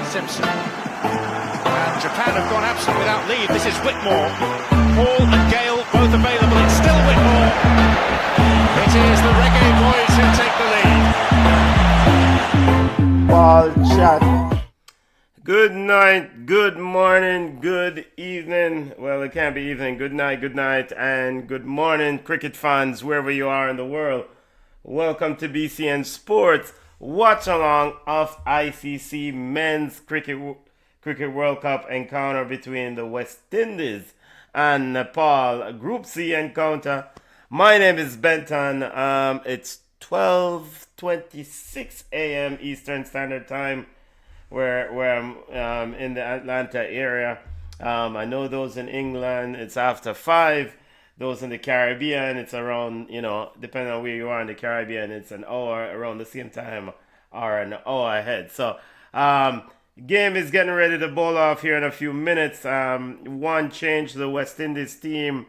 Simpson. And Japan have gone absent without leave. This is Whitmore. Hall and Gale both available. It's still Whitmore. It is the Reggae Boys who take the lead. Ball chat. Good night, good morning, good evening. Well, it can't be evening. Good night, and good morning, cricket fans, wherever you are in the world. Welcome to BCN Sports. Watch along of ICC Men's Cricket World Cup encounter between the West Indies and Nepal. Group C encounter. My name is Benton. It's 12:26 a.m. Eastern Standard Time, where I'm in the Atlanta area. I know those in England, it's after 5. Those in the Caribbean, it's around, depending on where you are in the Caribbean, it's an hour around the same time or an hour ahead. So, game is getting ready to bowl off here in a few minutes. One change to the West Indies team.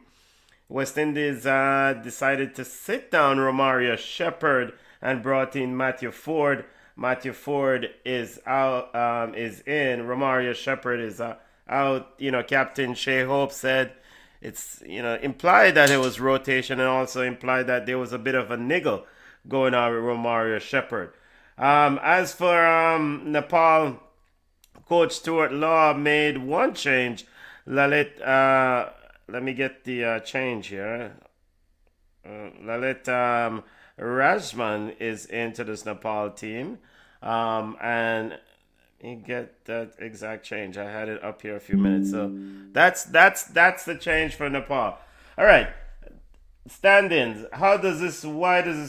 West Indies decided to sit down Romario Shepherd and brought in Matthew Ford. Matthew Ford is out, is in. Romario Shepherd is out. Captain Shea Hope said it's, implied that it was rotation and also implied that there was a bit of a niggle going on with Romario Shepherd. As for Nepal, Coach Stuart Law made one change. Lalit, let me get the change here. Lalit Rajman is into this Nepal team. And you get that exact change. I had it up here a few minutes. So that's the change for Nepal. All right. Stand-ins. Why does this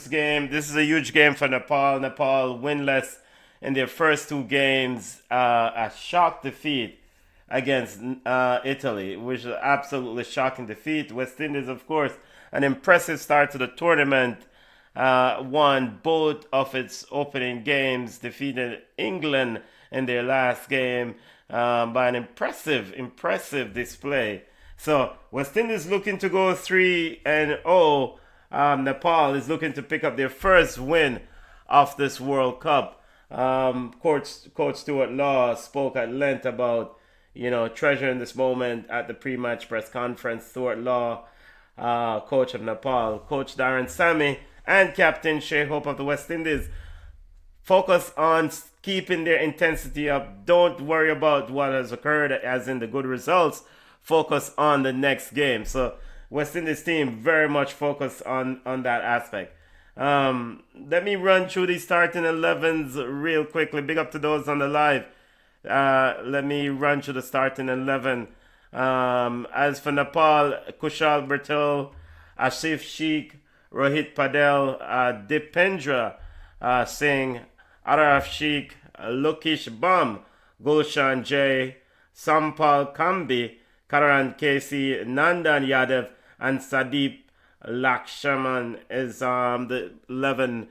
game? This is a huge game for Nepal. Nepal winless in their first 2 games. A shock defeat against Italy, which is an absolutely shocking defeat. West Indies, of course, an impressive start to the tournament. Won both of its opening games, defeated England in their last game by an impressive display. So West Indies looking to go 3-0. Nepal is looking to pick up their first win of this World Cup. Coach Stuart Law spoke at length about treasuring this moment at the pre-match press conference. Stuart Law, coach of Nepal, Coach Darren Sammy, and Captain Shea Hope of the West Indies focus on keeping their intensity up. Don't worry about what has occurred, as in the good results. Focus on the next game. So West Indies team very much focused on that aspect. Let me run through the starting 11s real quickly. Big up to those on the live. Let me run through the starting 11. As for Nepal, Kushal Bertel, Asif Sheikh, Rohit Padel, Dipendra Singh, Araf Sheikh, Lokesh Bam, Gulshan J, Sampal Kambi, Karan Casey, Nandan Yadav, and Sadeep Lakshman is the 11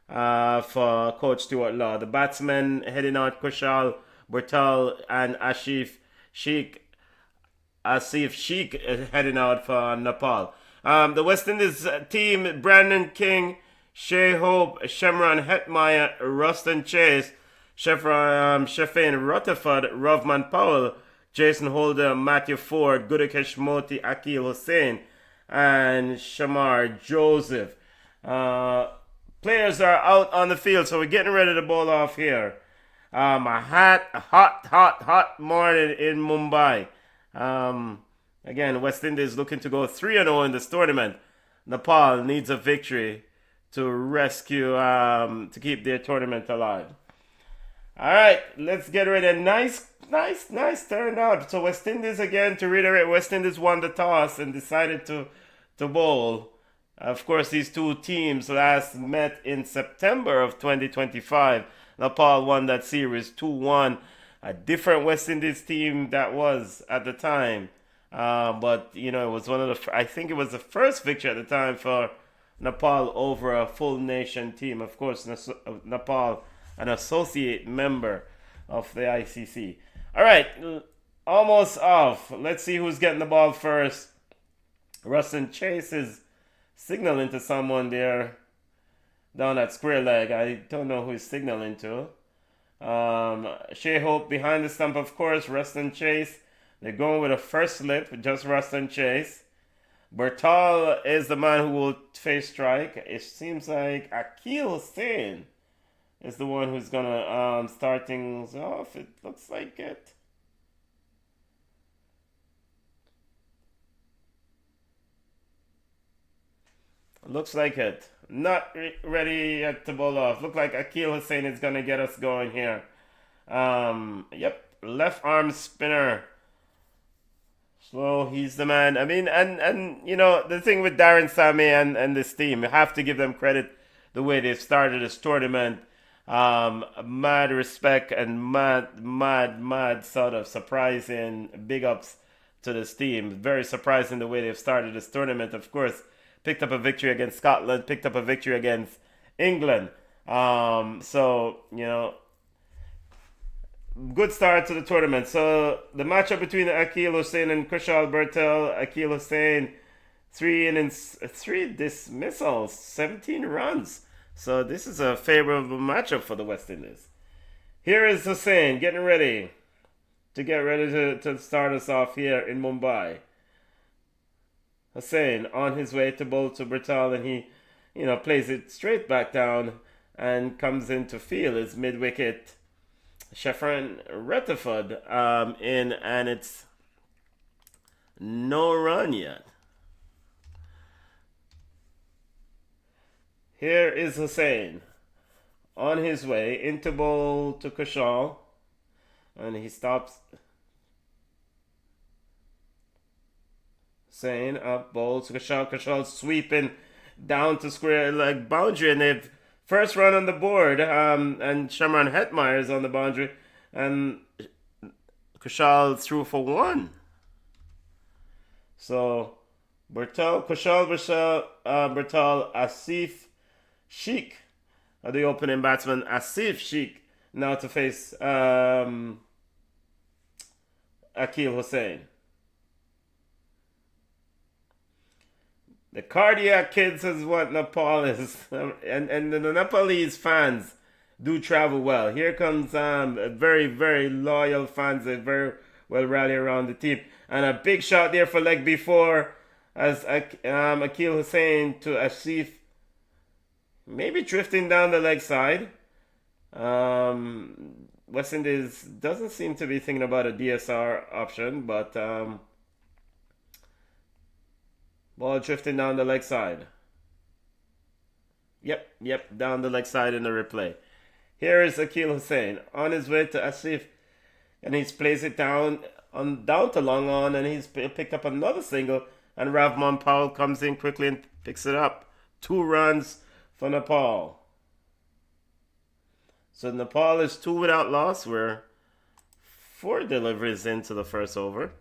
for Coach Stuart Law. The batsmen heading out, Kushal Bertel and Asif Sheikh is heading out for Nepal. The West Indies team, Brandon King, Shea Hope, Shemran Hetmeyer, Rustin Chase, Shafin Rutherford, Rovman Powell, Jason Holder, Matthew Ford, Gudakesh Moti, Akil Hussain, and Shamar Joseph. Players are out on the field, so we're getting ready to bowl off here. A hot morning in Mumbai. Again, West Indies looking to go 3-0 in this tournament. Nepal needs a victory to rescue, to keep their tournament alive. All right, let's get ready. Nice turnout. So West Indies, again, to reiterate, West Indies won the toss and decided to bowl. Of course, these two teams last met in September of 2025. Nepal won that series 2-1. A different West Indies team that was at the time. But, it was I think it was the first victory at the time for Nepal over a full nation team. Of course, Nepal, an associate member of the ICC. All right, almost off. Let's see who's getting the ball first. Rustin Chase is signaling to someone there down at square leg. I don't know who he's signaling to. Shea Hope behind the stump, of course. Ruston Chase. They're going with a first slip, just Ruston Chase. Bertal is the man who will face strike. It seems like Akil Hussain is the one who's gonna start things off. It looks like it. Looks like it. Not ready yet to bowl off. Look like Akil Hussain is gonna get us going here. Yep, left arm spinner. Slow, he's the man. I mean, and you know the thing with Darren Sammy and this team, you have to give them credit the way they've started this tournament. Mad respect and mad sort of surprising big ups to this team. Very surprising the way they've started this tournament. Of course, picked up a victory against Scotland, picked up a victory against England. So you know, good start to the tournament. So the matchup between Akil Hussain and Kushal Bertel. Akil Hussain, 3 innings, 3 dismissals, 17 runs. So this is a favorable matchup for the West Indies. Here is Hussain getting ready to start us off here in Mumbai. Hussain on his way to bowl to Bertal, and he, you know, plays it straight back down and comes into field. It's mid-wicket. Sheffran Rutherford in, and it's no run yet. Here is Hussain on his way into bowl to Kushal, and he stops. Hussain up bowl to Kushal. Kushal sweeping down to square leg boundary, and they've first run on the board, and Shamran Hetmeyer is on the boundary, and Kushal threw for 1. So Bertal, Asif Sheikh are the opening batsman. Asif Sheikh now to face Akil Hussain. The cardiac kids is what Nepal is, and the Nepalese fans do travel well. Here comes very, very loyal fans that very well rally around the team. And a big shot there for leg before as Akil Hussain to Asif, maybe drifting down the leg side. West Indies doesn't seem to be thinking about a DSR option, but ball drifting down the leg side. Yep, down the leg side in the replay. Here is Akil Hussain on his way to Asif, and he's plays it down to long on, and he's picked up another single, and Ravman Powell comes in quickly and picks it up. 2 runs for Nepal. So Nepal is 2 without loss. We're 4 deliveries into the first over.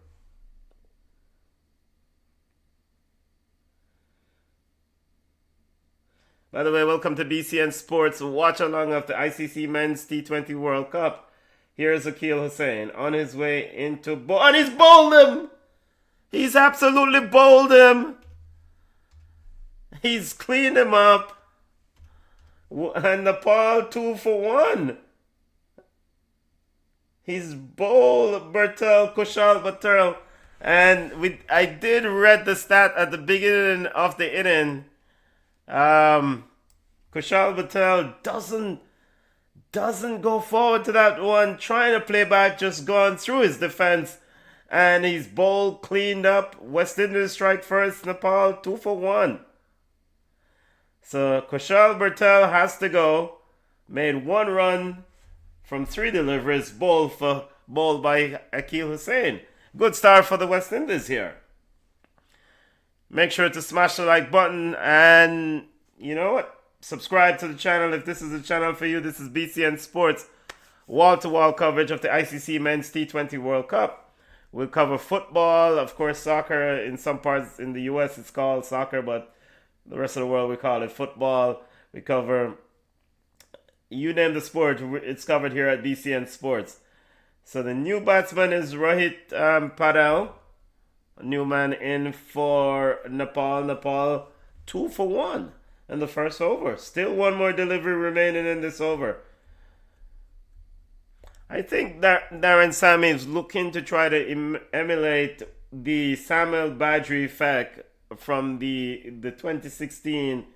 By the way, welcome to BCN Sports watch along of the ICC Men's T20 World Cup. Here's Akil Hussain on his way into bowl, and he's bowled him. He's absolutely bowled him. He's cleaned him up. And Nepal 2 for 1. He's bowled Kushal Bertel, and I did read the stat at the beginning of the inning. Kushal Bertel doesn't go forward to that one, trying to play back, just gone through his defense, and he's bowled, cleaned up. West Indies strike first, Nepal 2 for 1. So Kushal Bertel has to go. Made 1 run from 3 deliveries, bowled by Akil Hussain. Good start for the West Indies here. Make sure to smash the like button, and you know what? Subscribe to the channel if this is the channel for you. This is BCN Sports, wall-to-wall coverage of the ICC Men's T20 World Cup. We'll cover football, of course, soccer. In some parts in the US it's called soccer, but the rest of the world we call it football. We cover, you name the sport, it's covered here at BCN Sports. So the new batsman is Rohit Padel. A new man in for Nepal. Nepal 2 for 1 in the first over. Still 1 more delivery remaining in this over. I think that Darren Sammy is looking to try to emulate the Samuel Badri effect from the 2016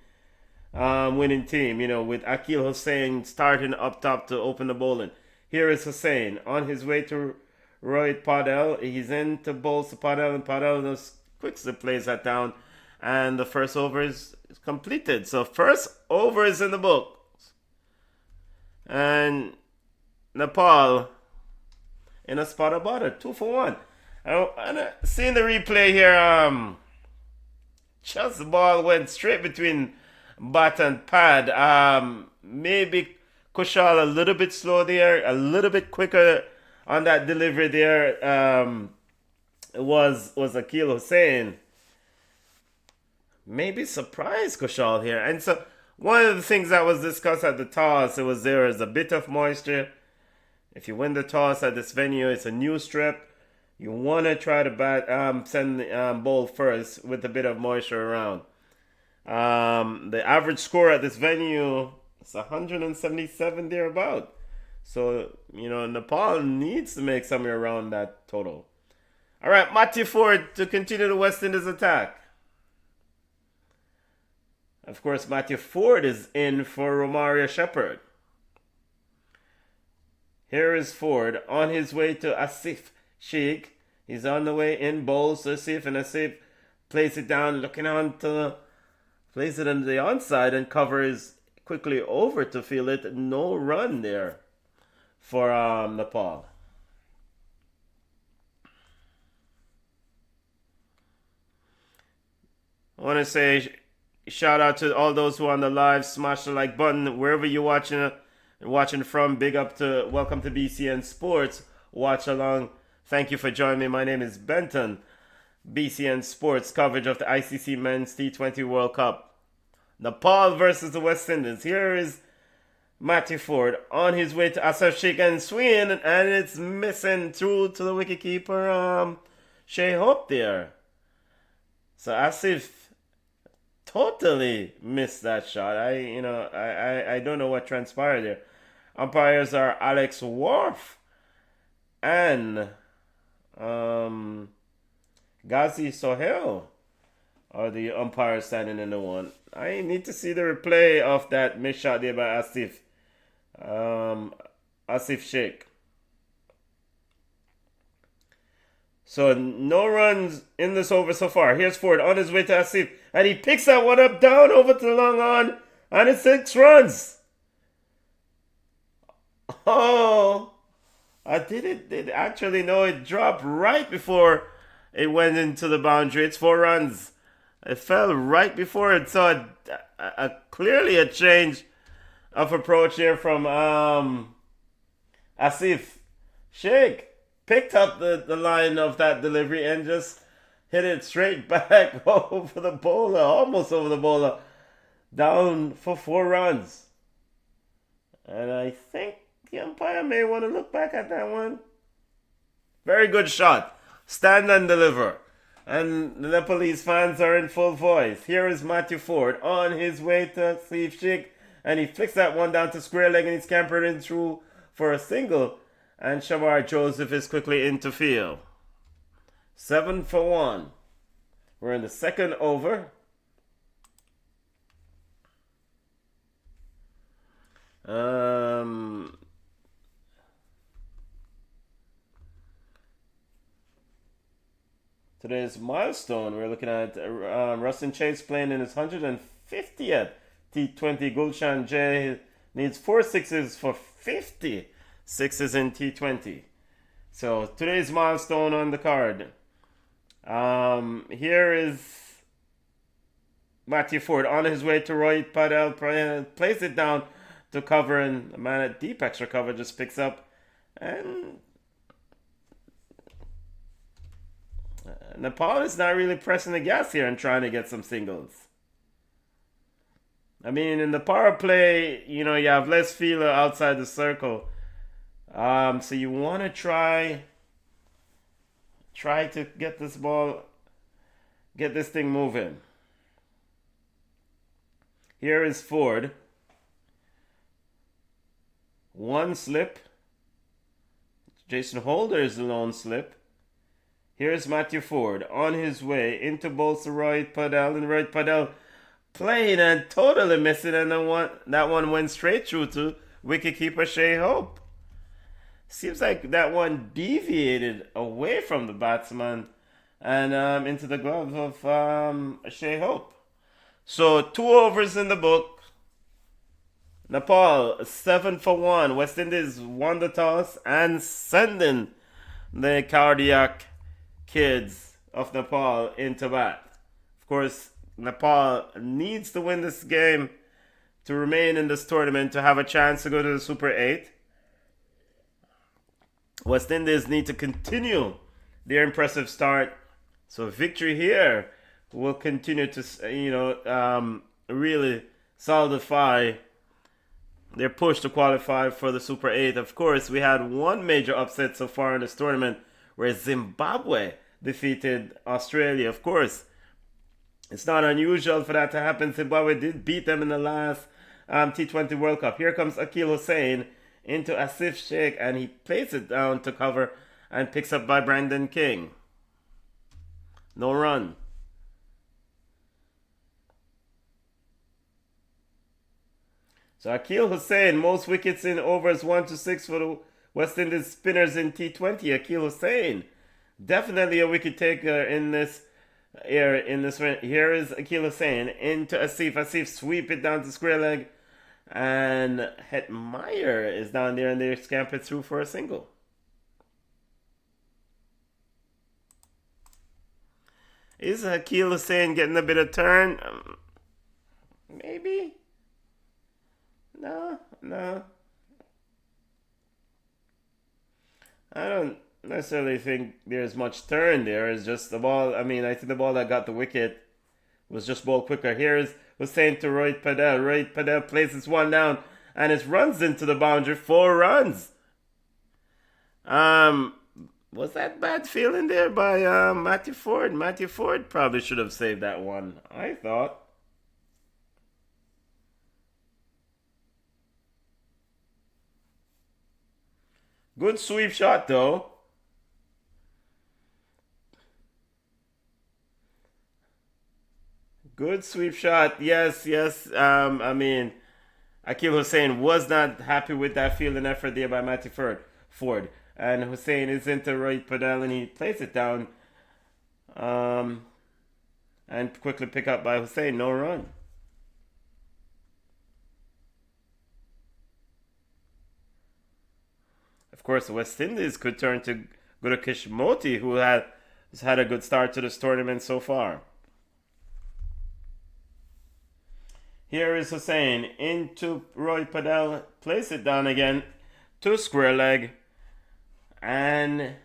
winning team, with Akil Hussain starting up top to open the bowling. Here is Hussain on his way to Rohit Padel. He's in to bowl to Padel, and Padel just quickly plays that down. And the first over is completed. So first over is in the books. And Nepal in a spot of butter, 2 for 1. And seeing the replay here, just the ball went straight between bat and pad. Maybe Kushal a little bit slow there, a little bit quicker on that delivery there. Was Akil Hussain. Maybe surprise Kushal here. And so one of the things that was discussed at the toss, there is a bit of moisture. If you win the toss at this venue, it's a new strip. You want to try to send the bowl first with a bit of moisture around. The average score at this venue is 177 thereabout. So, Nepal needs to make somewhere around that total. All right, Matthew Ford to continue the West Indies attack. Of course, Matthew Ford is in for Romaria Shepherd. Here is Ford on his way to Asif Sheikh. He's on the way in, bowls to Asif, and Asif plays it down, looking on to plays it on the onside and covers quickly over to field it. No run there for Nepal. I want to say shout out to all those who are on the live. Smash the like button wherever you're watching from. Big up to welcome to BCN Sports. Watch along. Thank you for joining me. My name is Benton. BCN Sports coverage of the ICC Men's T20 World Cup. Nepal versus the West Indies. Here is Matthew Ford on his way to Asif Sheikh and swing, and it's missing through to the wicketkeeper Shea Hope there. So Asif totally missed that shot. I don't know what transpired there. Umpires are Alex Worf and Ghazi Sohail are the umpires standing in the one. I need to see the replay of that missed shot there by Asif Sheikh. So no runs in this over so far. Here's Ford on his way to Asif, and he picks that one up down over to the long on, and it's 6 runs. Oh, I did actually know it dropped right before it went into the boundary. It's 4 runs. It fell right before it, so clearly a change of approach here from Asif Sheikh. Picked up the line of that delivery and just hit it straight back over the bowler, almost over the bowler, down for 4 runs. And I think the umpire may want to look back at that one. Very good shot. Stand and deliver. And the Nepalese fans are in full voice. Here is Matthew Ford on his way to Asif Sheikh, and he flicks that one down to square leg, and he's campered in through for a single. And Shamar Joseph is quickly into field. 7 for 1. We're in the second over. Today's milestone, we're looking at Rustin Chase playing in his 150th T20. Gulshan J needs 4 sixes for 50 sixes in T20. So today's milestone on the card. Here is Matthew Ford on his way to Rohit Padel, plays it down to cover, and the man at deep extra cover just picks up, and Nepal is not really pressing the gas here and trying to get some singles. I mean, in the power play, you have less feeler outside the circle. So you want to try to get this thing moving. Here is Ford. One slip, Jason Holder's lone slip. Here's Matthew Ford on his way into bolster Roy Padel, and Roy Padel playing and totally missing, and that one went straight through to wicketkeeper Shea Hope. Seems like that one deviated away from the batsman and into the glove of Shea Hope. So 2 overs in the book. Nepal 7 for 1. West Indies won the toss and sending the cardiac kids of Nepal into bat. Of course, Nepal needs to win this game to remain in this tournament to have a chance to go to the Super 8. West Indies need to continue their impressive start. So victory here will continue to, really solidify their push to qualify for the Super 8. Of course, we had one major upset so far in this tournament where Zimbabwe defeated Australia. Of course, it's not unusual for that to happen. Zimbabwe did beat them in the last T20 World Cup. Here comes Akil Hussain into Asif Sheikh, and he plays it down to cover and picks up by Brandon King. No run. So Akil Hussain, most wickets in overs 1 to 6 for the West Indies spinners in T20. Akil Hussain, definitely a wicket taker in this era. Here is Akil Hussain into Asif. Asif sweep it down to square leg, and Hetmeyer is down there, and they scamper through for a single. Is Akil Hussain getting a bit of turn? Maybe. No. I don't necessarily think there's much turn there. It's just the ball. I think the ball that got the wicket was just ball quicker. Here's Hussain to Rohit Padel. Rohit Padel places one down, and it runs into the boundary. 4 runs. Was that bad feeling there by Matthew Ford? Matthew Ford probably should have saved that one, I thought. Good sweep shot, though. Good sweep shot. Yes. Akil Hussain was not happy with that fielding effort there by Matthew Ford. And Hussain is into Rohit Padel, and he plays it down. And quickly pick up by Hussain. No run. Of course, the West Indies could turn to Gurukish Moti, who has had a good start to this tournament so far. Here is Hussain into Rohit Padel. Place it down again to square leg. And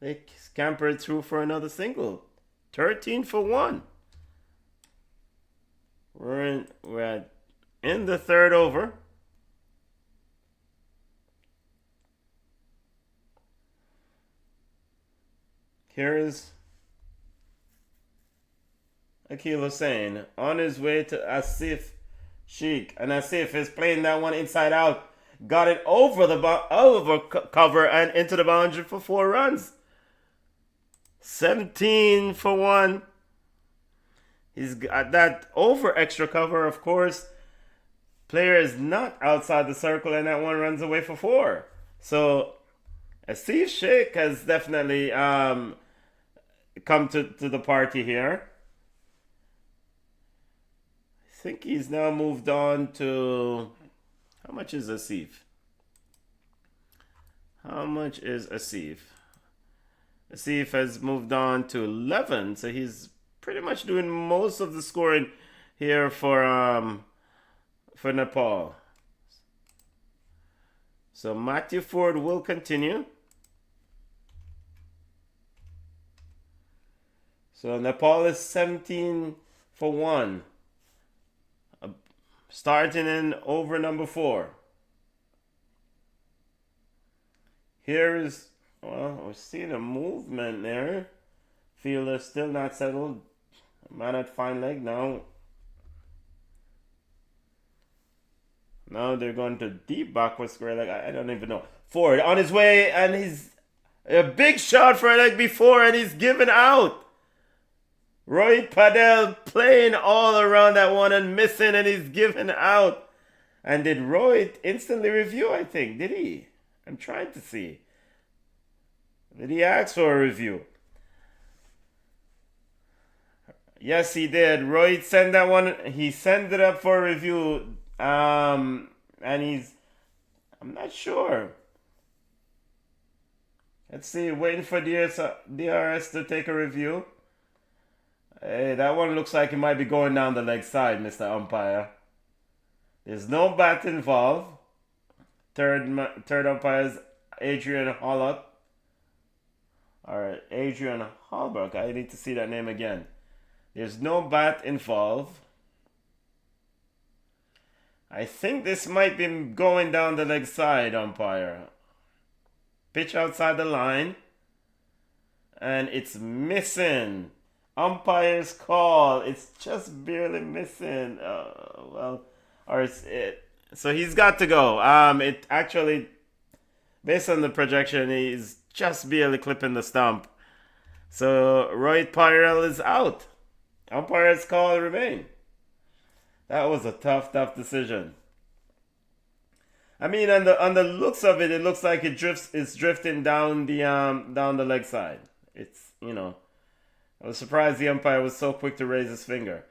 they scampered through for another single. 13 for 1. We're in the third over. Here is Akil Hussain on his way to Asif Sheikh. And Asif is playing that one inside out. Got it over over cover and into the boundary for 4 runs. 17 for 1. He's got that over extra cover, of course. Player is not outside the circle, and that one runs away for 4. So Asif Sheikh has definitely come to the party here. I think he's now moved on to... How much is Asif? Asif has moved on to 11, so he's pretty much doing most of the scoring here for Nepal. So Matthew Ford will continue. So Nepal is 17 for 1. Starting in over number 4. We're seeing a movement there. Fielder still not settled. Man at fine leg now. Now they're going to deep backward square leg. I don't even know. Ford on his way, and he's a big shot for a leg before, and he's given out. Roy Padel playing all around that one and missing, and he's given out. And did Roy instantly review, I think? Did he? I'm trying to see. Did he ask for a review? Yes, he did. Roy sent that one. He sent it up for a review. And I'm not sure. Let's see. Waiting for DRS to take a review. Hey, that one looks like it might be going down the leg side, Mr. Umpire. There's no bat involved. Third umpire is Adrian Hollock. Alright, Adrian Hallberg. I need to see that name again. There's no bat involved. I think this might be going down the leg side, umpire. Pitch outside the line. And it's missing. Umpire's call. It's just barely missing. So he's got to go. It actually, based on the projection, he's just barely clipping the stump. So Roy Pyrell is out. Umpire's call remain. That was a tough decision. I mean, on the looks of it, it looks like it's drifting down the leg side. It's, I was surprised the umpire was so quick to raise his finger.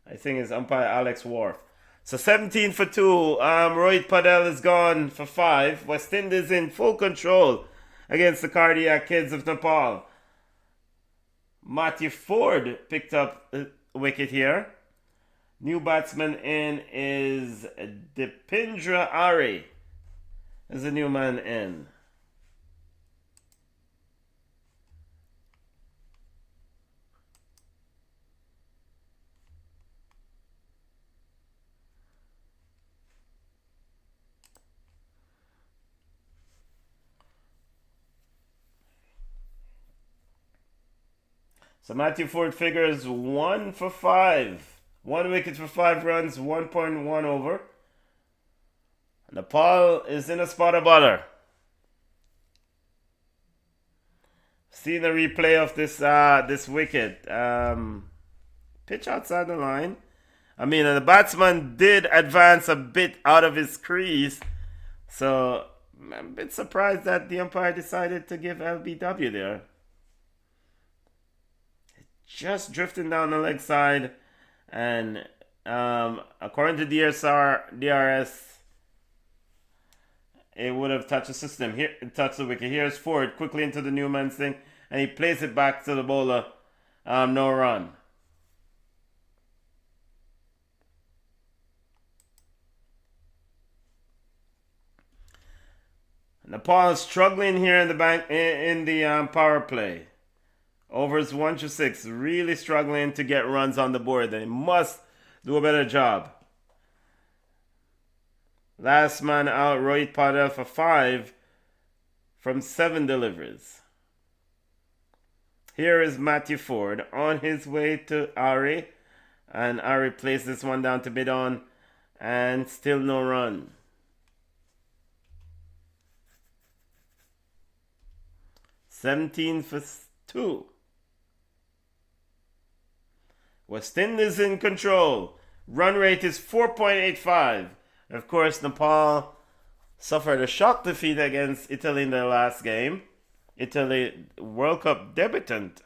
I think it's umpire Alex Wharf. So 17 for 2. Rohit Padel is gone for 5. West Indies in full control against the Cardiac Kids of Nepal. Matthew Ford picked up a wicket here. New batsman in is Dipindra Ari. Is a new man in. So Matthew Ford figures 1 for 5. 1 wicket for 5 runs, 1.1 over. Nepal is in a spot of bother. Seeing the replay of this wicket. Pitch outside the line. I mean, the batsman did advance a bit out of his crease. So I'm a bit surprised that the umpire decided to give LBW there. Just drifting down the leg side, and according to DRS, it would have touched the system. Here, it touched the wicket. Here's Ford quickly into the new man's thing, and he plays it back to the bowler. No run. Nepal is struggling here in the bank in the power play. Overs 1 to 6, really struggling to get runs on the board. They must do a better job. Last man out, Rohit Padel for 5 from 7 deliveries. Here is Matthew Ford on his way to Ari. And Ari plays this one down to mid-on. And still no run. $17 for 2. West Indies in control. Run rate is 4.85. Of course, Nepal suffered a shock defeat against Italy in their last game. Italy, World Cup debutant,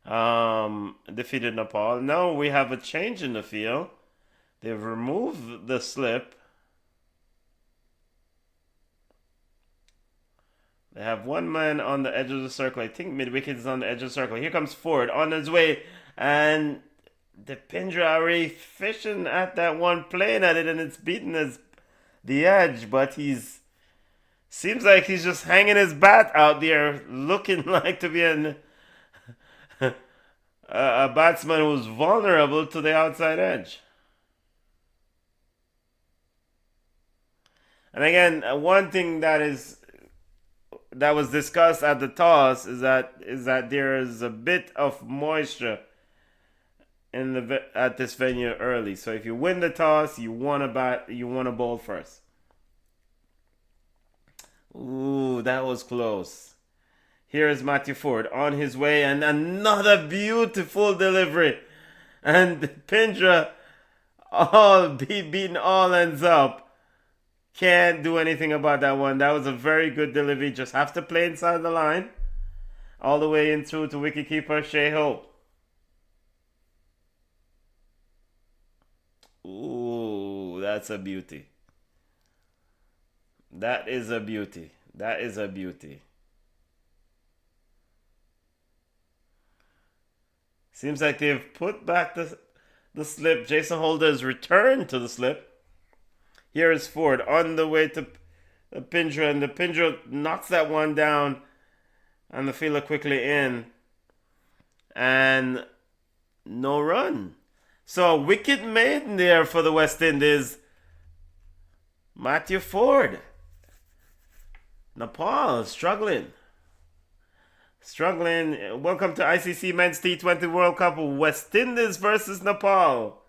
defeated Nepal. Now we have a change in the field. They've removed the slip. They have one man on the edge of the circle. I think mid-wicket is on the edge of the circle. Here comes Ford on his way. And Dipindra Ari fishing at that one, playing at it, and it's beaten the edge. But seems like he's just hanging his bat out there, looking like to be a batsman who's vulnerable to the outside edge. And again, one thing that was discussed at the toss is that there is a bit of moisture at this venue early. So if you win the toss, you want to bowl first. Ooh, that was close. Here is Matthew Ford on his way, and another beautiful delivery. And Pindra, beating all ends up. Can't do anything about that one. That was a very good delivery. Just have to play inside the line. All the way in through to wicketkeeper Shea Hope. Ooh, that's a beauty. That is a beauty. That is a beauty. Seems like they've put back the slip. Jason Holder's returned to the slip. Here is Ford on the way to the Pindra, and the Pindra knocks that one down, and the fielder quickly in, and no run. So a wicket maiden there for the West Indies. Matthew Ford. Nepal struggling. Welcome to ICC Men's T20 World Cup. West Indies versus Nepal.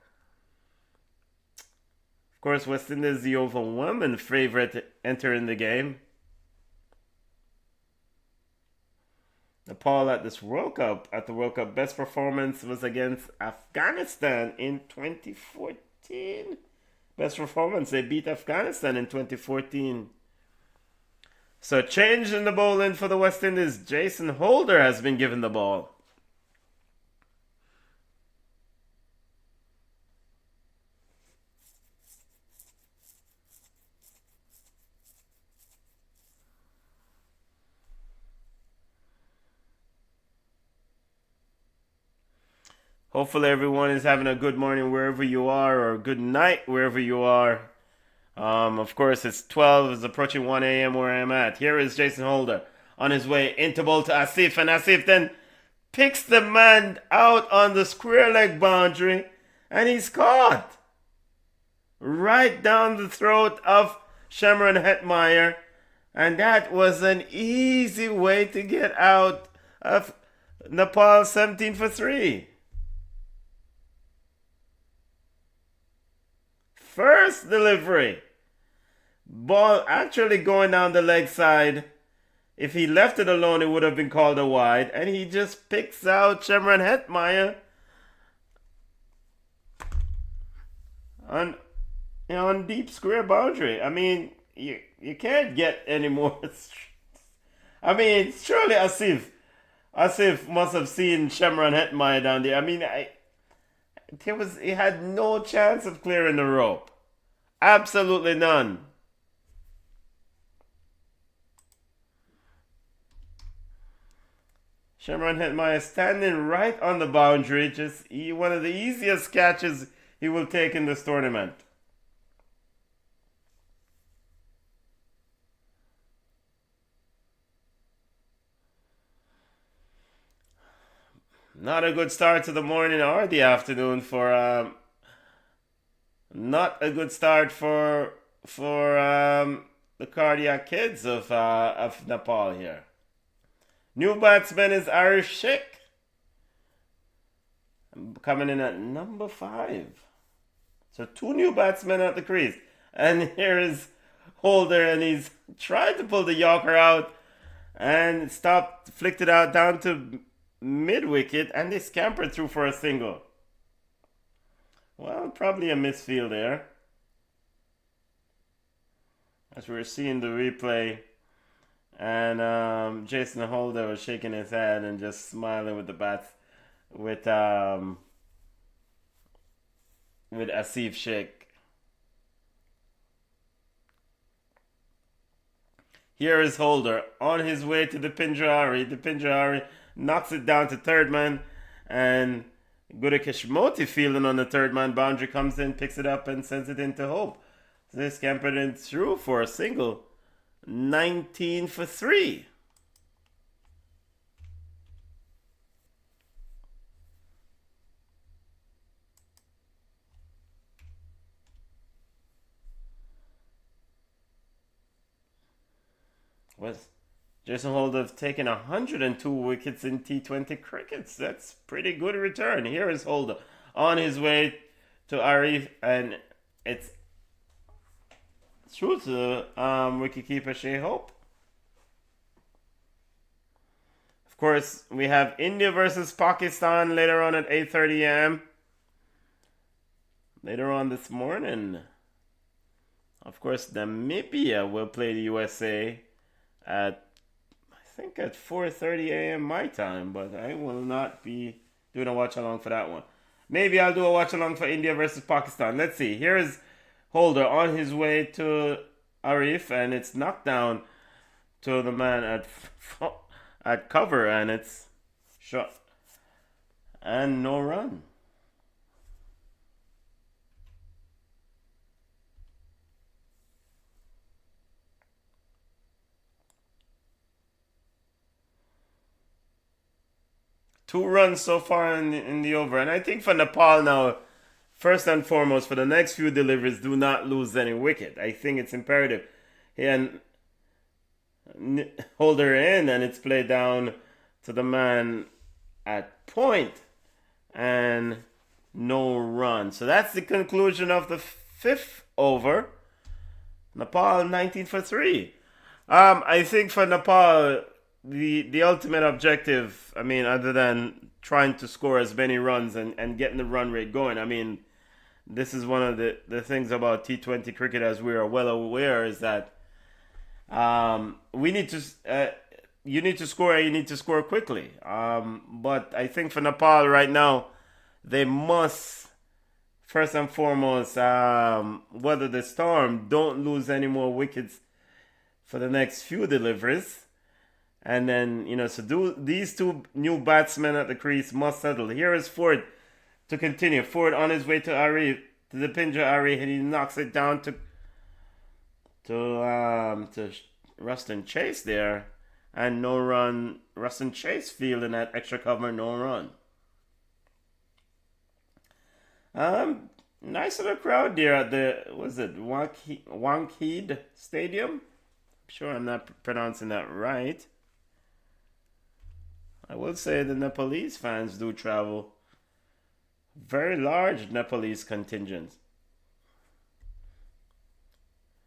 Of course, West Indies the overwhelming favorite entering the game. Nepal at the World Cup, best performance was against Afghanistan in 2014. Best performance, they beat Afghanistan in 2014. So change in the bowling for the West Indies. Jason Holder has been given the ball. Hopefully everyone is having a good morning wherever you are, or good night wherever you are. Of course, it's 12, it's approaching 1 a.m. where I'm at. Here is Jason Holder on his way into bowl to Asif, and Asif then picks the man out on the square leg boundary, and he's caught right down the throat of Shamron Hetmeyer, and that was an easy way to get out of Nepal 17 for 3. First delivery. Ball actually going down the leg side. If he left it alone, it would have been called a wide. And he just picks out Shamron Hetmeyer on deep square boundary. I mean, you can't get any more. I mean, surely Asif must have seen Shamron Hetmeyer down there. I mean, he had no chance of clearing the rope. Absolutely none. Shamron Hetmeyer standing right on the boundary. Just one of the easiest catches he will take in this tournament. Not a good start to the morning or the afternoon for not a good start for the cardiac kids of Nepal here. New batsman is Irish Sheikh, coming in at number 5. So 2 new batsmen at the crease, and here is Holder, and he's tried to pull the Yorker out and flicked it out down to mid wicket, and they scampered through for a single. Well, probably a misfield there. As we're seeing the replay, and Jason Holder was shaking his head and just smiling with the bats with Asif Sheikh. Here is Holder on his way to the Pinjari. The Pinjari knocks it down to third man, and Gurukeshmoti fielding on the third man boundary comes in, picks it up, and sends it into Hope. So they scampered in through for a single. 19 for 3. Was Jason Holder taken 102 wickets in T20 crickets. That's pretty good return. Here is Holder on his way to Arif, and it's through to wicketkeeper Shea Hope. Of course, we have India versus Pakistan later on at 8:30 a.m. Later on this morning. Of course, Namibia will play the USA at, I think, at 4:30 a.m. my time, but I will not be doing a watch along for that one. Maybe I'll do a watch along for India versus Pakistan. Let's see. Here is Holder on his way to Arif, and it's knocked down to the man at cover, and it's shot and no run. Two runs so far in the over. And I think for Nepal now, first and foremost, for the next few deliveries, do not lose any wicket. I think it's imperative. And hold her in, and it's played down to the man at point. And no run. So that's the conclusion of the fifth over. Nepal 19 for 3. I think for Nepal, the ultimate objective, I mean, other than trying to score as many runs and getting the run rate going, I mean, this is one of the things about T20 cricket, as we are well aware, is that we need to you need to score, and you need to score quickly. But I think for Nepal right now, they must first and foremost weather the storm, don't lose any more wickets for the next few deliveries. And then, so these two new batsmen at the crease must settle. Here is Ford to continue. Ford on his way to Arif, to the Pinja Arif, and he knocks it down to Ruston Chase there. And no run. Ruston Chase fielding that extra cover, no run. Nice little crowd there at the, Wankhede Stadium? I'm sure I'm not pronouncing that right. I will say the Nepalese fans do travel. Very large Nepalese contingent.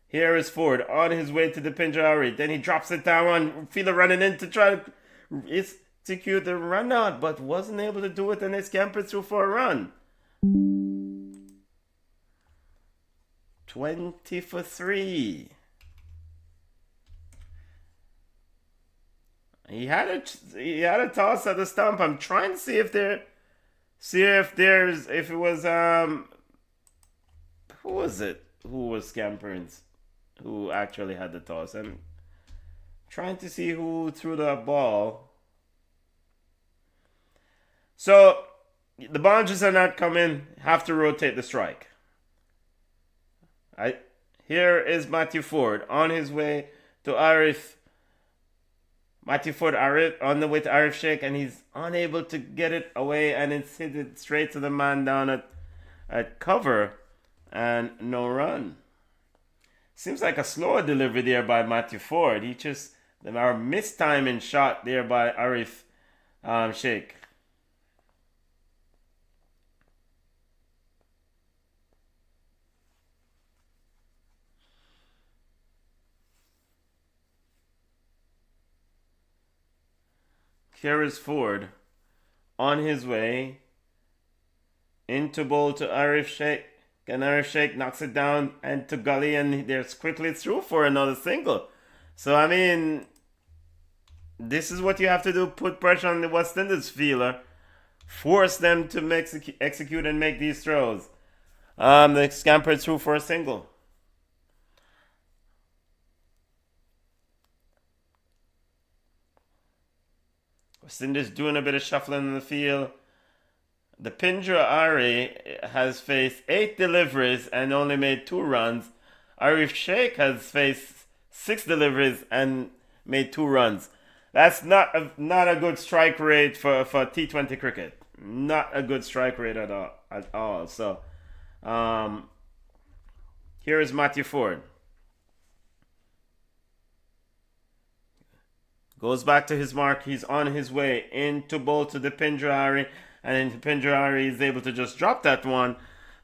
Here is Ford on his way to the Pinjari. Then he drops it down on Fielder running in to try to execute the run out, but wasn't able to do it, and they scampered through for a run. 20 for 3. He had a toss at the stump. I'm trying to see if it was who was it? Who was scampering? Who actually had the toss? I'm trying to see who threw the ball. So the boundaries are not coming. Have to rotate the strike. Here is Matthew Ford on his way to Arif. Matthew Ford on the way to Arif Sheikh, and he's unable to get it away, and it's hit it straight to the man down at cover, and no run. Seems like a slower delivery there by Matthew Ford. Our mistiming shot there by Arif Sheikh. Here is Ford on his way into bowl to Arif Sheikh. And Arif Sheikh knocks it down and to Gully, and they're quickly through for another single. So, I mean, this is what you have to do. Put pressure on the West Indies fielder. Force them to execute and make these throws. They scampered through for a single. West Indies doing a bit of shuffling in the field. The Pindra Ari has faced 8 deliveries and only made 2 runs. Arif Sheikh has faced 6 deliveries and made 2 runs. That's not a good strike rate for T20 cricket. Not a good strike rate at all. So, here is Matthew Ford. Goes back to his mark. He's on his way into bowl to the Pinjari. and then Pinjarari is able to just drop that one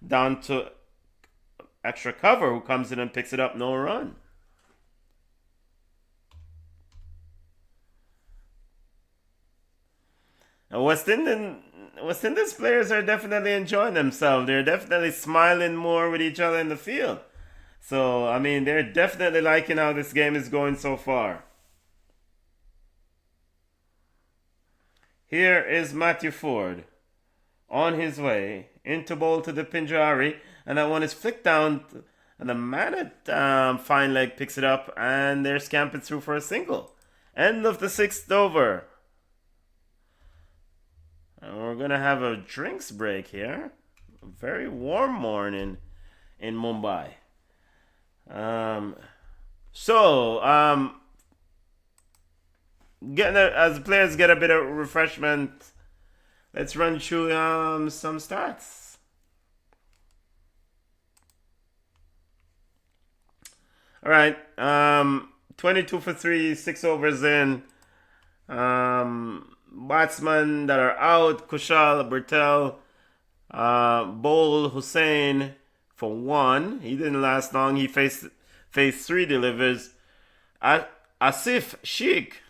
down to extra cover, who comes in and picks it up, no run. And West Indies players are definitely enjoying themselves. They're definitely smiling more with each other in the field. So, I mean, they're definitely liking how this game is going so far. Here is Matthew Ford on his way into bowl to the Pinjari, and that one is flicked down, and the man at fine leg picks it up, and they're scamping through for a single. End of the 6th over. And we're gonna have a drinks break here. A very warm morning in Mumbai. As players get a bit of refreshment, let's run through some stats. All right, 22 for 3, 6 overs in. Batsmen that are out: Kushal, Bertel, Bol Hussain for 1. He didn't last long. He faced 3 delivers. Asif Sheikh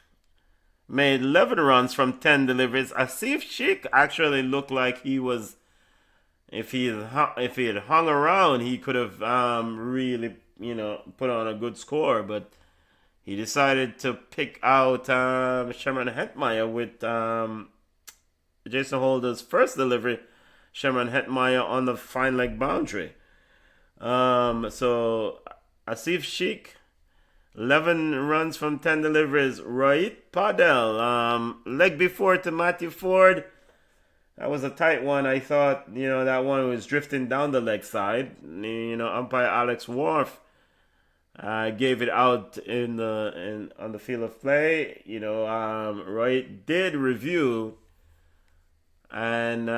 made 11 runs from 10 deliveries. Asif Sheikh actually looked like he was, if he had hung around, he could have really, put on a good score. But he decided to pick out Shamran Hetmyer with Jason Holder's first delivery. Shamran Hetmyer on the fine leg boundary. So Asif Sheikh, 11 runs from 10 deliveries. Rohit Padel, leg before to Matthew Ford. That was a tight one. I thought, that one was drifting down the leg side. Umpire Alex Worf gave it out on the field of play. Rohit did review, and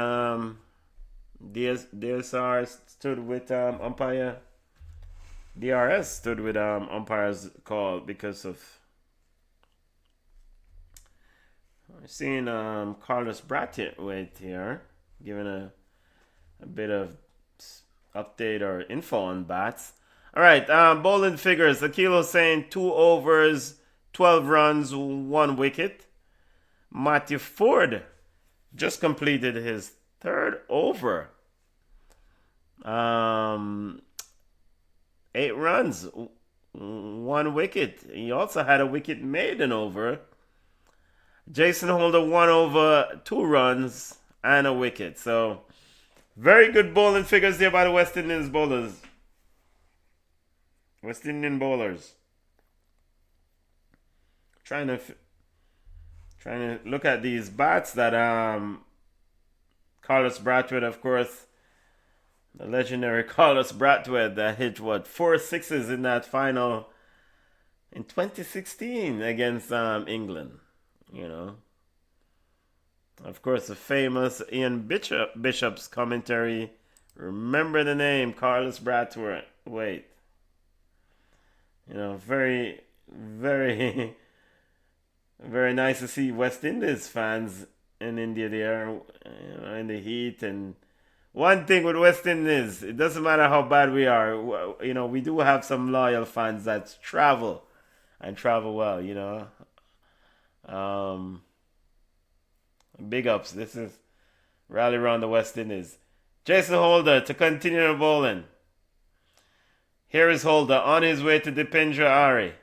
DSR stood with umpire. DRS stood with umpire's call because of. I've seen Carlos Brathwaite here giving a bit of update or info on bats. All right, bowling figures. Akil Hussain, 2 overs, 12 runs, 1 wicket. Matthew Ford just completed his 3rd over. 8 runs, 1 wicket. He also had a wicket maiden over. Jason Holder, 1 over, 2 runs, and a wicket. So, very good bowling figures there by the West Indian bowlers. West Indian bowlers. Trying to look at these bats that Carlos Brathwaite, of course, the legendary Carlos Brathwaite that hit 4 sixes in that final in 2016 against England. Of course, the famous Ian Bishop's commentary. Remember the name, Carlos Brathwaite. Very, very, very nice to see West Indies fans in India there, in the heat. And one thing with West Indies, it doesn't matter how bad we are. We do have some loyal fans that travel well. Big ups. This is rally around the West Indies. Jason Holder to continue the bowling. Here is Holder on his way to Dipendra Ari.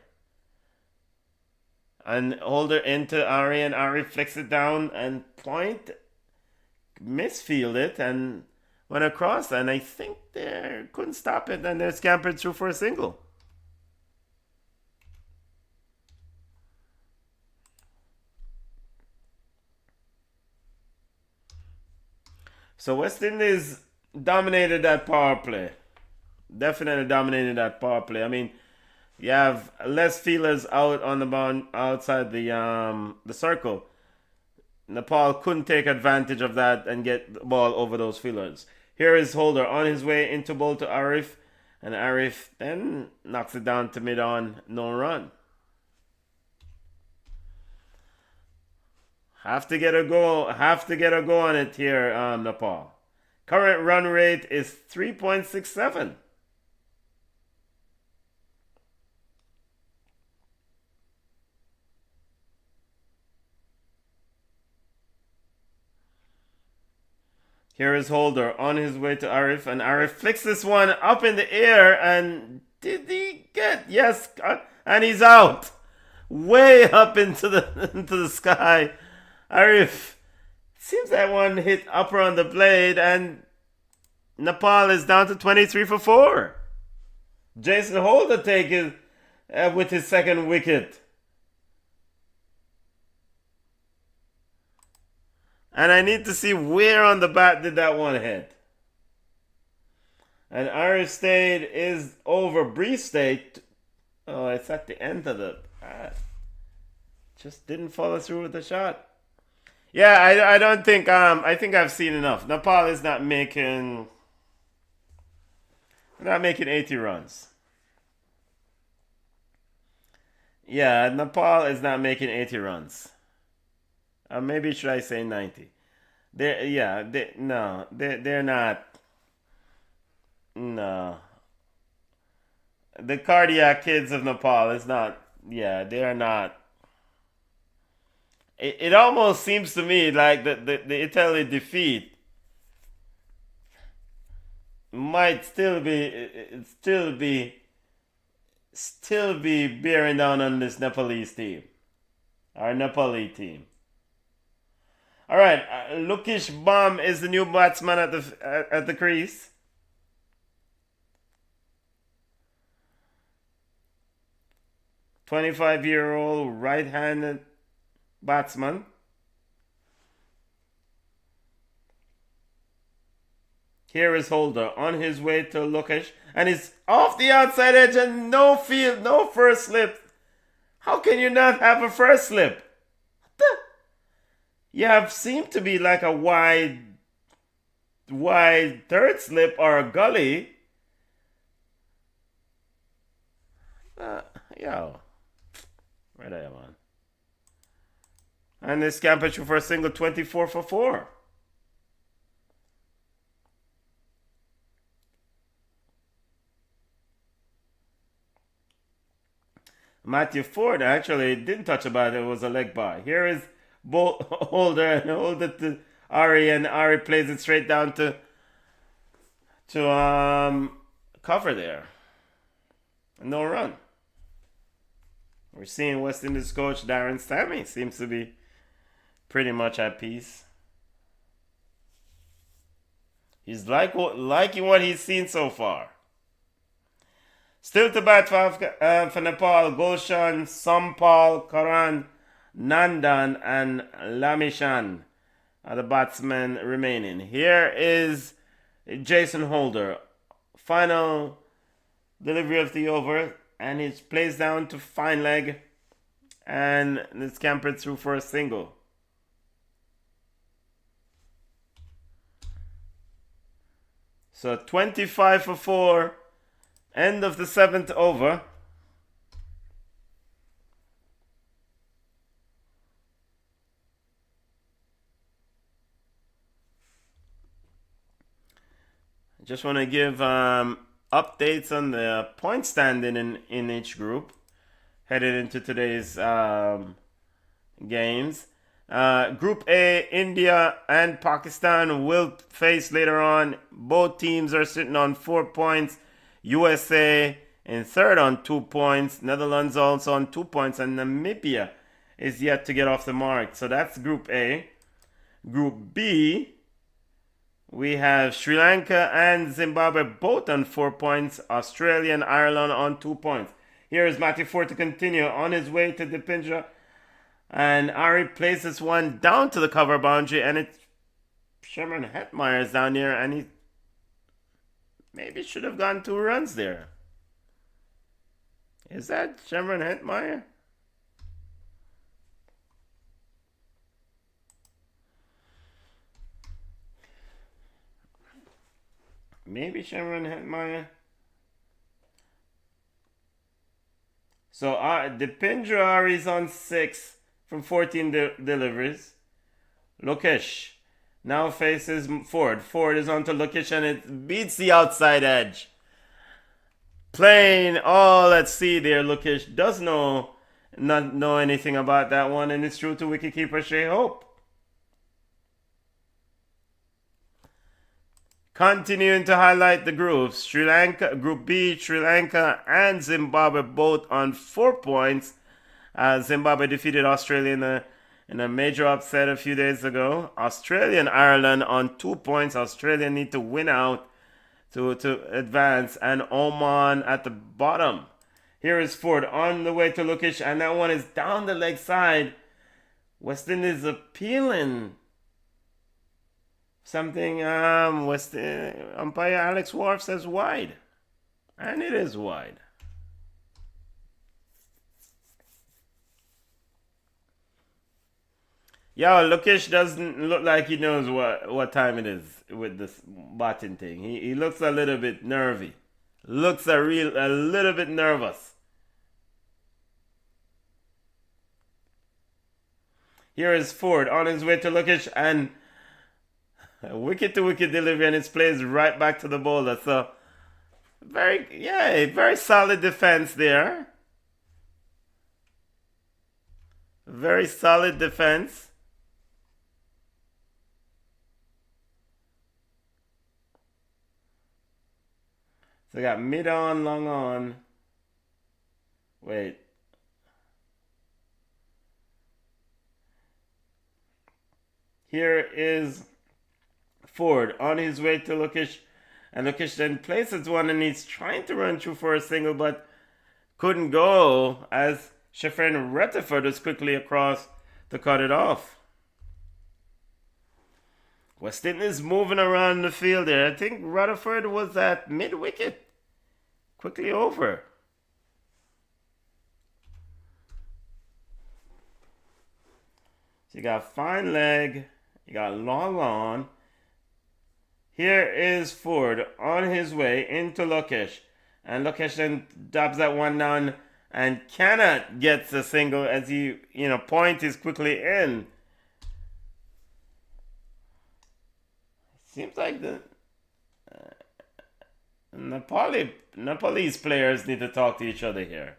And Holder into Ari, and Ari flicks it down and point. Misfield it and went across, and I think they couldn't stop it, and they're scampered through for a single. So West Indies dominated that power play. Definitely dominated that power play. I mean, you have less fielders out on the bound outside the circle. Nepal couldn't take advantage of that and get the ball over those fielders. Here is Holder on his way into bowl to Arif, and Arif then knocks it down to mid-on, no run. Have to get a goal. Have to get a go on it here, Nepal. Current run rate is 3.67. Here is Holder on his way to Arif, and Arif flicks this one up in the air, and did he get? Yes, and he's out, way up into the sky. Arif, seems that one hit upper on the blade, and Nepal is down to 23 for 4. Jason Holder take it with his second wicket. And I need to see where on the bat did that one hit. And Irish State is over Bree State. Oh, it's at the end of the bat. Just didn't follow through with the shot. Yeah, I don't think I think I've seen enough. Nepal is not making 80 runs. Yeah, Nepal is not making 80 runs. Maybe should I say 90? They're not. No. The cardiac kids of Nepal is not. Yeah, they are not. It almost seems to me like the Italy defeat might still be bearing down on this Nepalese team, our Nepali team. All right, Lukish Bam is the new batsman at the crease. "25-year-old right-handed batsman. Here is Holder on his way to Lukish, and he's off the outside edge and no field, no first slip. How can you not have a first slip? You have seemed to be like a wide third slip or a gully. Right there, man. And this scamper for a single, 24 for 4. Matthew Ford actually didn't touch about it. It was a leg by. Here is Holder, and hold it to Ari, and Ari plays it straight down to cover there. No run. We're seeing West Indies coach Darren Stammy seems to be pretty much at peace. He's liking what he's seen so far. Still to bat for Nepal, Gulshan, Sampal, Karan, Nandan, and Lamishan are the batsmen remaining. Here is Jason Holder. Final delivery of the over, and he plays down to fine leg, and it's scampered through for a single. So 25 for 4, end of the 7th over. I just want to give updates on the point standing in each group headed into today's games. Group A, India and Pakistan will face later on. Both teams are sitting on 4 points. USA in third on 2 points. Netherlands also on 2 points. And Namibia is yet to get off the mark. So that's Group A. Group B, we have Sri Lanka and Zimbabwe both on 4 points. Australia and Ireland on 2 points. Here is Matthew Ford to continue on his way to Dipindra. And Ari plays this one down to the cover boundary, and it's Sherman Hetmeyer's down there, and he maybe should have gone 2 runs there. Is that Sherman Hetmeyer? Maybe Sherman Hetmeyer. So Dipindra is on 6 from 14 deliveries. Lukish now faces Ford. Ford is on to Lukish and it beats the outside edge. Playing, oh, let's see there. Lukish does not know anything about that one, and it's true to wicketkeeper Shea Hope. Continuing to highlight the groups, Sri Lanka, Group B, Sri Lanka and Zimbabwe both on 4 points. Zimbabwe defeated Australia in a major upset a few days ago. Australia and Ireland on 2 points. Australia need to win out to advance, and Oman at the bottom. Here is Ford on the way to Lukish, and that one is down the leg side. West Indies appealing. Something umpire Alex Wharf says wide. And it is wide. Yo, Lukish doesn't look like he knows what time it is with this batting thing. He looks a little bit nervy. Looks a little bit nervous. Here is Ford on his way to Lukish, and wicket to wicket delivery, and it plays right back to the bowler. So very solid defense there. Very solid defense. So we got mid on, long on. Wait. Here is Ford on his way to Lukish. And Lukish then places one, and he's trying to run through for a single, but couldn't go as Shafran Rutherford was quickly across to cut it off. West Indies moving around the field there. I think Rutherford was at mid-wicket. Quickly over. So you got fine leg. You got long on. Here is Ford on his way into Lukish. And Lukish then dabs that one down and cannot get the single as he, point is quickly in. Seems like the Nepalese players need to talk to each other here.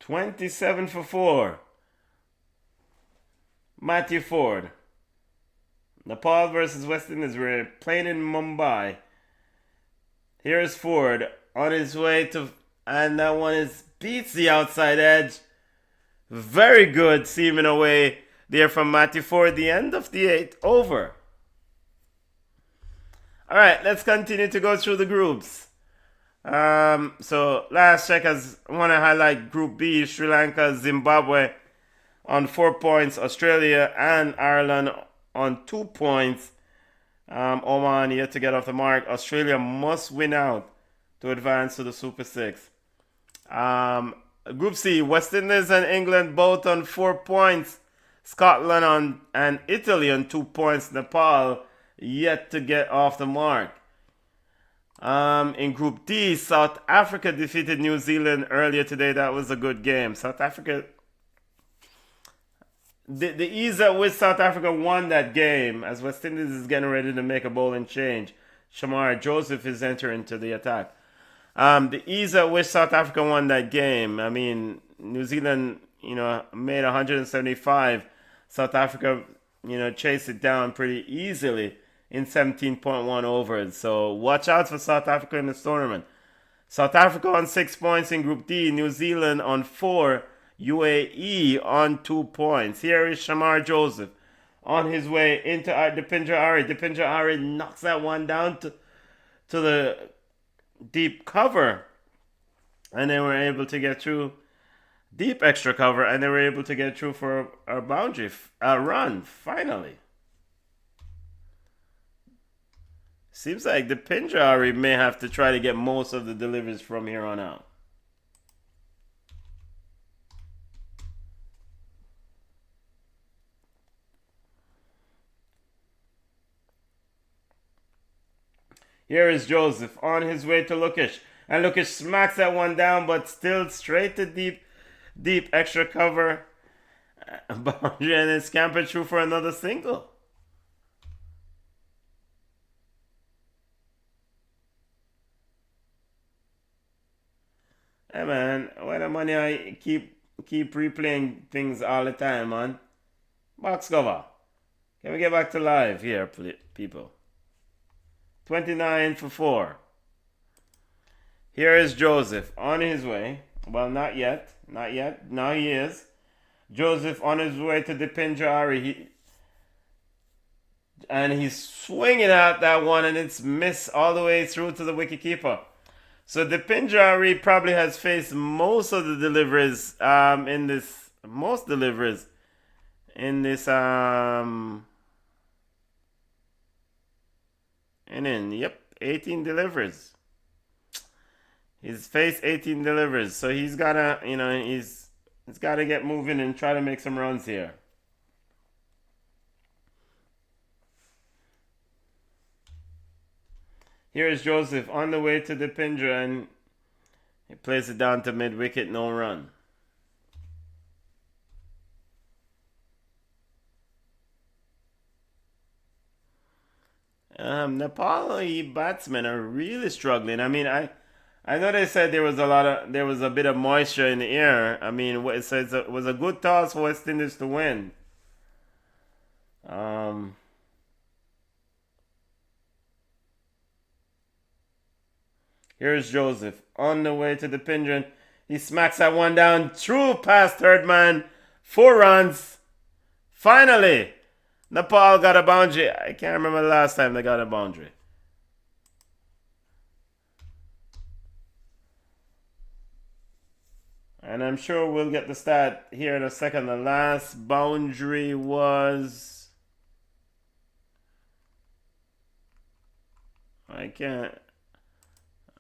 $27 for 4. Matthew Ford. Nepal versus West Indies. We're playing in Mumbai. Here's Ford on his way to, and that one beats the outside edge. Very good seaming away there from Matthew Ford. The end of the 8th over. All right, let's continue to go through the groups. So last check, I want to highlight Group B, Sri Lanka, Zimbabwe on 4 points, Australia and Ireland on 2 points. Oman yet to get off the mark. Australia must win out to advance to the Super 6. Group C, West Indies and England both on 4 points. Scotland and Italy on 2 points. Nepal yet to get off the mark. In Group D, South Africa defeated New Zealand earlier today. That was a good game. South Africa, the ease at which South Africa won that game, as West Indies is getting ready to make a bowling change. Shamar Joseph is entering to the attack. The ease at which South Africa won that game, I mean, New Zealand, made 175. South Africa, chased it down pretty easily in 17.1 overs. So watch out for South Africa in this tournament. South Africa on 6 points in Group D. New Zealand on 4. UAE on 2 points. Here is Shamar Joseph on his way into Dipindra Ari. Dipindra Ari knocks that one down to the deep cover. And they were able to get through deep extra cover. And they were able to get through for a boundary, a run, finally. Seems like the Pinjari may have to try to get most of the deliveries from here on out. Here is Joseph on his way to Lukish. And Lukic smacks that one down, but still straight to deep extra cover. Boundary, and it's scampered through for another single. Hey man, why the money I keep replaying things all the time, man? Box cover. Can we get back to live here, people? 29 for 4. Here is Joseph on his way. Well, not yet. Not yet. Now he is. Joseph on his way to the Pinjari. And he's swinging out that one, and it's missed all the way through to the wicketkeeper. So the Pinjari probably has faced most of the deliveries in this. Most deliveries in this yep, 18 deliveries. He's faced 18 deliveries, so he's gotta, he's gotta get moving and try to make some runs here. Here is Joseph on the way to the Pindra, and he plays it down to mid wicket, no run. Nepali batsmen are really struggling. I mean, I know they said there was a bit of moisture in the air. I mean, it was a good toss for West Indies to win. Here's Joseph on the way to the Pindran. He smacks that one down through past third man. 4 runs. Finally, Nepal got a boundary. I can't remember the last time they got a boundary. And I'm sure we'll get the stat here in a second. The last boundary was... I can't...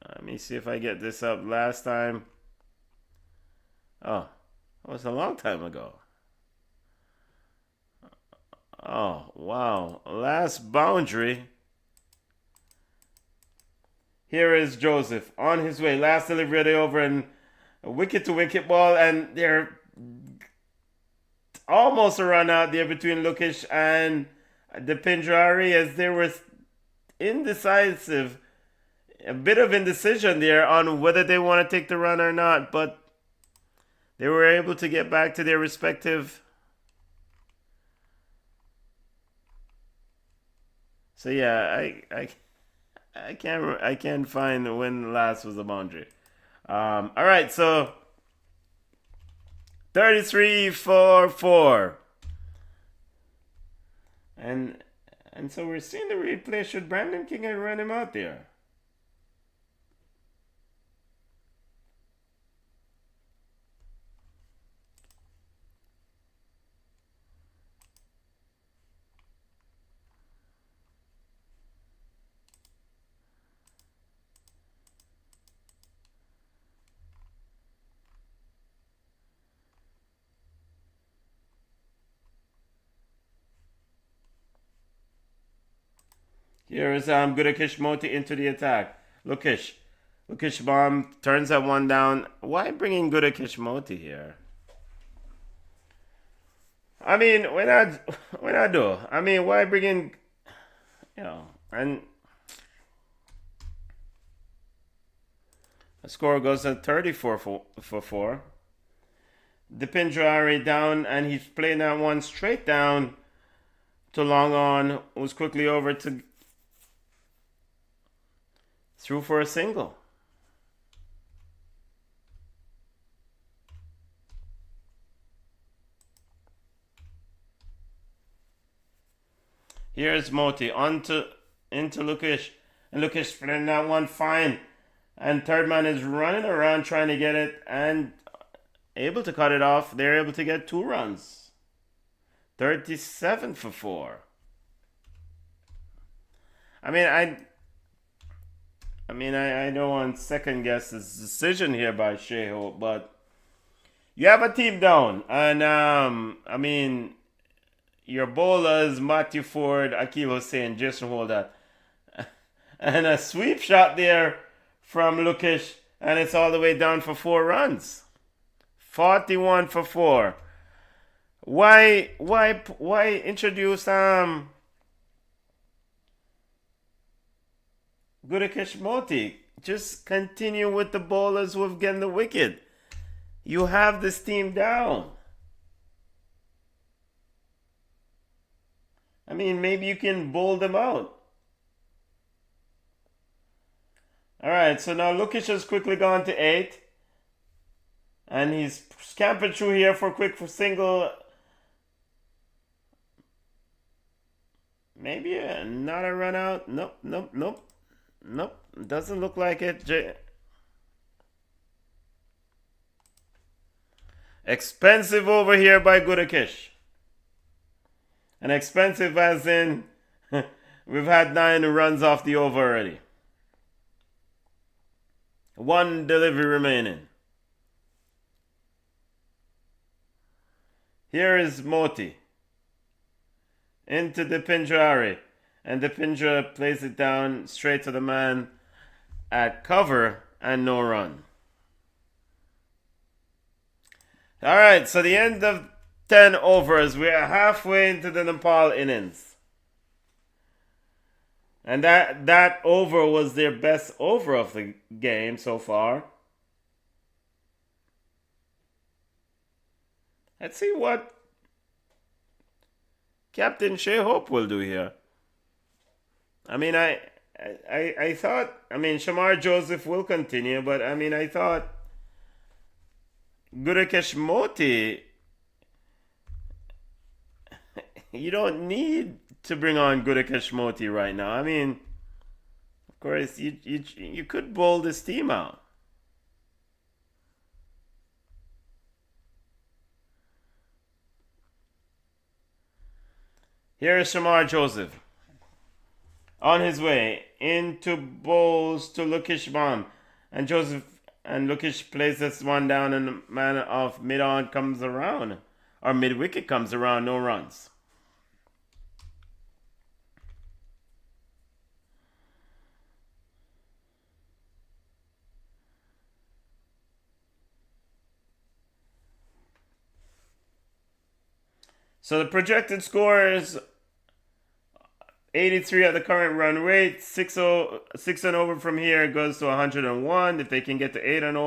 Let me see if I get this up. Last time... Oh, that was a long time ago. Oh, wow. Last boundary. Here is Joseph on his way. Last delivery of the over, and a wicket to wicket ball, and they're almost a run out there between Lukic and the Pinjari, as there was indecisive, a bit of indecision there on whether they want to take the run or not, but they were able to get back to their respective. So yeah, I can't find when the last was a boundary. All right, so 33 for 4, and so we're seeing the replay. Should Brandon King have run him out there? Here is Gudakish Moti into the attack. Lukish bomb turns that one down. Why bring in Gudakish Moti here? I mean, when I do, I mean, why bring in, and the score goes to 34 for 4. The Pinjari down, and he's playing that one straight down to long on, who's quickly over to through for a single. Here's Moti into Lukish, and Lukish playing that one fine, and third man is running around trying to get it and able to cut it off. They're able to get 2 runs. 37 for 4. I don't want to second guess this decision here by Sheho, but you have a team down, and your bowlers Matthew Ford, Akil Hussain, Jason Holder, and a sweep shot there from Lukish and it's all the way down for 4 runs. 41 for 4. Why introduce Gudakesh Moti? Just continue with the bowlers who have gotten the wicket. You have this team down. I mean, maybe you can bowl them out. Alright, so now Lukish has quickly gone to 8. And he's scampered through here for a quick single. Maybe not a run out. Nope. Doesn't look like it. Expensive over here by Gudakesh. And expensive as in we've had 9 runs off the over already. 1 delivery remaining. Here is Moti. Into the Pinjari. And the Pinjara plays it down straight to the man at cover and no run. Alright, so the end of 10 overs. We are halfway into the Nepal innings. And that over was their best over of the game so far. Let's see what Captain Shea Hope will do here. I mean, I thought, Shamar Joseph will continue, but I thought Gudakesh Moti, you don't need to bring on Gudakesh Moti right now. Of course, you could bowl this team out. Here is Shamar Joseph. On his way into bowls to Lukish Bomb. And Lukish plays this one down and the man of mid-on comes around. Or mid-wicket comes around, no runs. So the projected score is 83 at the current run rate. 6 and over from here goes to 101. If they can get to 8 and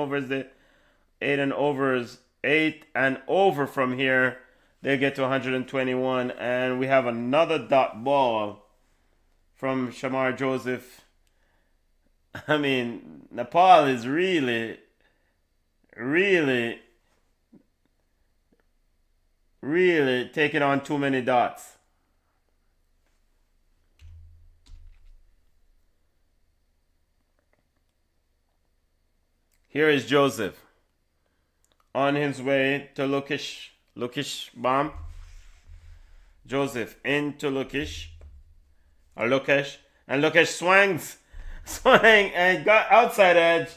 over from here, they get to 121. And we have another dot ball from Shamar Joseph. Nepal is really taking on too many dots. Here is Joseph on his way to Lukish Bomb. Joseph into Lukish, and Lukish swang and got outside edge,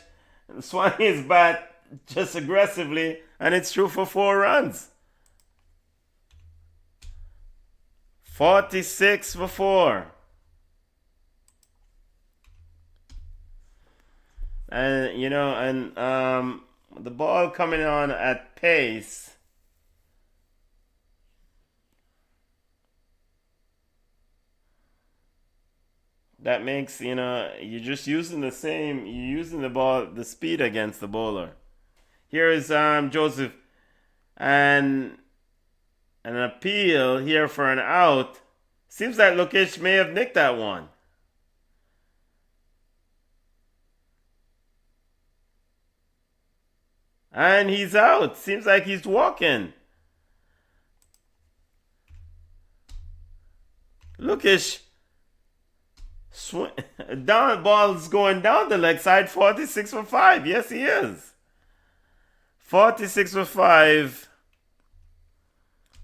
swung his bat just aggressively, and it's through for 4 runs. 46 for 4. And the ball coming on at pace. That makes, you're just using you're using the speed against the bowler. Here is Joseph, and an appeal here for an out. Seems like Lukish may have nicked that one. And he's out. Seems like he's walking. Lukish. Down, ball's going down the leg side. 46 for 5. Yes, he is. 46 for 5.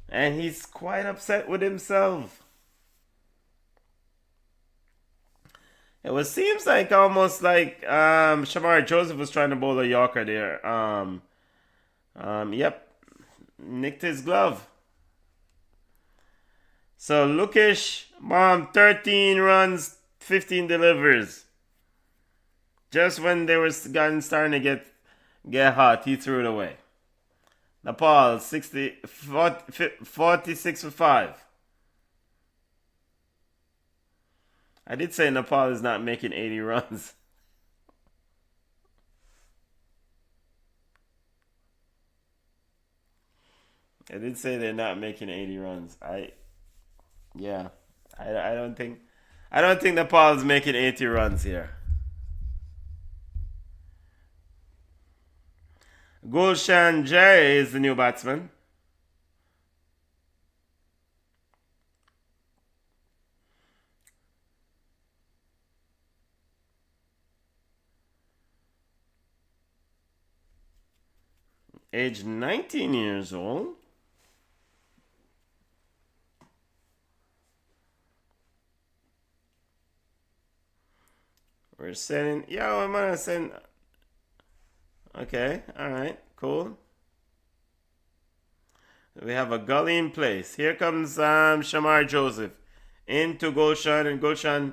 And he's quite upset with himself. It seems like almost like Shamar Joseph was trying to bowl a Yorker there. Yep. Nicked his glove. So Lukish, 13 runs, 15 delivers. Just when they were starting to get hot, he threw it away. Nepal 46 for 5. I did say Nepal is not making 80 runs. I did say they're not making 80 runs. I don't think Nepal is making 80 runs here. Gulshan Jay is the new batsman. Age 19 years old. We're sending. Yo, I'm gonna send. Okay, alright, cool. We have a gully in place. Here comes Shamar Joseph into Gulshan, and Gulshan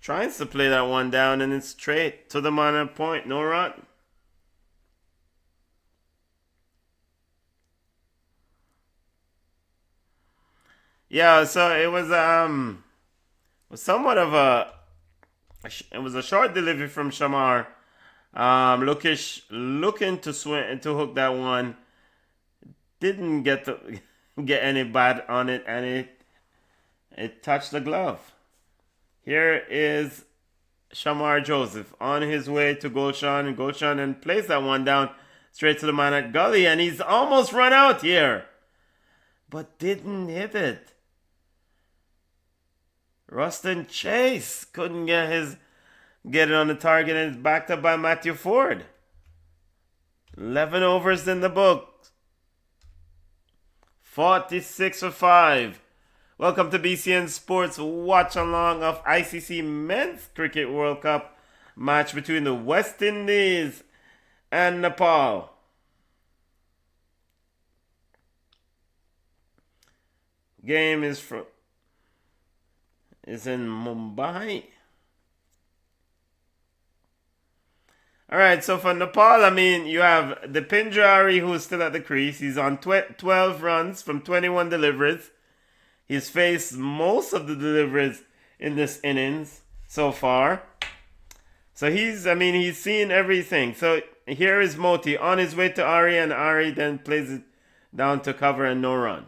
tries to play that one down, and it's straight to the mana point. No run. Yeah, so it was somewhat of a. It was a short delivery from Shamar. Looking to swing to hook that one. Didn't get any bat on it, and it touched the glove. Here is Shamar Joseph on his way to Gulshan, and Gulshan and plays that one down straight to the man at gully, and he's almost run out here, but didn't hit it. Rustin Chase couldn't get it on the target, and it's backed up by Matthew Ford. 11 overs in the book. 46 for 5. Welcome to BCN Sports watch along of ICC Men's Cricket World Cup match between the West Indies and Nepal. Game is in Mumbai. Alright, so for Nepal, I mean, you have the Pinjari who's still at the crease. He's on 12 runs from 21 deliveries. He's faced most of the deliveries in this innings so far. So he's seen everything. So here is Moti on his way to Ari, and Ari then plays it down to cover and no run.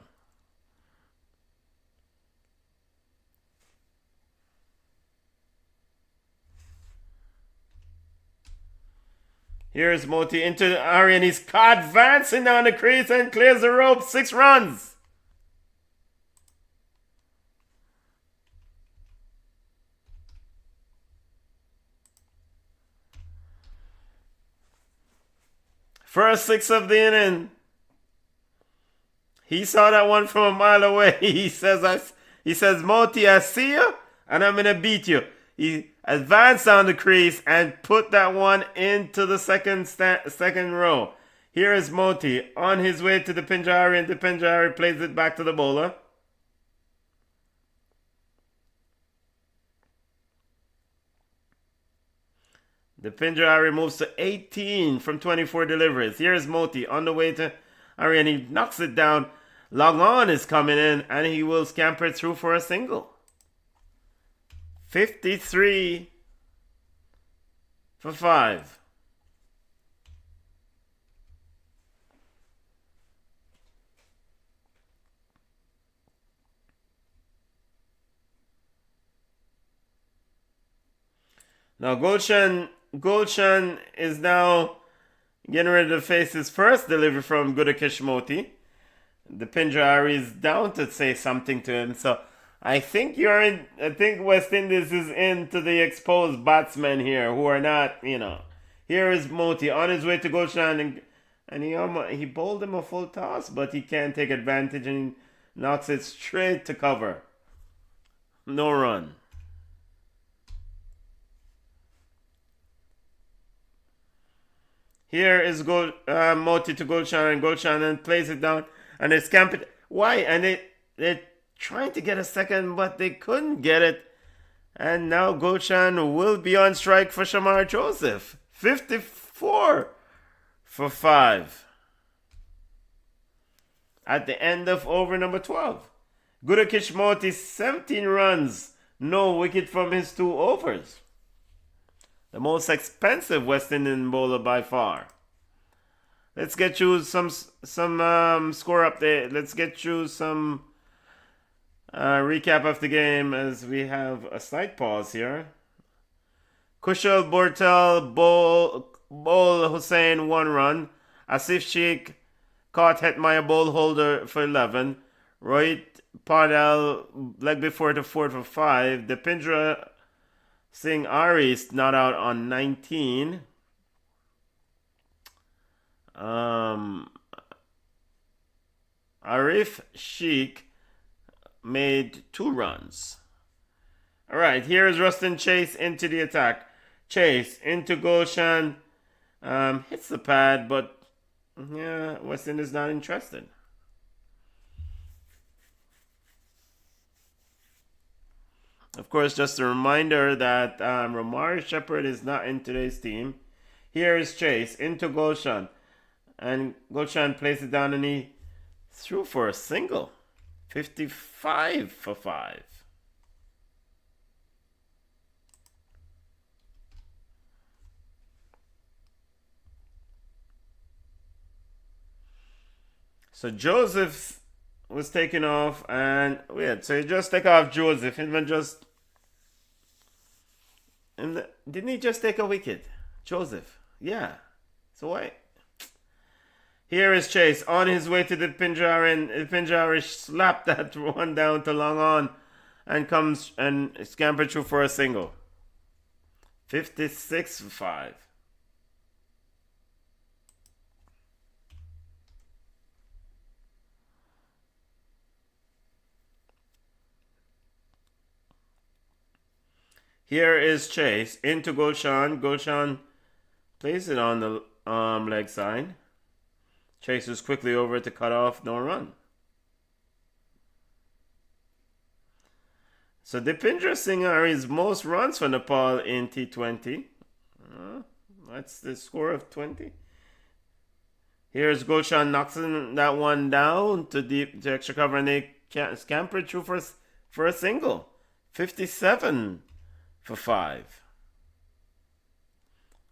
Here's Moti into Ari, and he's caught advancing down the crease and clears the rope. 6 runs. First 6 of the inning. He saw that one from a mile away. He says, Moti, I see you, and I'm gonna beat you. He advanced down the crease and put that one into the second row. Here is Moti on his way to the Pinjari, and the Pinjari plays it back to the bowler. The Pinjari moves to 18 from 24 deliveries. Here is Moti on the way to Ari, and he knocks it down. Long on is coming in, and he will scamper it through for a single. 53 for 5. Now Gulshan is now getting ready to face his first delivery from Gudakesh Moti. The Pinjari is down to say something to him, so I think West Indies is into the exposed batsmen here who are not, Here is Moti on his way to Gulshan, and he bowled him a full toss, but he can't take advantage and knocks it straight to cover. No run. Here is Moti to Gulshan, and Gulshan then plays it down, and they scamp it. Why? And they're trying to get a second, but they couldn't get it. And now Gulshan will be on strike for Shamar Joseph. 54 for 5. At the end of over number 12. Gudakish Moti, 17 runs. No wicket from his 2 overs. The most expensive West Indian bowler by far. Let's get you some score update. Let's get you some recap of the game as we have a slight pause here. Kushal Bortel bowl Hussain 1 run. Asif Sheikh caught Hetmaya bowl holder for 11. Rohit Padel leg before to 4 for 5. Dipindra Singh Aris not out on 19. Arif Sheikh made 2 runs. Alright, here is Rustin Chase into the attack. Chase into Gulshan. Hits the pad, but yeah, West Indies not interested. Of course, just a reminder that Ramari Shepherd is not in today's team. Here is Chase into Gulshan. And Gulshan plays it down and he threw for a single. 55 for 5. So Joseph was taken off and weird. So you just take off Joseph and then just... didn't he just take a wicket? Joseph. Yeah. So why? Here is Chase on his way to the Pinjar, and Pinjar slapped that one down to long on and comes and scampered through for a single. 56 for 5. Here is Chase into Gulshan. Gulshan plays it on the leg side. Chase was quickly over to cut off, no run. So Dipindra Singh is most runs for Nepal in T20. That's the score of 20. Here's Gulshan knocking that one down to extra cover and they scampered through for a single. 57 for 5.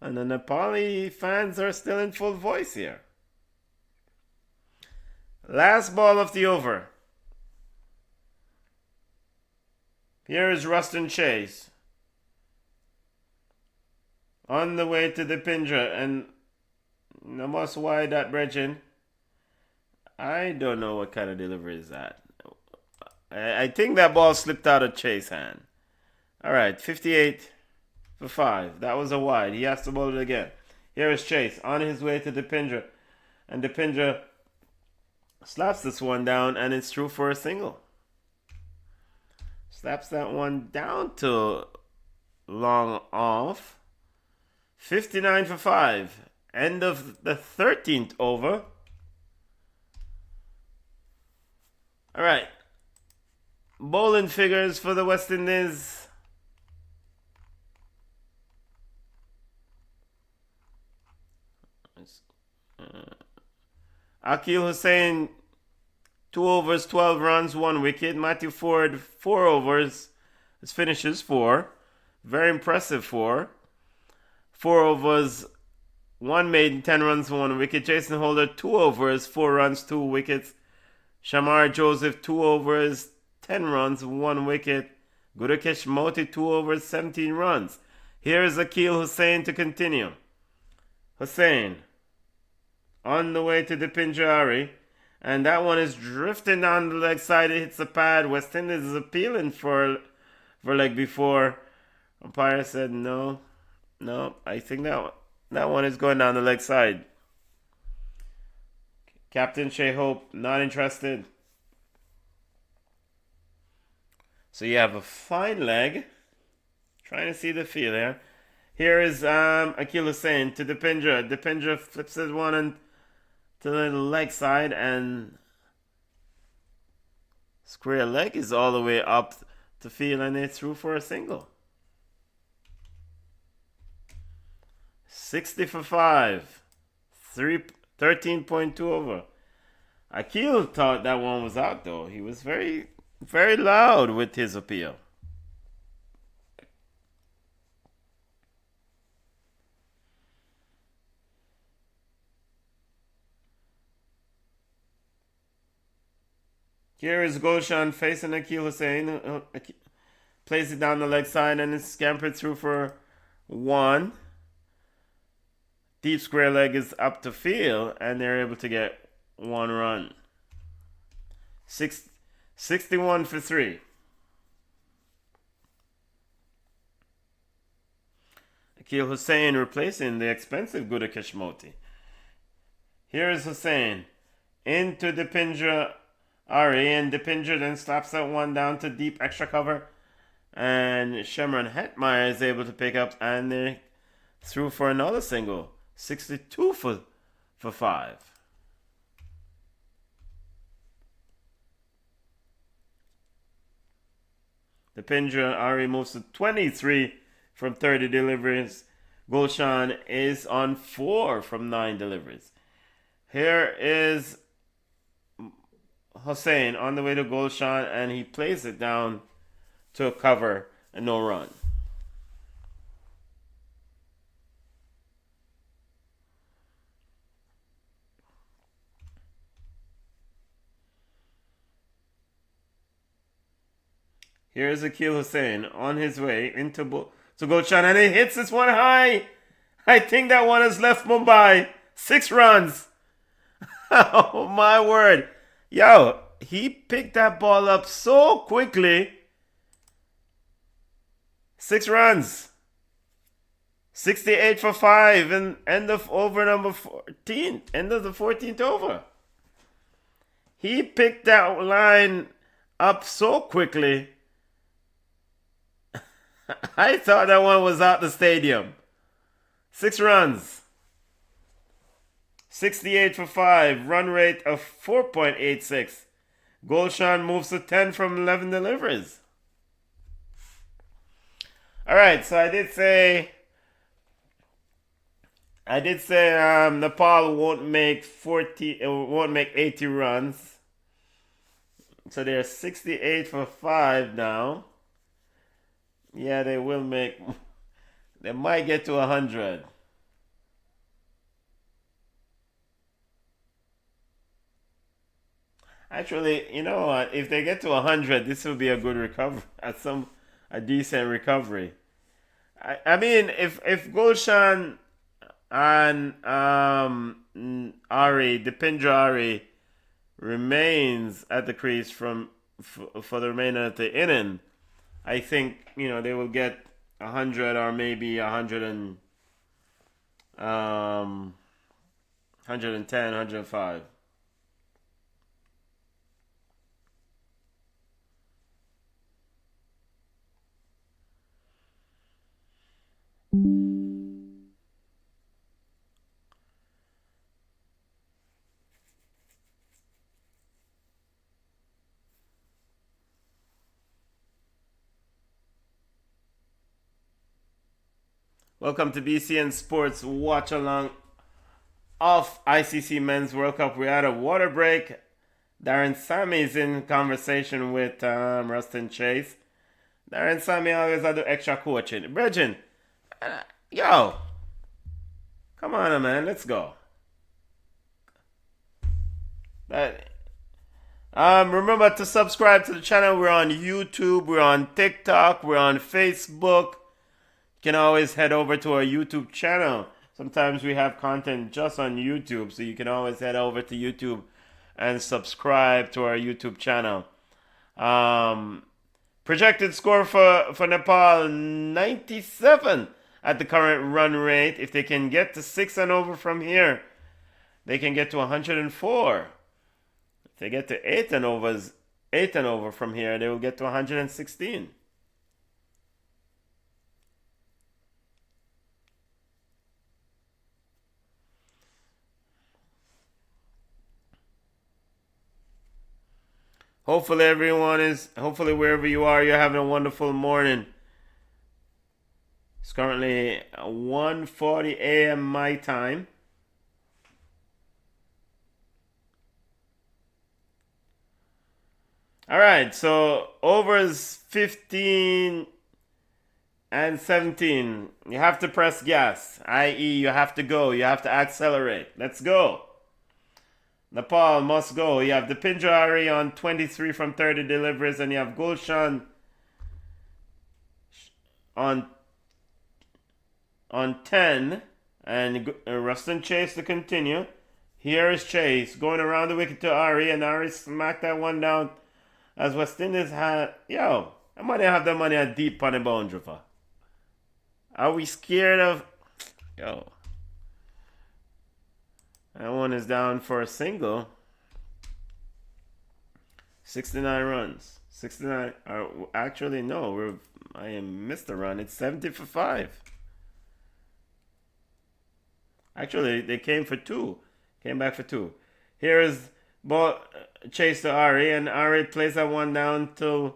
And the Nepali fans are still in full voice here. Last ball of the over. Here is Rustin Chase. On the way to the Pindra. And no must wide that bridging. I don't know what kind of delivery is that. I think that ball slipped out of Chase's hand. Alright, 58 for 5. That was a wide. He has to bowl it again. Here is Chase on his way to the Pindra. And the Pindra slaps this one down and it's through for a single. Slaps that one down to long off. 59 for 5. End of the 13th over. Alright. Bowling figures for the West Indies. Akil Hussain, 2 overs, 12 runs, 1 wicket. Matthew Ford, 4 overs. His finishes 4. Very impressive 4. 4 overs, 1 made, 10 runs, 1 wicket. Jason Holder, 2 overs, 4 runs, 2 wickets. Shamar Joseph, 2 overs, 10 runs, 1 wicket. Gudakesh Moti, 2 overs, 17 runs. Here is Akil Hussain to continue. Hussain on the way to the Pinjari. And that one is drifting down the leg side. It hits the pad. West Indies is appealing for leg before. Umpire said no. No, I think that one is going down the leg side. Captain Shea Hope, not interested. So you have a fine leg. Trying to see the feel here. Here is Akil Hussain to Dipindra. Dipindra flips this one and to the leg side and square leg is all the way up to field and it's through for a single. 60 for 5. 13.2 over. Akil thought that one was out though. He was very, very loud with his appeal. Here is Gulshan facing Akil Hussain. Plays it down the leg side and it's scampered through for 1. Deep square leg is up to field and they're able to get 1 run. 61 for 3. Akil Hussain replacing the expensive Guda Kishmoti. Here is Hussain into Dipindra Ari, and Dipindra then slaps that one down to deep extra cover. And Shemron Hetmeyer is able to pick up and they through for another single. 62 for 5. Dipindra Ari moves to 23 from 30 deliveries. Gulshan is on 4 from 9 deliveries. Here is Hussain on the way to Gulshan and he plays it down to a cover and no run. Here's Akil Hussain on his way into Gulshan and he hits this one high. I think that one has left Mumbai. 6 runs. Oh my word. Yo, he picked that ball up so quickly. 6 runs. 68 for 5 and end of over number 14. End of the 14th over. He picked that line up so quickly. I thought that one was out the stadium. 6 runs. 68 for 5. Run rate of 4.86. Gulshan moves to 10 from 11 deliveries. Alright, so I did say Nepal won't make 80 runs. So they're 68 for 5 now. Yeah, they might get to 100. Actually, you know what? If they get to 100, this will be a good recovery. A decent recovery. I mean, if Gulshan and Dipindra Ari remains at the crease for the remainder of the inning, I think they will get 100 or maybe 110, 105. Welcome to BCN Sports watch along of ICC Men's World Cup. We had a water break. Darren Sammy is in conversation with Rustin Chase. Darren Sammy always had the extra coaching. Bridget, yo, come on, man, let's go. Remember to subscribe to the channel. We're on YouTube, we're on TikTok, we're on Facebook. You can always head over to our YouTube channel. Sometimes we have content just on YouTube, so you can always head over to YouTube and subscribe to our YouTube channel. Projected score for Nepal, 97 at the current run rate. If they can get to 6 and over from here, they can get to 104. If they get to 8 and over from here, they will get to 116. Hopefully wherever you are, you're having a wonderful morning. currently 1:40 a.m. my time. All right, so overs 15 and 17. You have to press gas, i.e., you have to go, you have to accelerate. Let's go. Nepal must go. You have the Pinjari on 23 from 30 deliveries, and you have Gulshan on 10, and Rustin Chase to continue. Here is Chase going around the wicket to Ari, and Ari smacked that one down as West Indies had. Yo, I might have the money at deep on the boundary for. Are we scared of? Yo. That one is down for a single. 69 runs. 69. Actually, no. I missed a run. It's 70 for 5. Actually, they came for 2. Came back for 2. Here is ball chase to Ari, and Ari plays that one down to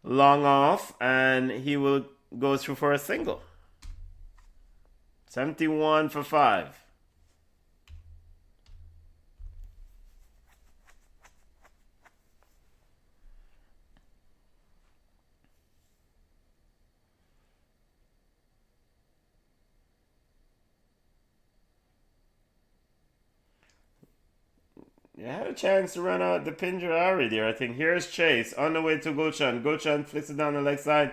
long off, and he will go through for a single. 71 for 5. You had a chance to run out the Pinjari there, I think. Here's Chase on the way to Gulshan. Gulshan flicks it down the leg side.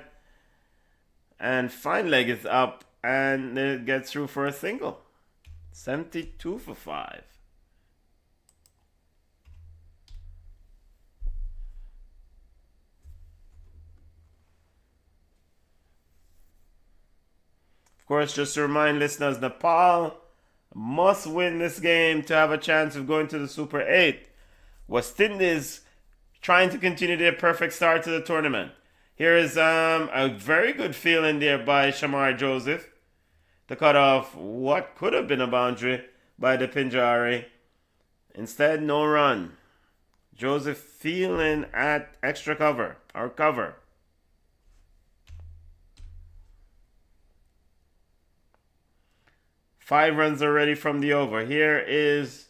And fine leg is up, and it gets through for a single. 72 for 5. Of course, just to remind listeners, Nepal must win this game to have a chance of going to the Super 8. West Indies trying to continue their perfect start to the tournament. Here is a very good feeling there by Shamar Joseph to cut off what could have been a boundary by the Pinjari. Instead, no run. Joseph feeling at extra cover, or cover. Five runs already from the over. Here is...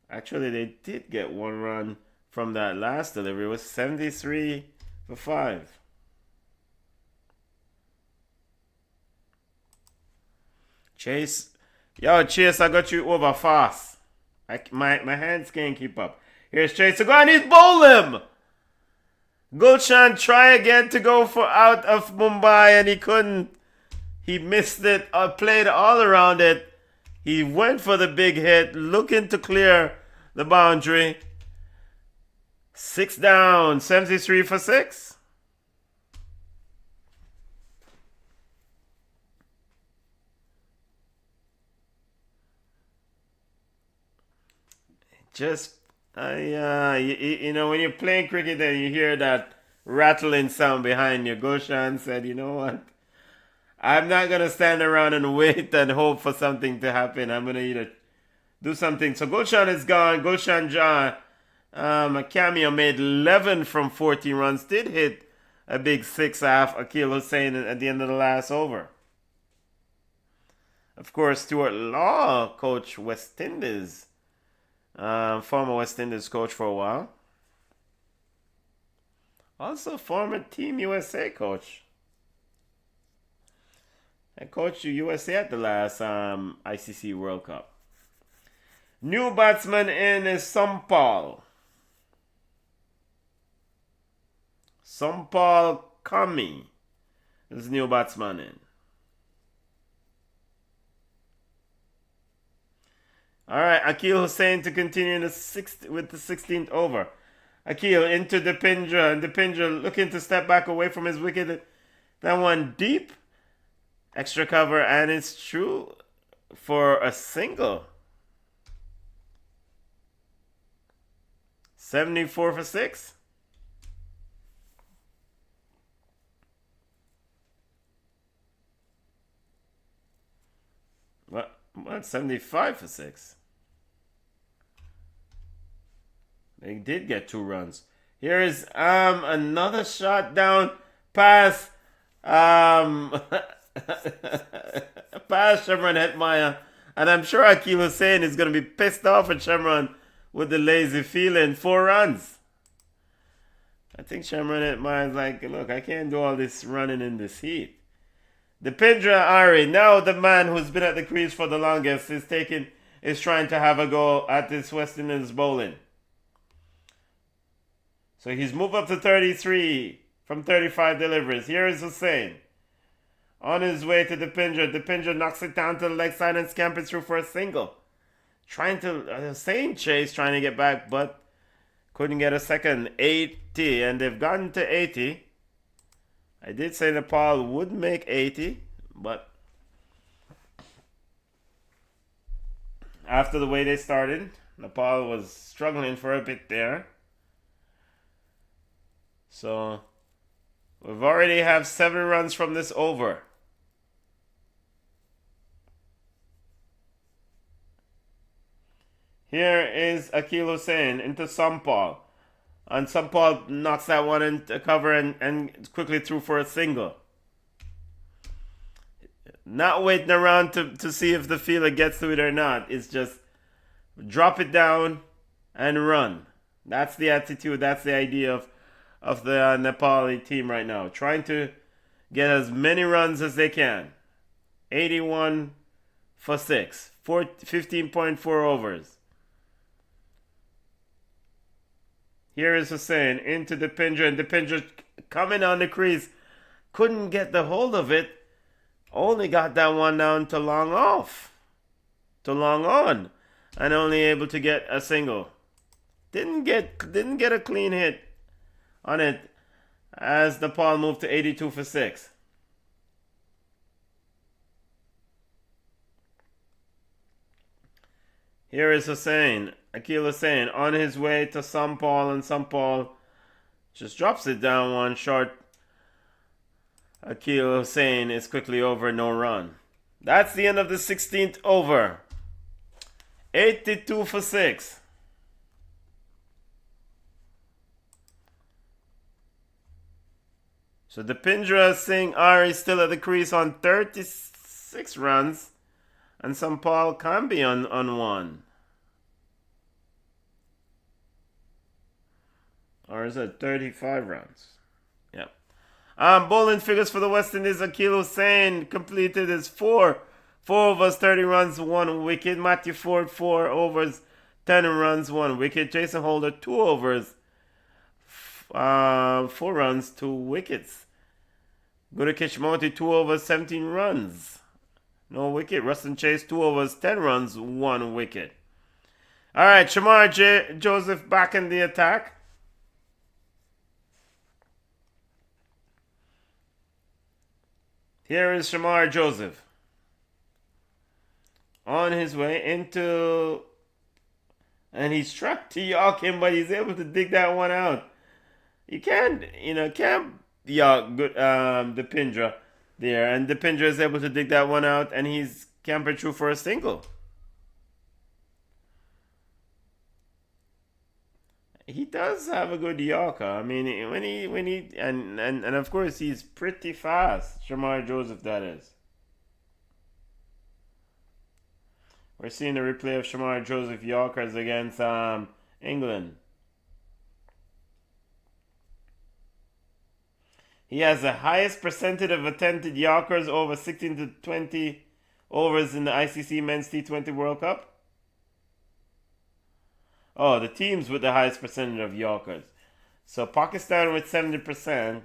Actually, they did get one run from that last delivery. It was 73 for 5. Chase. Yo, Chase, I got you over fast. My hands can't keep up. Here's Chase to go, and he's bowl him. Gulshan try again to go for out of Mumbai, and he couldn't. He missed it, played all around it. He went for the big hit, looking to clear the boundary. 6 down, 73 for 6. Just, you know, when you're playing cricket and you hear that rattling sound behind you, Gulshan said, you know what? I'm not going to stand around and wait and hope for something to happen. I'm going to either do something. So Gulshan is gone. Gulshan John, a cameo, made 11 from 14 runs. Did hit a big 6 off Akil Hussain at the end of the last over. Of course, Stuart Law, coach West Indies. Former West Indies coach for a while. Also former Team USA coach. I coached USA at the last ICC World Cup. New batsman in is Sampal. Sampal Kami is new batsman in. Alright, Akil Hussain to continue in with the 16th over. Akil into Dipindra, and Dipindra looking to step back away from his wicket. That one deep. Extra cover, and it's true for a single. 74 for 6. What? 75 for 6. They did get 2 runs. Here is another shot down pass Um, Pass Shimron Hetmaya. And I'm sure Akil Hussein is going to be pissed off at Shimron with the lazy feeling. 4 runs. I think Shimron Hetmaya is like, look, I can't do all this running in this heat. Dipindra Ari, now the man who's been at the crease for the longest, is trying to have a go at this West Indies bowling. So he's moved up to 33 from 35 deliveries. Here is Hussein. On his way to Dipindra. Dipindra knocks it down to the leg side and scampers through for a single. Hussein chase trying to get back, but couldn't get a second. 80, and they've gotten to 80. I did say Nepal would make 80, but after the way they started, Nepal was struggling for a bit there. So we've already have 7 runs from this over. Here is Akil Hussein into Sampal. And Sampal knocks that one into cover and quickly through for a single. Not waiting around to see if the fielder gets to it or not. It's just drop it down and run. That's the attitude. That's the idea of the Nepali team right now. Trying to get as many runs as they can. 81 for 6. 15.4 overs. Here is Hussein into Dipindra, and Dipindra coming on the crease. Couldn't get the hold of it. Only got that one down to long off. To long on. And only able to get a single. Didn't get a clean hit on it as Nepal moved to 82 for 6. Here is Hussein. Akil Hussein on his way to Sampal, and Sampal just drops it down one short. Akil Hussein is quickly over, no run. That's the end of the 16th over. 82 for 6. So Dipindra Singh Ari still at the crease on 36 runs. And Sampal can be on 1. Or is it 35 runs? Yep. Bowling figures for the West Indies. Akil Hussein completed his 4 overs, 30 runs, 1 wicket. Matthew Ford, 4 overs, 10 runs, 1 wicket. Jason Holder, 2 overs, 4 runs, 2 wickets. Gudakesh Moti, 2 overs, 17 runs. No wicket. Rustin Chase, 2 overs, 10 runs, 1 wicket. All right, Shamar Joseph back in the attack. Here is Shamar Joseph. On his way into... And he's tried to york him, but he's able to dig that one out. You can't york Dipindra there. And Dipindra is able to dig that one out, and he's campered through for a single. He does have a good yorker. I mean, and of course he's pretty fast. Shamar Joseph, that is. We're seeing the replay of Shamar Joseph yorkers against England. He has the highest percentage of attempted yorkers over 16 to 20 overs in the ICC Men's T20 World Cup. Oh, the teams with the highest percentage of yorkers. So Pakistan with 70%,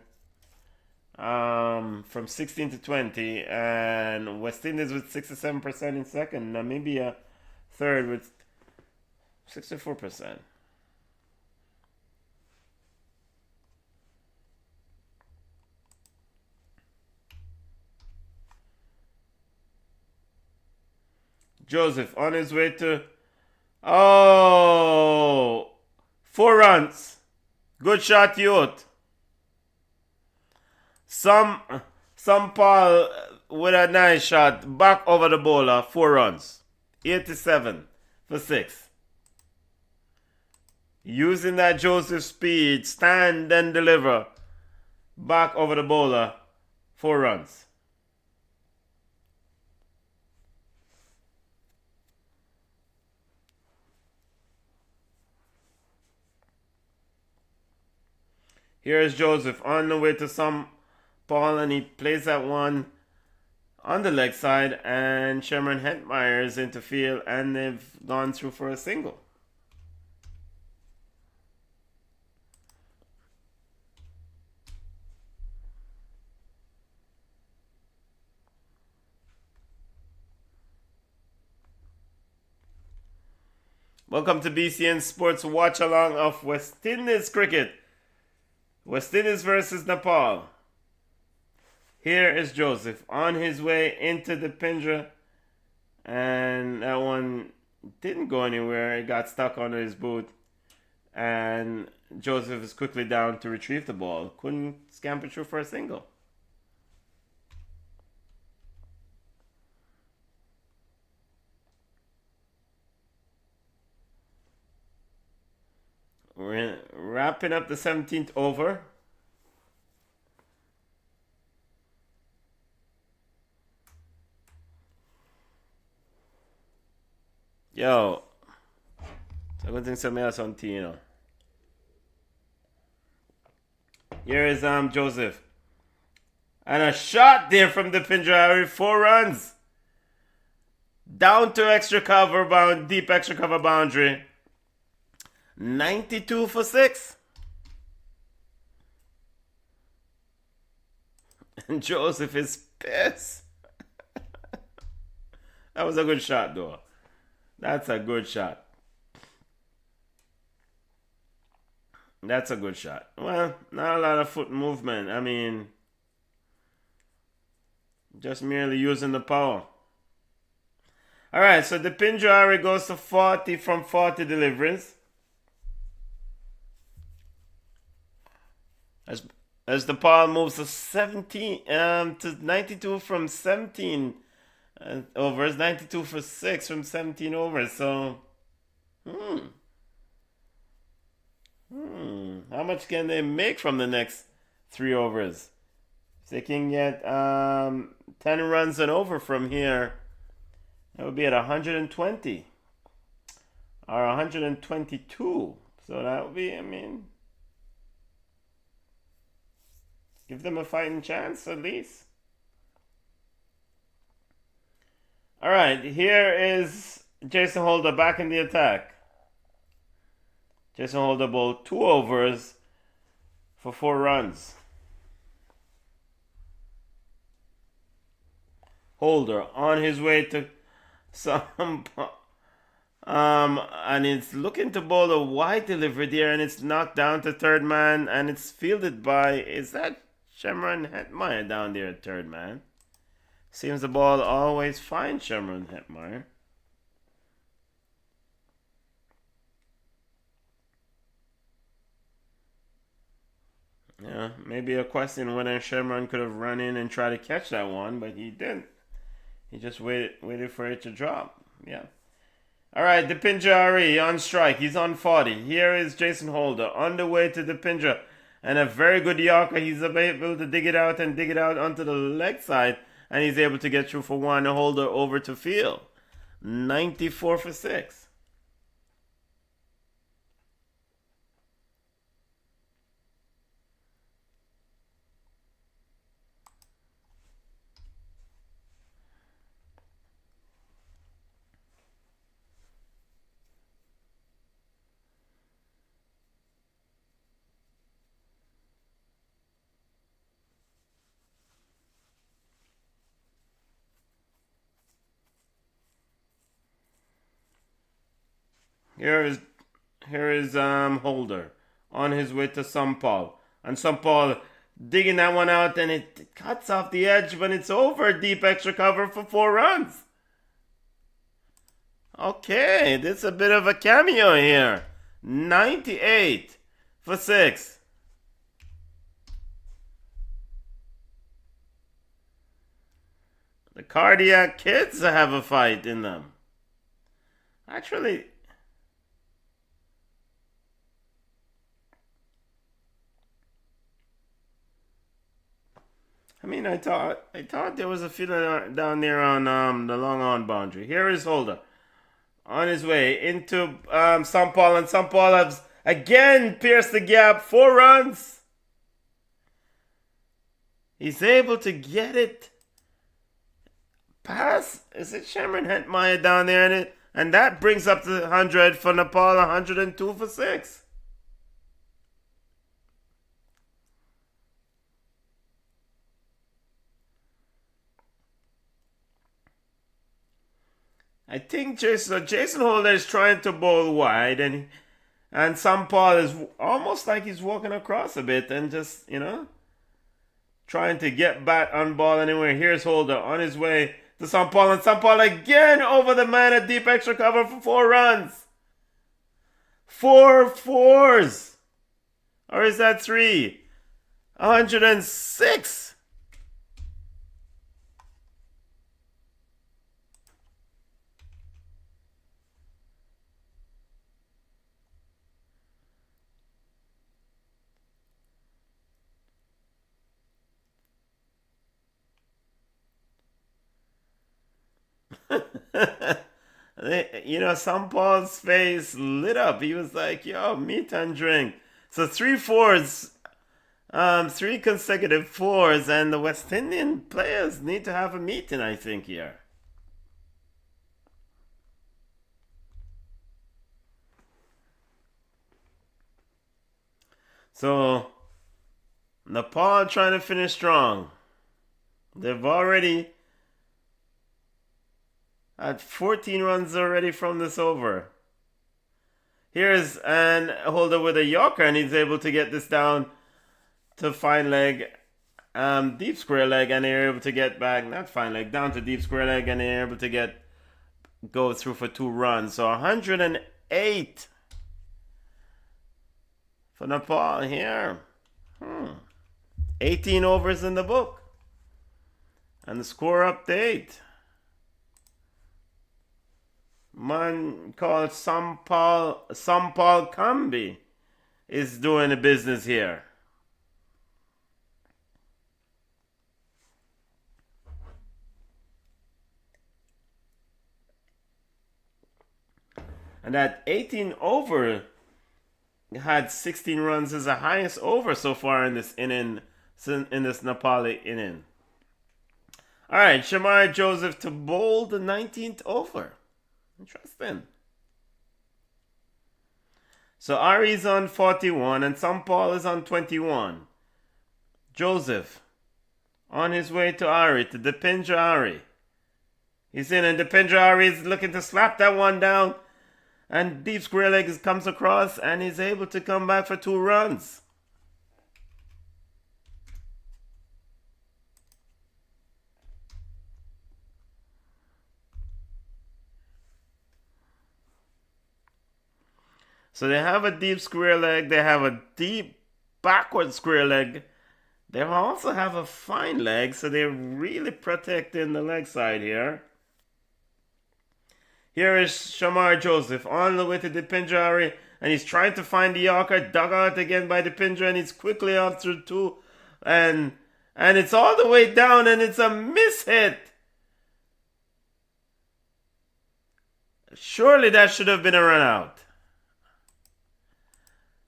from 16 to 20, and West Indies with 67% in second. Namibia third with 64%. Joseph on his way to... Oh, 4 runs. Good shot, youth. Some Paul with a nice shot back over the bowler. 4 runs. 87 for 6. Using that Joseph speed, stand and deliver. Back over the bowler 4 runs. Here is Joseph on the way to some ball, and he plays that one on the leg side, and Sherman Hetmeyer is into field, and they've gone through for a single. Welcome to BCN Sports watch along of West Indies cricket. West Indies versus Nepal. Here is Joseph on his way into the Pindra, and that one didn't go anywhere. It got stuck under his boot, and Joseph is quickly down to retrieve the ball. Couldn't scamper through for a single. We're wrapping up the 17th over. Yo, so I don't think something else on T, you know. Here is Joseph. And a shot there from the Pinjari, 4 runs. Down to extra cover, deep extra cover boundary. 92 for 6. And Joseph is pissed. That was a good shot, though. That's a good shot. That's a good shot. Well, not a lot of foot movement. I mean, just merely using the power. All right, so the Pinjari goes to 40 from 40 deliveries. As the ball moves to 17 to 92 from 17 overs, 92 for 6 from 17 overs. So, how much can they make from the next 3 overs? If they can get 10 runs and over from here, that would be at 120 or 122. So that would be, I mean, give them a fighting chance at least. All right, here is Jason Holder back in the attack. Jason Holder bowled 2 overs for 4 runs. Holder on his way to some and it's looking to bowl a wide delivery there, and it's knocked down to third man, and it's fielded by, is that Sherman Hetmeyer down there at third man? Seems the ball always finds Sherman Hetmeyer. Yeah, maybe a question whether Sherman could have run in and tried to catch that one, but he didn't. He just waited for it to drop. Yeah. All right, the Pinjari on strike. He's on 40. Here is Jason Holder on the way to the Pinjara. And a very good Yorker. He's able to dig it out onto the leg side. And he's able to get through for 1. Holder over to field. 94 for 6. Here is Holder on his way to Sampal. And Sampal digging that one out, and it cuts off the edge, but it's over. Deep extra cover for 4 runs. Okay, this is a bit of a cameo here. 98 for 6. The cardiac kids have a fight in them. Actually, how mean, I thought there was a fielder down there on the long on boundary. Here is Holder on his way into Sampal, and Sampal has again pierced the gap. 4 runs. He's able to get it past. Is it Shamron Hetmeyer down there in it? And that brings up to 100 for Nepal, 102 for 6. I think Jason Holder is trying to bowl wide, and Sampal is almost like he's walking across a bit and just, trying to get bat on ball anywhere. Here's Holder on his way to Sampal, and Sampal again over the man at deep extra cover for 4 runs. 4 fours. Or is that 3? 106. Sampal's face lit up. He was like, yo, meat and drink. So 3 fours, 3 consecutive fours, and the West Indian players need to have a meeting, I think, here. So, Nepal trying to finish strong. They've already had 14 runs already from this over. Here's an Holder with a Yorker, and he's able to get this down to fine leg, deep square leg, and they're able to get back, not fine leg, down to deep square leg, and they're able to go through for 2 runs. So 108 for Nepal here. 18 overs in the book. And the score update. Man called Sampal Kambi is doing the business here. And that 18 over had 16 runs as the highest over so far in this inning, in this Nepali inning. All right, Shamar Joseph to bowl the 19th over. Interesting. So Ari's on 41 and Sampal is on 21. Joseph on his way to Ari, to Dipendra Ari. He's in, and Dipendra Ari is looking to slap that one down. And deep square leg comes across, and he's able to come back for 2 runs. So they have a deep square leg. They have a deep backward square leg. They also have a fine leg, so they're really protecting the leg side here. Here is Shamar Joseph on the way to Dipendra Ari, and he's trying to find the Yorker, dug out again by Dipendra, and he's quickly off through 2, and it's all the way down, and it's a miss hit. Surely that should have been a run out.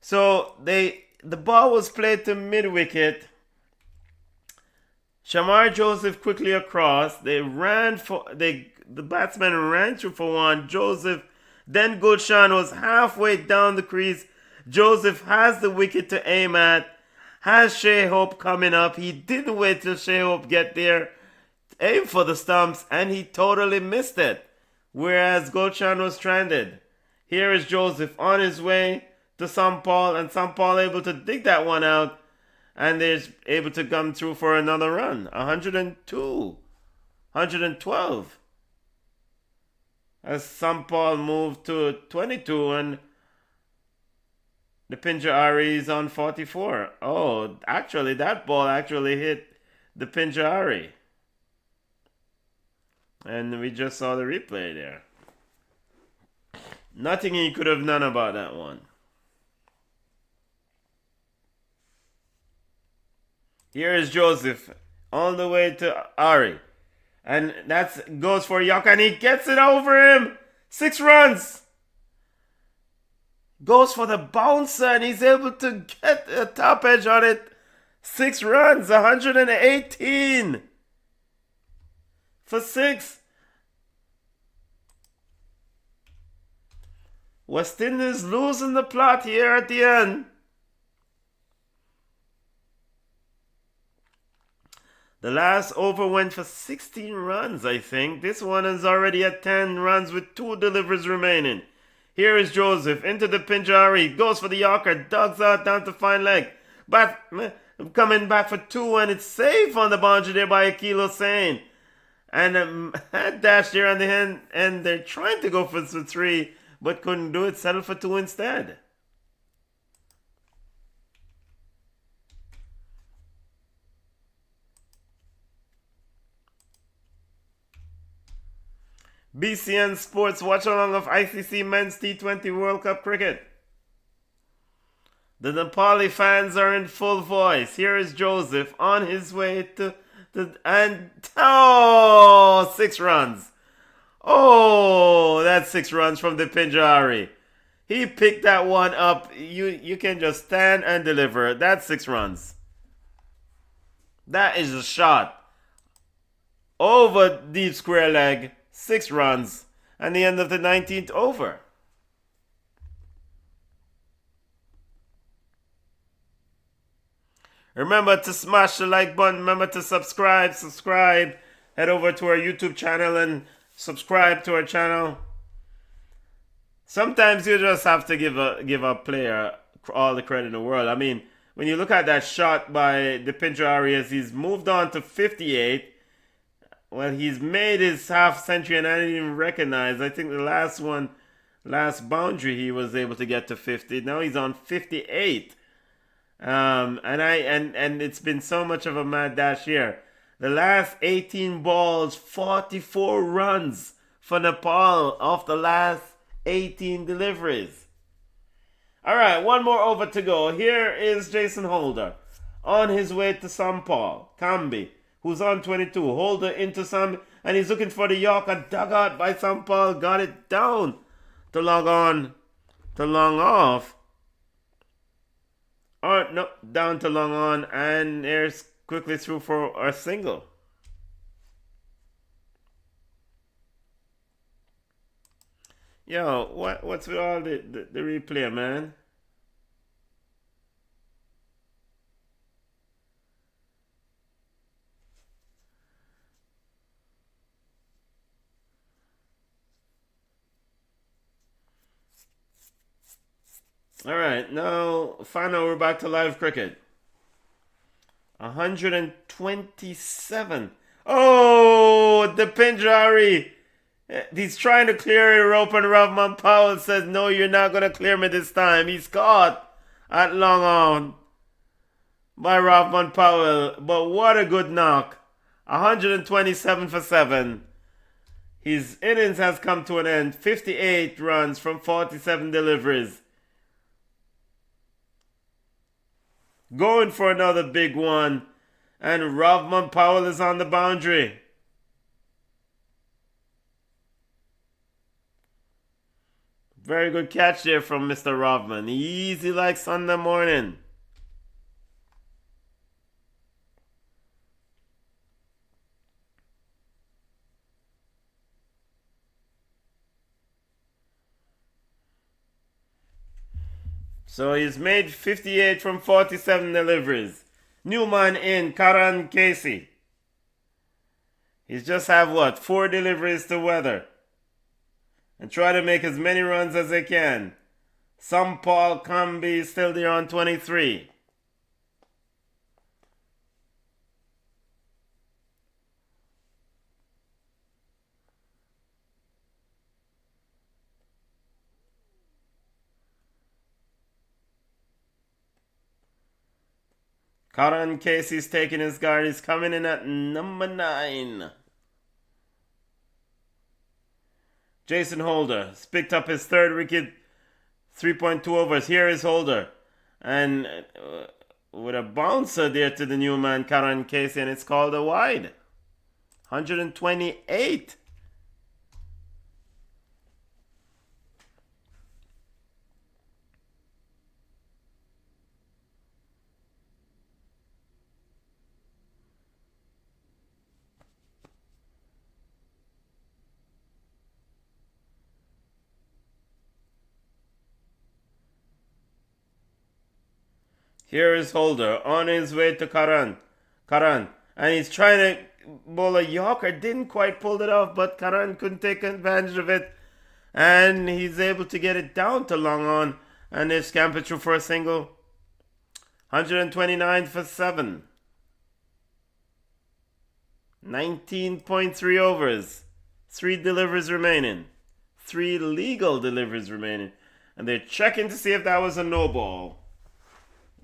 So the ball was played to mid wicket. Shamar Joseph quickly across. The batsman ran through for 1. Joseph, then Gulshan was halfway down the crease. Joseph has the wicket to aim at. Has Shea Hope coming up. He didn't wait till Shea Hope get there. Aim for the stumps, and he totally missed it. Whereas Gulshan was stranded. Here is Joseph on his way to Sampal, and Sampal able to dig that one out. And they're able to come through for another run. 102. 112. As Sampal moved to 22, and the Dipendra Ari is on 44. Oh, actually, that ball actually hit the Dipendra Ari. And we just saw the replay there. Nothing he could have done about that one. Here is Joseph all the way to Ari. And that goes for York, and he gets it over him. 6 runs. Goes for the bouncer, and he's able to get a top edge on it. 6 runs, 118 for 6. West Indies losing the plot here at the end. The last over went for 16 runs, I think. This one is already at 10 runs with 2 deliveries remaining. Here is Joseph into the Pinjari. Goes for the Yorker. Dugs out down to fine leg. But coming back for 2, and it's safe on the boundary there by Akil Hussain. And dash there on the end. And they're trying to go for 3, but couldn't do it. Settled for 2 instead. BCN Sports watch along of ICC Men's T20 World Cup Cricket. The Nepali fans are in full voice. Here is Joseph on his way to 6 runs. Oh, that's 6 runs from the Pinjari. He picked that one up. You can just stand and deliver. That's 6 runs. That is a shot. Over deep square leg. 6 runs. And the end of the 19th over. Remember to smash the like button. Remember to subscribe. Head over to our YouTube channel and subscribe to our channel. Sometimes you just have to give a player all the credit in the world. I mean, when you look at that shot by the Pinjari as he's moved on to 58, well, he's made his half century, and I didn't even recognize. I think the last boundary he was able to get to 50. Now he's on 58. And it's been so much of a mad dash here. The last 18 balls, 44 runs for Nepal off the last 18 deliveries. All right, one more over to go. Here is Jason Holder on his way to Sampal Kambi, who's on 22. Holder into Sam, and he's looking for the Yorker. Dug out by Sampal. Got it down to log on to long off. Oh, no, down to long on, and there's quickly through for a single. Yo, what's with all the replay, man? All right, now finally we're back to live cricket. 127. Oh, the Pinjari. He's trying to clear a rope, and Ravman Powell says, no, you're not going to clear me this time. He's caught at long on by Ravman Powell. But what a good knock. 127 for 7. His innings has come to an end. 58 runs from 47 deliveries. Going for another big one. And Ravman Powell is on the boundary. Very good catch there from Mr. Ravman. Easy like Sunday morning. So he's made 58 from 47 deliveries. New man in, Karan Casey. He's just have 4 deliveries to weather. And try to make as many runs as they can. Sampal Kambi still there on 23. Karan Casey's taking his guard. He's coming in at number 9. Jason Holder has picked up his 3rd wicket, 3.2 overs. Here is Holder. And with a bouncer there to the new man, Karan Casey, and it's called a wide. 128. Here is Holder on his way to Karan. And he's trying to bowl a Yorker. Didn't quite pull it off, but Karan couldn't take advantage of it. And he's able to get it down to long on. And they've scampered through for a single. 129 for 7. 19.3 overs. 3 deliveries remaining. 3 legal deliveries remaining. And they're checking to see if that was a no ball.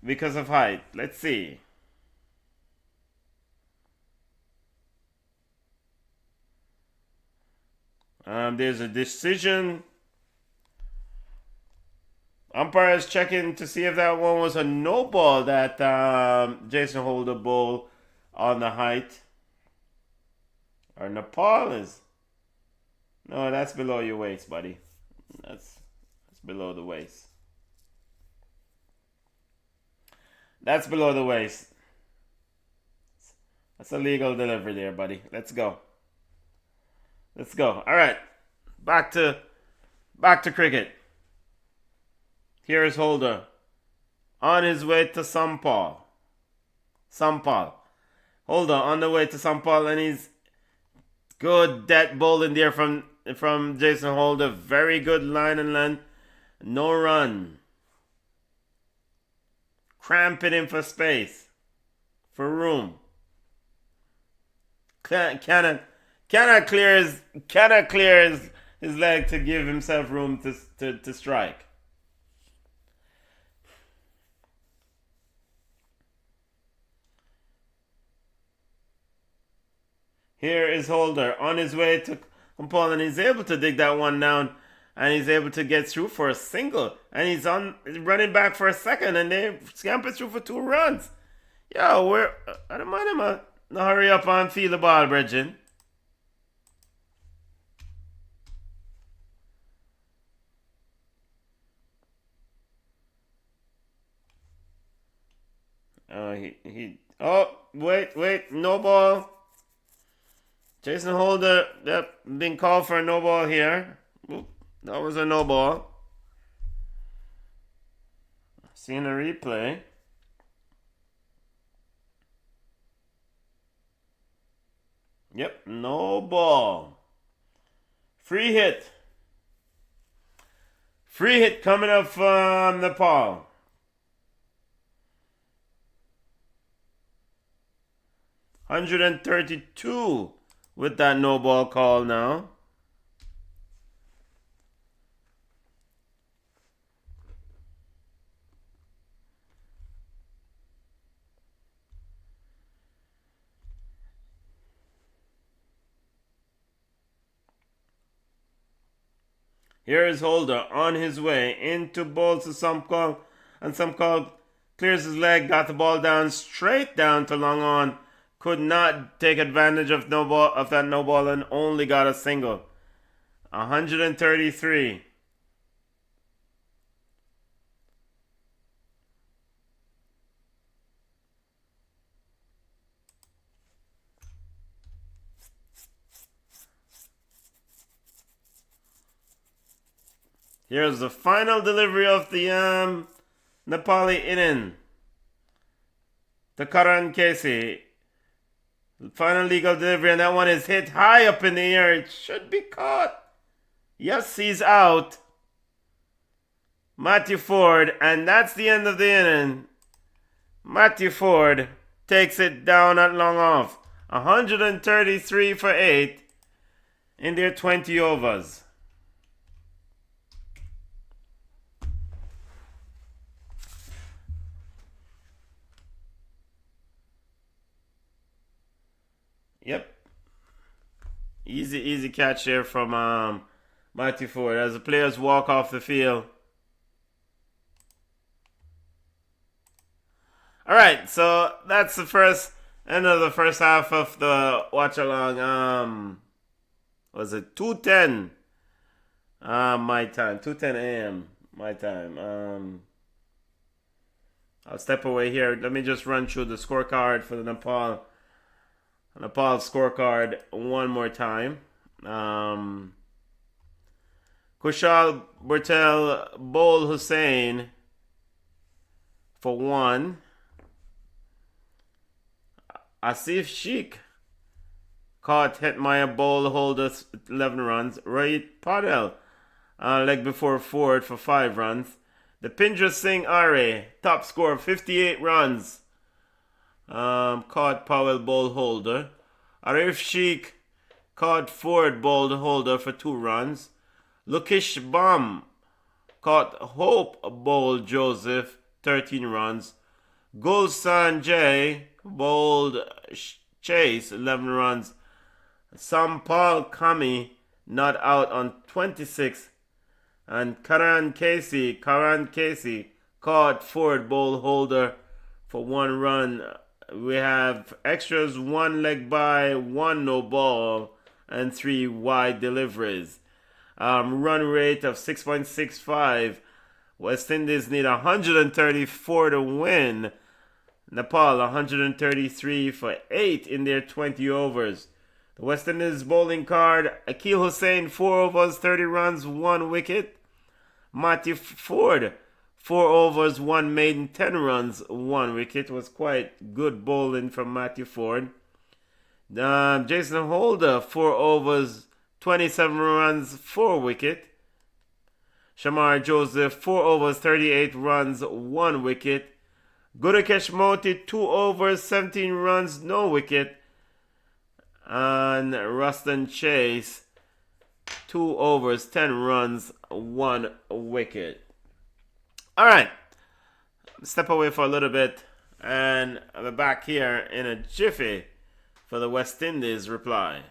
Because of height. Let's see. There's a decision. Umpire is checking to see if that one was a no ball that Jason Holder bowled on the height. Or Nepal is. No, that's below your waist, buddy. That's below the waist. That's below the waist. That's a legal delivery there, buddy. Let's go. Let's go. All right. Back to cricket. Here is Holder. On his way to Sampal. Holder on the way to Sampal, and he's good dead bowling there from Jason Holder. Very good line and length. No run. Cramping in for space, for room. Cannot clear his leg to give himself room to strike. Here is Holder on his way to Kampal, and he's able to dig that one down. And he's able to get through for a single. And he's running back for a second. And they scamper through for 2 runs. Yo, I don't mind him hurry up and feel the ball, Bridget. Wait, no ball. Jason Holder, being called for a no ball here. Oop. That was a no ball. Seeing a replay. Yep, no ball. Free hit. Free hit coming up from Nepal. $132 with that no ball call now. Here is Holder on his way into bowl to Samkal, and Samkal clears his leg, got the ball down, straight down to long on. Could not take advantage of that no ball and only got a single. 133. Here's the final delivery of the Nepali inning. The Karan Casey. Final legal delivery, and that one is hit high up in the air. It should be caught. Yes, he's out. Matthew Ford, and that's the end of the inning. Matthew Ford takes it down at long off. 133 for 8 in their 20 overs. Yep. Easy catch there from Matthew Ford as the players walk off the field. All right, so that's the first end of the first half of the watch along. Was it 2:10? My time, 2:10 a.m. my time. I'll step away here. Let me just run through the scorecard for the Nepal scorecard one more time. Kushal Bertel Bol Hussein for 1. Asif Sheikh caught Hetmaya Bowl holder 11 runs. Rohit Patel leg before Ford for 5 runs. The Pindra Singh Are top score 58 runs. Caught Powell Bowl holder. Arif Sheikh caught Ford Bowl holder for 2 runs. Lukish Bam caught Hope Bowl Joseph 13 runs. Gulsan J bowled Chase 11 runs. Sampal Kami not out on 26. And Karan Casey caught Ford Bowl holder for 1 run. We have extras, 1 leg by, 1 no ball, and 3 wide deliveries. Run rate of 6.65. West Indies need 134 to win. Nepal 133 for 8 in their 20 overs. The West Indies bowling card: Akil Hussain 4 overs 30 runs 1 wicket. Matthew Ford 4 overs 1 maiden 10 runs 1 wicket. Was quite good bowling from Matthew Ford. Jason Holder 4 overs 27 runs 4 wicket. Shamar Joseph 4 overs 38 runs 1 wicket. Gurukesh Moti 2 overs 17 runs no wicket. And Ruston Chase 2 overs 10 runs 1 wicket. Alright, step away for a little bit and I'll be back here in a jiffy for the West Indies reply.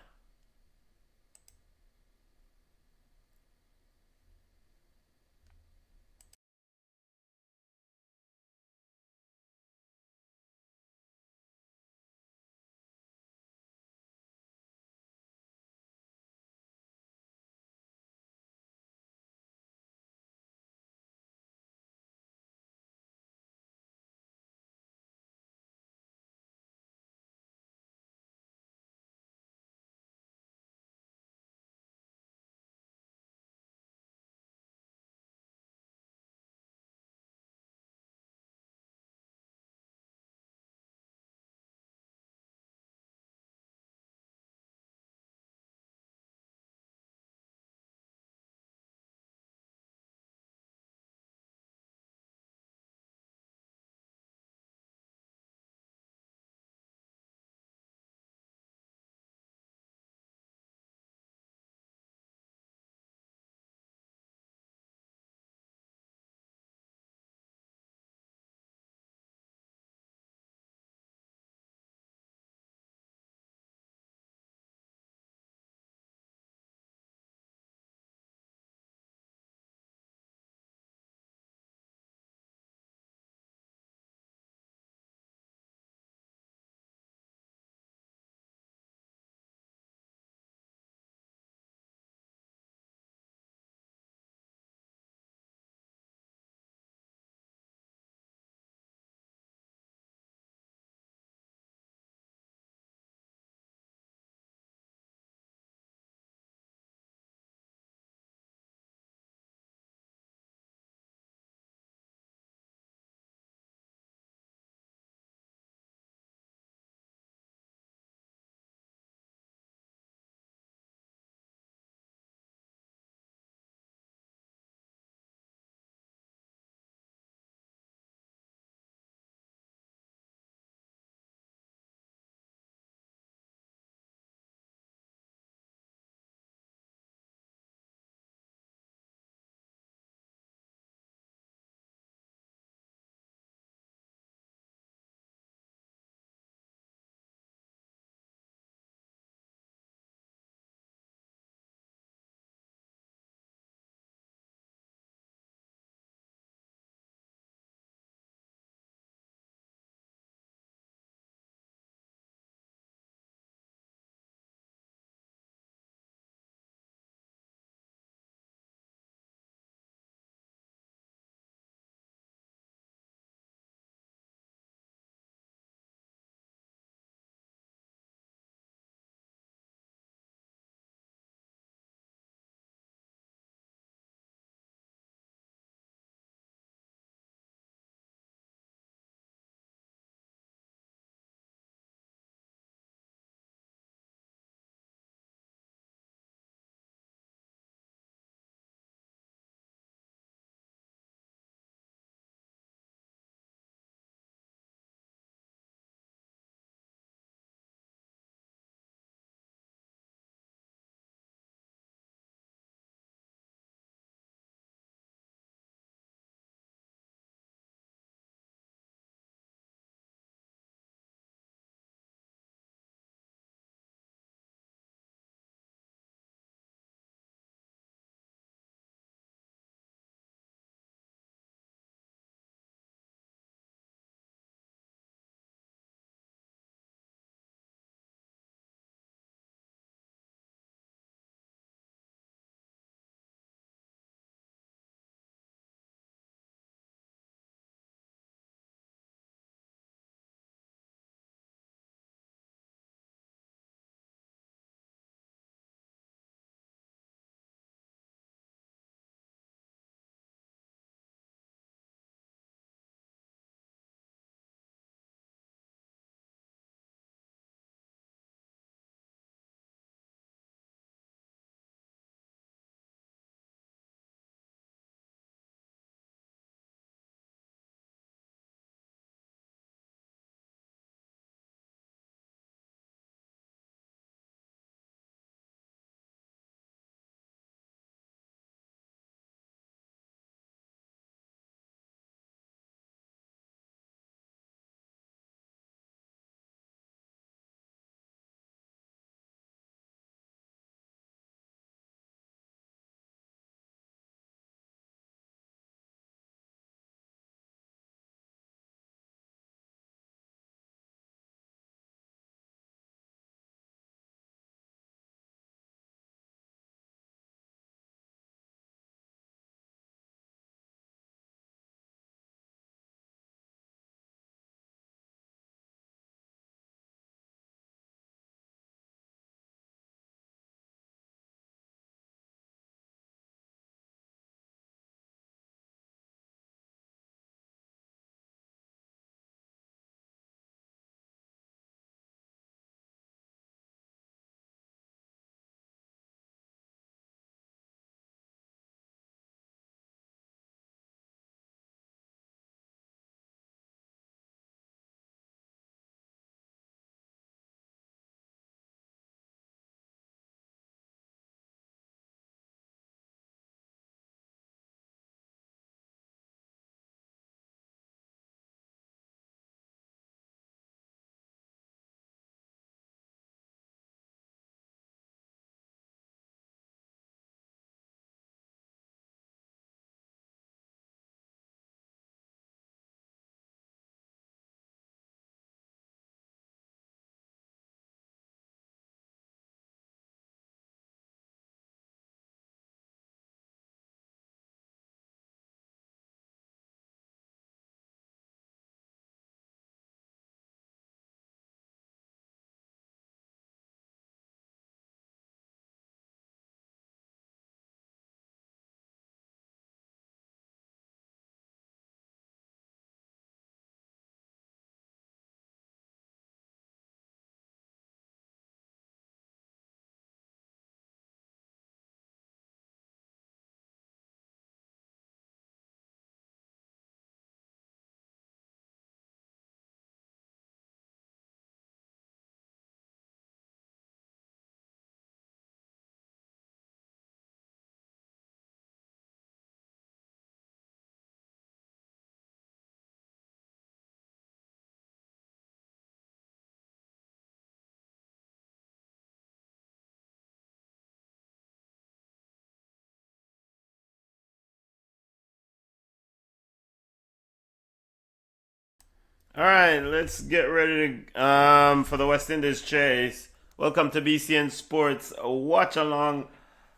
All right, let's get ready to for the West Indies chase. Welcome to BCN Sports, a watch along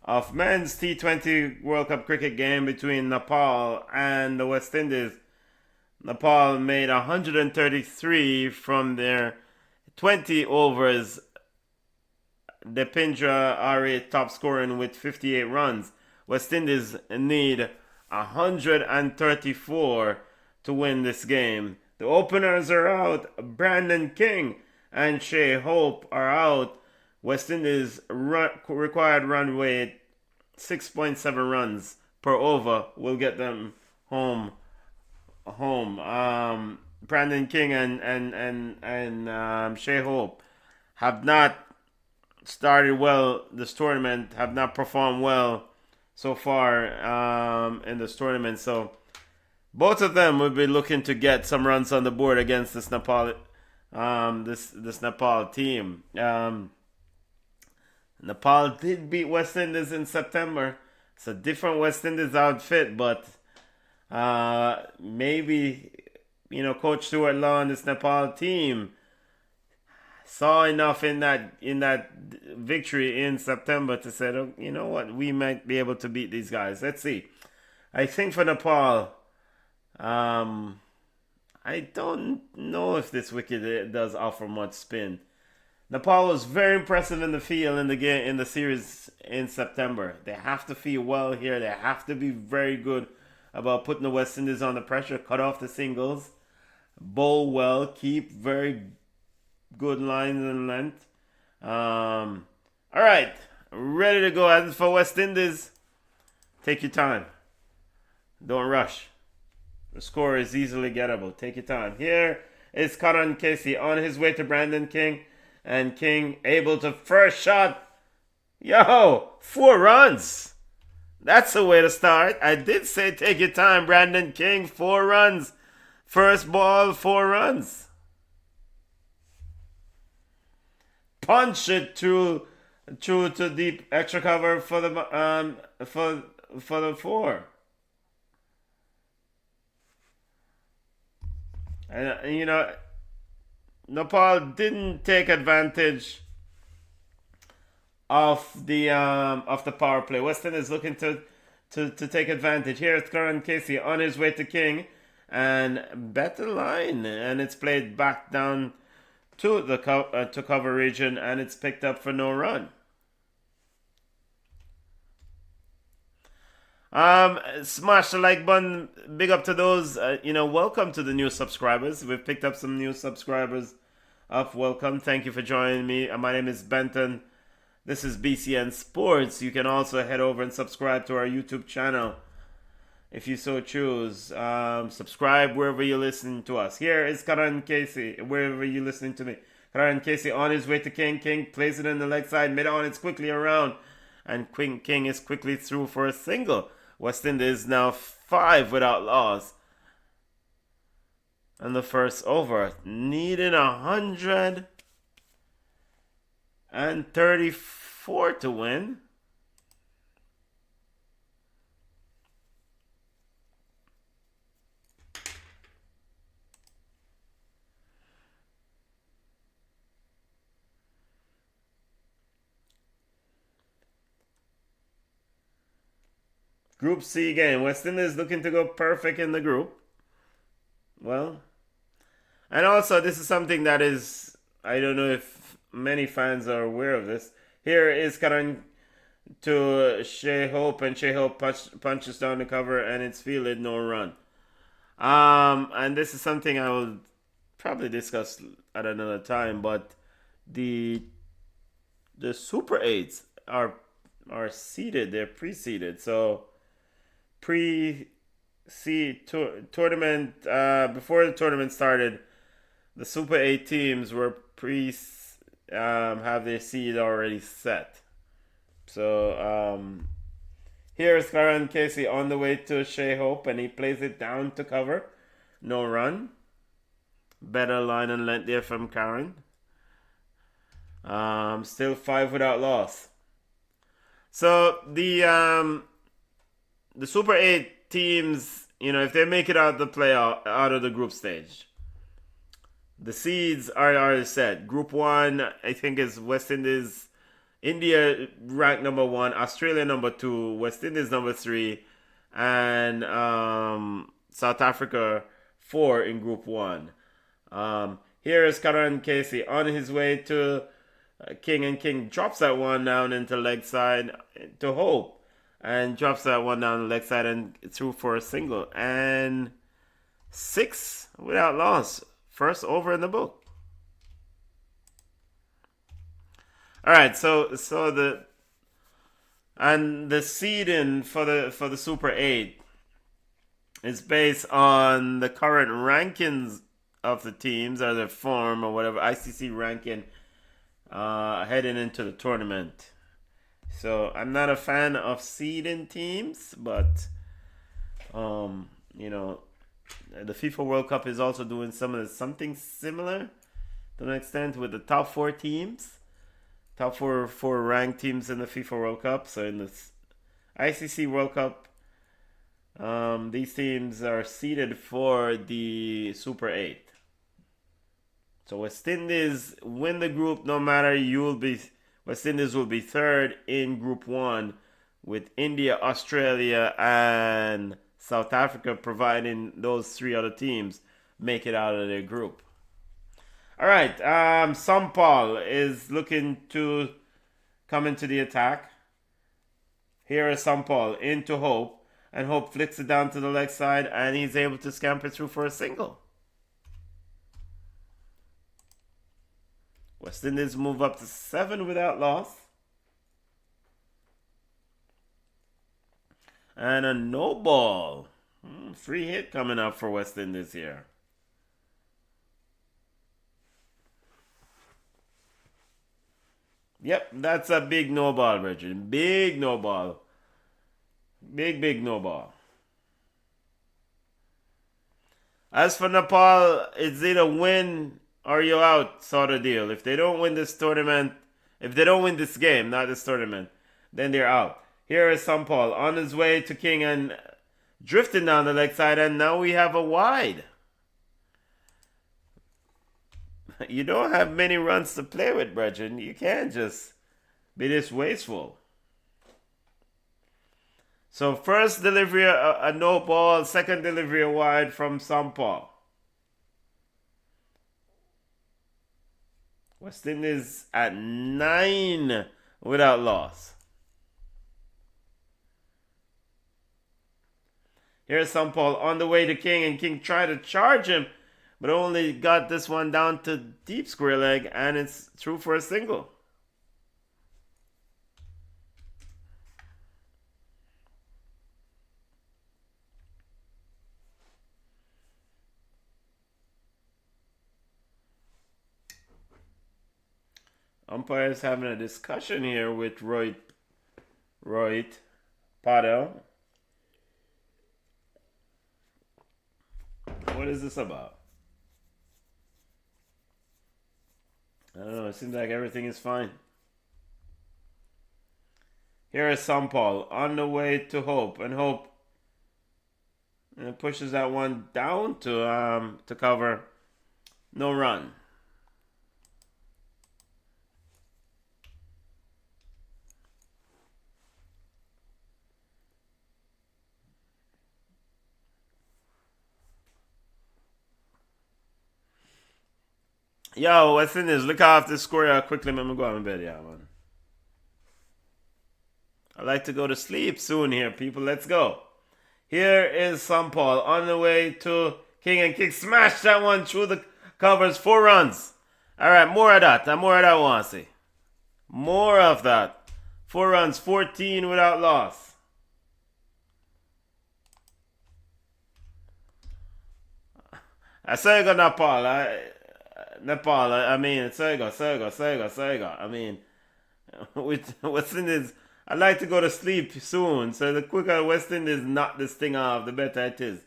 of men's T20 World Cup cricket game between Nepal and the West Indies. Nepal made 133 from their 20 overs. Depindra Ari top scoring with 58 runs. West Indies need 134 to win this game. The openers are out. Brandon King and Shea Hope are out. West Indies required run rate 6.7 runs per over will get them home. Brandon King and Shea Hope have not started well this tournament. Have not performed well so far in this tournament. So both of them will be looking to get some runs on the board against this Nepal this Nepal team. Nepal did beat West Indies in September. It's a different West Indies outfit, but maybe Coach Stuart Law and this Nepal team saw enough in that victory in September to say, oh, you know what, we might be able to beat these guys. Let's see. I think for Nepal, I don't know if this wicket does offer much spin. Nepal was very impressive in the field in the game in the series in September. They have to feel well here. They have to be very good about putting the West Indies on the pressure, cut off the singles, bowl well, keep very good lines and length. All right, ready to go. As for West Indies, take your time. Don't rush. The score is easily gettable. Take your time. Here is Karan Casey on his way to Brandon King. And King able to first shot. 4 runs. That's the way to start. I did say take your time. Brandon King, 4 runs. First ball, 4 runs. Punch it through to deep extra cover for the 4. And Nepal didn't take advantage of the power play. West Indies is looking to take advantage. Here's Karan Casey on his way to King and better line, and it's played back down to the to cover region, and it's picked up for no run. Smash the like button. Big up to those. Welcome to the new subscribers. We've picked up some new subscribers. Welcome. Thank you for joining me. My name is Benton. This is BCN Sports. You can also head over and subscribe to our YouTube channel if you so choose. Subscribe wherever you're listening to us. Here is Karan Casey, wherever you're listening to me. Karan Casey on his way to King. King plays it in the leg side. Mid on, it's quickly around. And King is quickly through for a single. West Indies now 5 without loss. And the first over, needing 134 to win. Group C game. West Indies looking to go perfect in the group. Well, and also this is something that is, I don't know if many fans are aware of this. Here is Karan to Shea Hope, and Shea Hope punches down the cover, and it's fielded, no run. And this is something I will probably discuss at another time, but the Super 8s are seeded. They're pre-seeded, so tournament before the tournament started, the Super 8 teams were have their seed already set. So here's Karan Casey on the way to Shea Hope, and he plays it down to cover, no run. Better line and length there from Karan. Still 5 without loss. So the Super 8 teams, if they make it out of the group stage, The seeds are already set. Group 1, I think, is West Indies, India ranked number 1, Australia number 2, West Indies number 3, and South Africa 4 in Group 1. Here is Karan Casey on his way to King, and King drops that one down into leg side to Hope, and drops that one down the leg side and through for a single, and 6 without loss. First over in the book. All right, so the seeding for the Super 8 is based on the current rankings of the teams, or their form, or whatever ICC ranking heading into the tournament. So I'm not a fan of seeding teams, but the FIFA World Cup is also doing something similar to an extent with the top 4 teams, top four ranked teams in the FIFA World Cup. So in the ICC World Cup, these teams are seeded for the Super 8. So West Indies win the group no matter. West Indies will be third in Group 1 with India, Australia, and South Africa, providing those 3 other teams make it out of their group. All right, Sampal is looking to come into the attack. Here is Sampal into Hope, and Hope flicks it down to the leg side, and he's able to scamper through for a single. West Indies move up to 7 without loss. And a no ball. Free hit coming up for West Indies here. Yep, that's a big no ball, Bridget. Big no ball. Big no ball. As for Nepal, it's either win or you out sort of deal. If they don't win this tournament, if they don't win this game, not this tournament, then they're out. Here is Sampal on his way to King and drifting down the leg side, and now we have a wide. You don't have many runs to play with, brethren. You can't just be this wasteful. So first delivery, a no ball. Second delivery, a wide from Sampal. West Indies at 9 without loss. Here's Sampal on the way to King, and King tried to charge him, but only got this one down to deep square leg, and it's through for a single. Umpires having a discussion here with Rohit Patel. What is this about? I don't know. It seems like everything is fine. Here is Sampal on the way to Hope, and Hope pushes that one down to cover. No run. Yo, what's in this? Look off this score quickly. Let me go out in bed, yeah, man. I like to go to sleep soon here, people. Let's go. Here is Sampal on the way to King, and King smashed that one through the covers. 4 runs. All right, more of that. More of that, I want to see. More of that. 4 runs, 14 without loss. I say go Nepal. I mean, Sega. I mean, what's in this? I like to go to sleep soon, so the quicker West Indies knock this thing off, the better it is.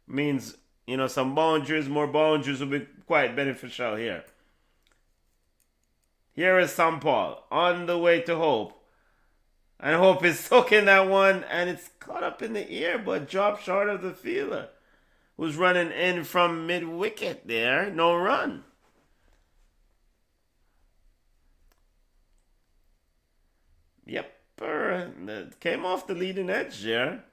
Means, some more boundaries will be quite beneficial here. Here is Sampal on the way to Hope. And Hope is soaking that one, and it's caught up in the air, but dropped short of the fielder. who's running in from mid-wicket there. No run. Yep, came off the leading edge there.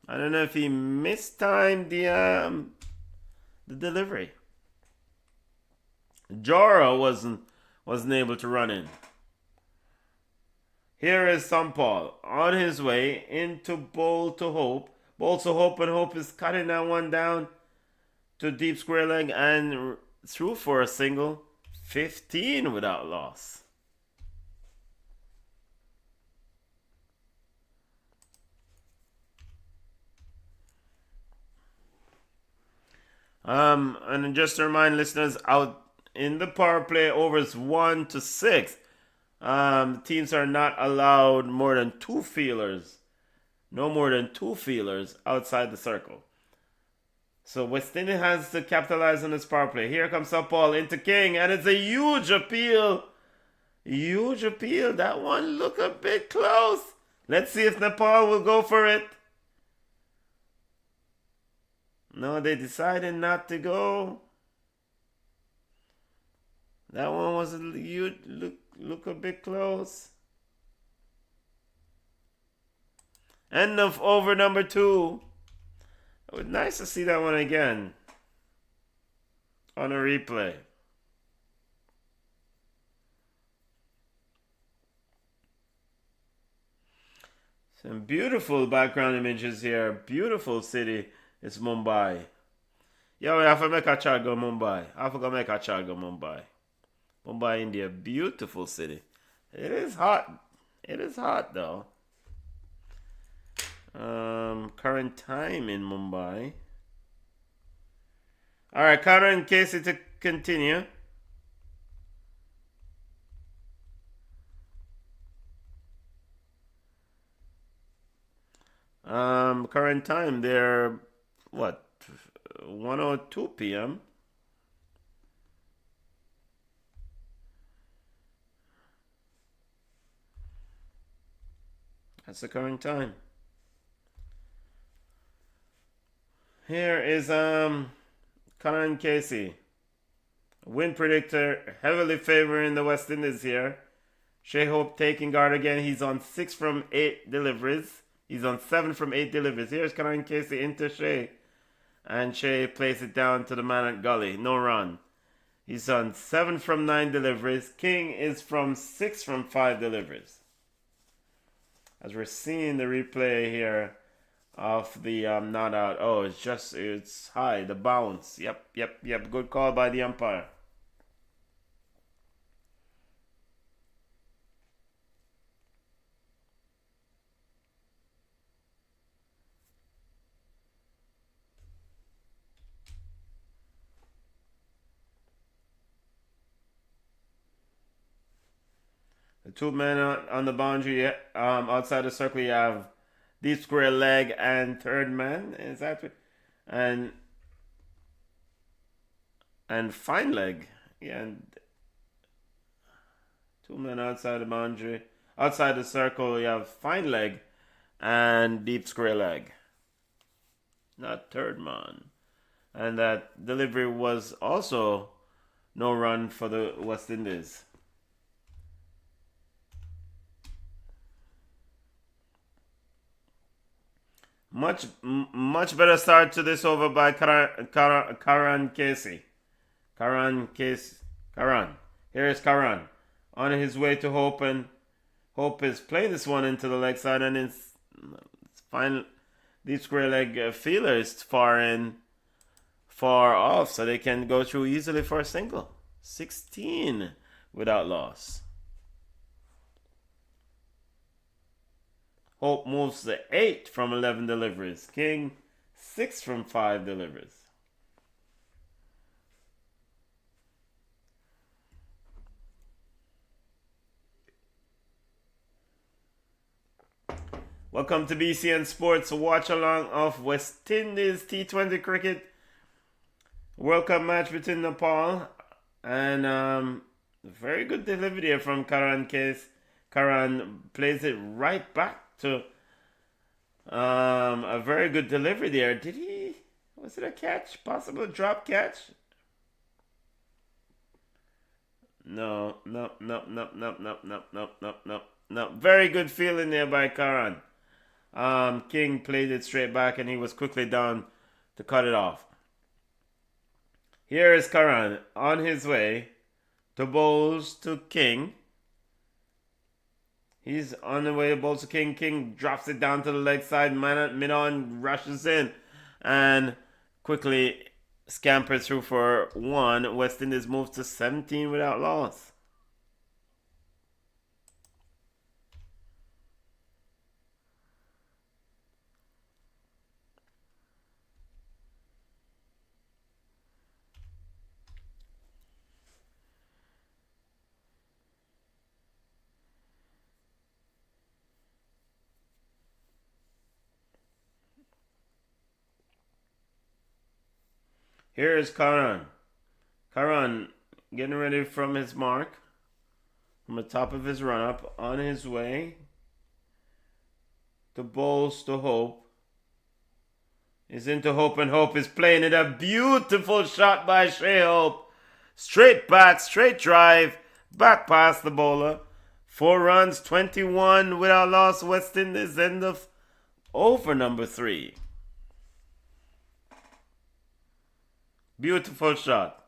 I don't know if he mistimed the delivery. Jora wasn't able to run in. Here is Sampal on his way into Bowl to Hope. Bowl to Hope, and Hope is cutting that one down to deep square leg and through for a single. 15 without loss. And just to remind listeners, out in the power play overs 1 to 6, teams are not allowed more than 2 feelers. No more than 2 feelers outside the circle. So West Indies has to capitalize on this power play. Here comes Paul into King, and it's a huge appeal. Huge appeal. That one looked a bit close. Let's see if Nepal will go for it. No, they decided not to go. That one was look a bit close. End of over number 2. It was nice to see that one again on a replay. Some beautiful background images here. Beautiful city. It's Mumbai. Yeah, we have to make a child go Mumbai. I have to make a child go Mumbai. Mumbai, India. Beautiful city. It is hot. It is hot though. Current time in Mumbai. Alright, Connor and Casey to continue. Current time, they're what? 1:02 p.m. That's the current time. Here is Connor and Casey. Win predictor heavily favoring the West Indies here. Shea Hope taking guard again. He's on 6 from 8 deliveries. He's on 7 from 8 deliveries. Here's Connor and Casey into Shea. And Shea plays it down to the man at Gully. No run. He's on 7 from 9 deliveries. King is from 6 from 5 deliveries. As we're seeing the replay here of the not out. Oh, it's high. The bounce. Yep. Good call by the umpire. The 2 men on the boundary outside the circle, you have deep square leg and third man. Is that what? And fine leg. Yeah, and 2 men outside the boundary. Outside the circle, you have fine leg and deep square leg. Not third man. And that delivery was also no run for the West Indies. Much better start to this over by Karan Casey. Karan. Here is Karan on his way to Hope, and Hope is playing this one into the leg side, and it's fine. Deep square leg feeler is far off, so they can go through easily for a single. 16 without loss. Hope moves to 8 from 11 deliveries. King, 6 from 5 deliveries. Welcome to BCN Sports, watch along of West Indies T20 cricket World Cup match between Nepal and very good delivery here from Karan Case. Karan plays it right back to A very good delivery there. Was it a catch? Possible drop catch? No. Very good feeling there by Karan. King played it straight back and he was quickly down to cut it off. Here is Karan on his way to bowls to King. He's on the way to bowls to King. King drops it down to the leg side. Midon rushes in and quickly scampers through for one. West Indies moves to 17 without loss. Here is Karan. Karan getting ready from his mark, from the top of his run-up, on his way to bowls to Hope. He's into Hope and Hope is playing it. A beautiful shot by Shea Hope. Straight back, straight drive, back past the bowler. 4 runs, 21 without loss. West Indies end of over number 3. Beautiful shot.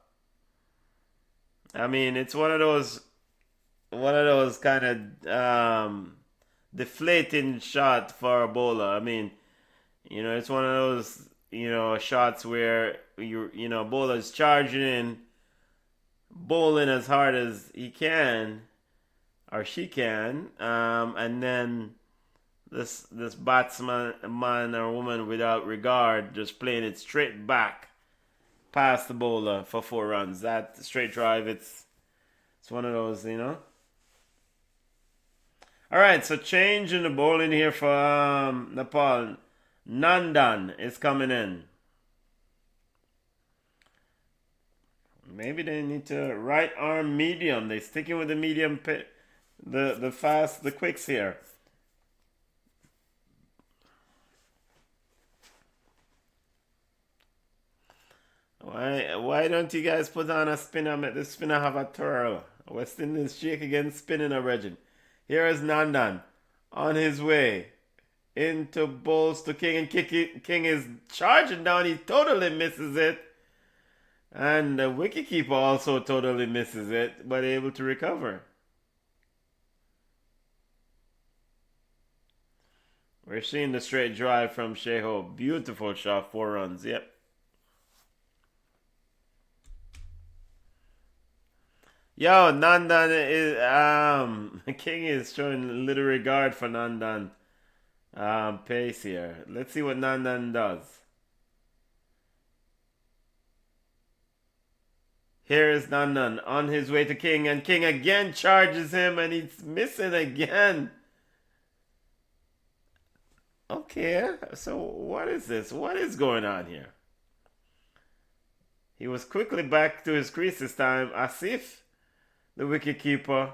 I mean, it's one of those kind of deflating shot for a bowler. I mean, it's one of those shots where bowler's charging in, bowling as hard as he can or she can, and then this batsman, man or woman without regard, just playing it straight back past the bowler for 4 runs. That straight drive, it's one of those, Alright, so change in the bowling here for Nepal. Nandan is coming in. Maybe they need to right arm medium. They're sticking with the medium, the quicks here. Why don't you guys put on a spinner? Make the spinner have a twirl. West Indies shake again, spinning a regiment. Here is Nandan on his way into bowls to King, and King is charging down. He totally misses it, and the wicketkeeper also totally misses it, but able to recover. We're seeing the straight drive from Shea Hope. Beautiful shot, 4 runs. Yep. Yo, Nandan is King is showing little regard for Nandan pace here. Let's see what Nandan does. Here is Nandan on his way to King, and King again charges him, and he's missing again. Okay, so what is this? What is going on here? He was quickly back to his crease this time, as if the wicketkeeper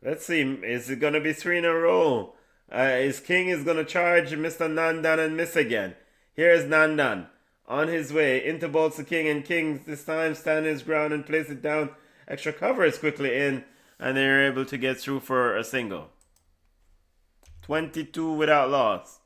Let's see, is it going to be 3 in a row? Is King is going to charge Mr. Nandan and miss again? Here is Nandan on his way into bowls to King, and King this time standing his ground and plays it down. Extra cover is quickly in, and they're able to get through for a single. 22 without loss.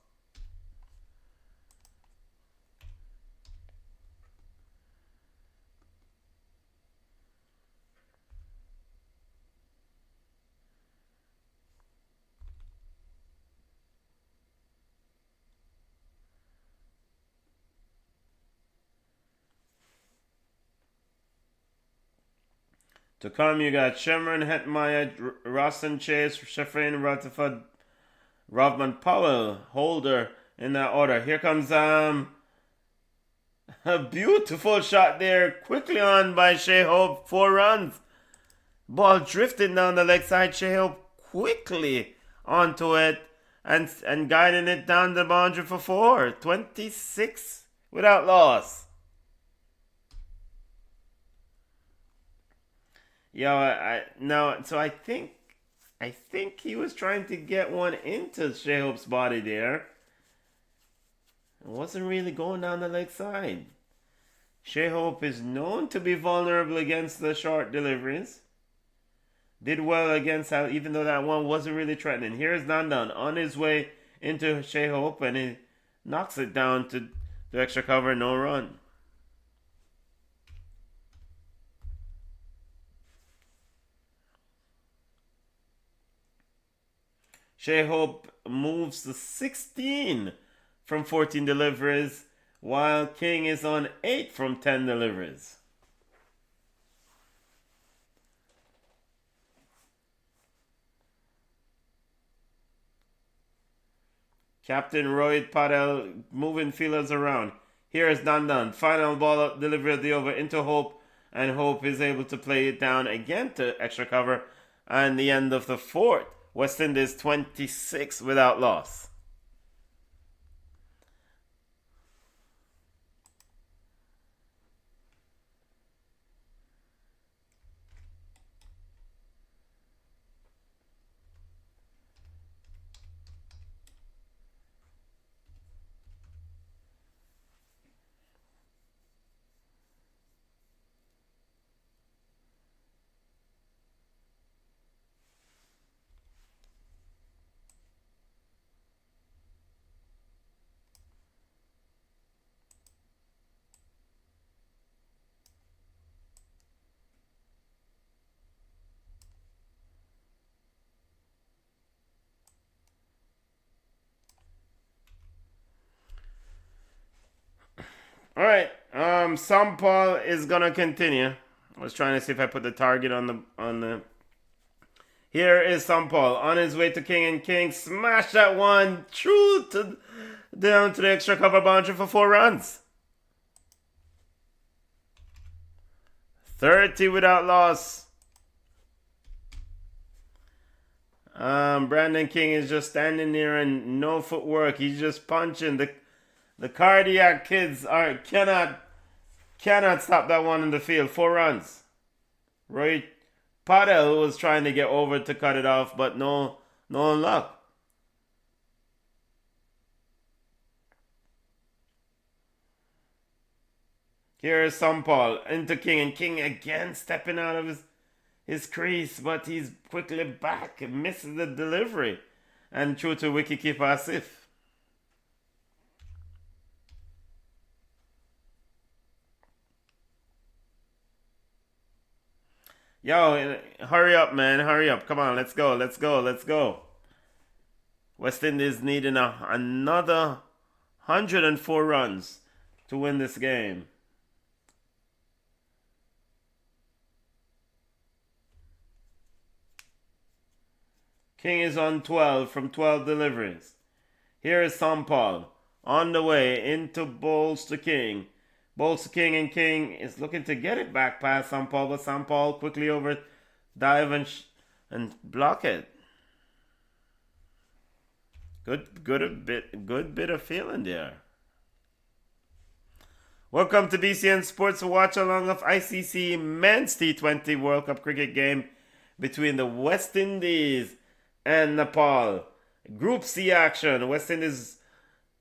To come, you got Shemron, Hetmeyer, Rosson, Chase, Sheffrin, Rutherford, Rovman, Powell, Holder in that order. Here comes a beautiful shot there, quickly on by Shea Hope, 4 runs. Ball drifted down the leg side. Shea Hope quickly onto it and guiding it down the boundary for 4. 26 without loss. So I think he was trying to get one into Shea Hope's body there. It wasn't really going down the leg side. Shea Hope is known to be vulnerable against the short deliveries. Did well against that, even though that one wasn't really threatening. Here's Nandan on his way into Shea Hope, and he knocks it down to the extra cover, no run. Shea Hope moves to 16 from 14 deliveries, while King is on 8 from 10 deliveries. Captain Rohit Patel moving fielders around. Here is Nandan. Final ball delivery of the over into Hope, and Hope is able to play it down again to extra cover. And the end of the 4th. West Indies 26 without loss. All right, Sampal is gonna continue. I was trying to see if I put the target on the. Here is Sampal on his way to King, and King smash that one true to down to the extra cover boundary for 4 runs. 30 without loss. Brandon King is just standing there and no footwork. He's just punching. The cardiac kids cannot stop that one in the field. 4 runs. Rohit Patel was trying to get over to cut it off, but no luck. Here is Sampal into King, and King again stepping out of his crease, but he's quickly back and misses the delivery. And through to wicketkeeper Asif. Yo, hurry up, man. Hurry up. Come on, let's go. West Indies needing another 104 runs to win this game. King is on 12 from 12 deliveries. Here is Sampal on the way into bowls to King. Bowls to King, and King is looking to get it back past Sampal, but Sampal quickly over dive and block it. Good bit of feeling there. Welcome to BCN Sports, a watch along of ICC Men's T20 World Cup cricket game between the West Indies and Nepal. Group C action. West Indies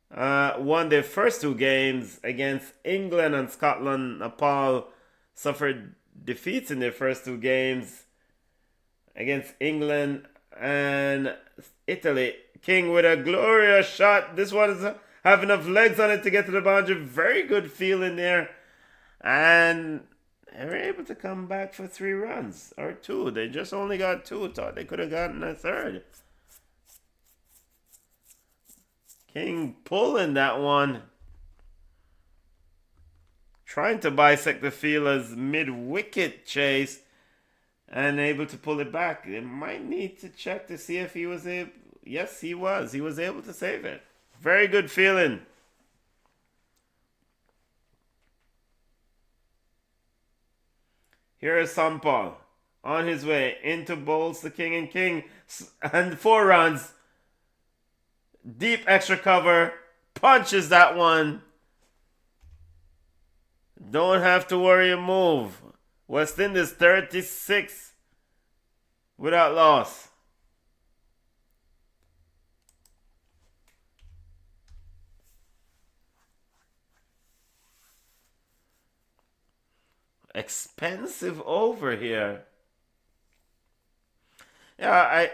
won their first 2 games against England and Scotland. Nepal suffered defeats in their first 2 games against England and Italy. King with a glorious shot. This one is have enough legs on it to get to the boundary. Very good feeling there. And they were able to come back for 3 runs. Or 2. They just only got 2. Thought they could have gotten a 3rd. King pulling that one. Trying to bisect the fielders mid-wicket chase. And able to pull it back. They might need to check to see if he was able. Yes, he was. He was able to save it. Very good feeling. Here is Sampal on his way into bowls to King, and King and 4 runs. Deep extra cover. Punches that one. Don't have to worry a move. West Indies 36 without loss. Expensive over here. Yeah,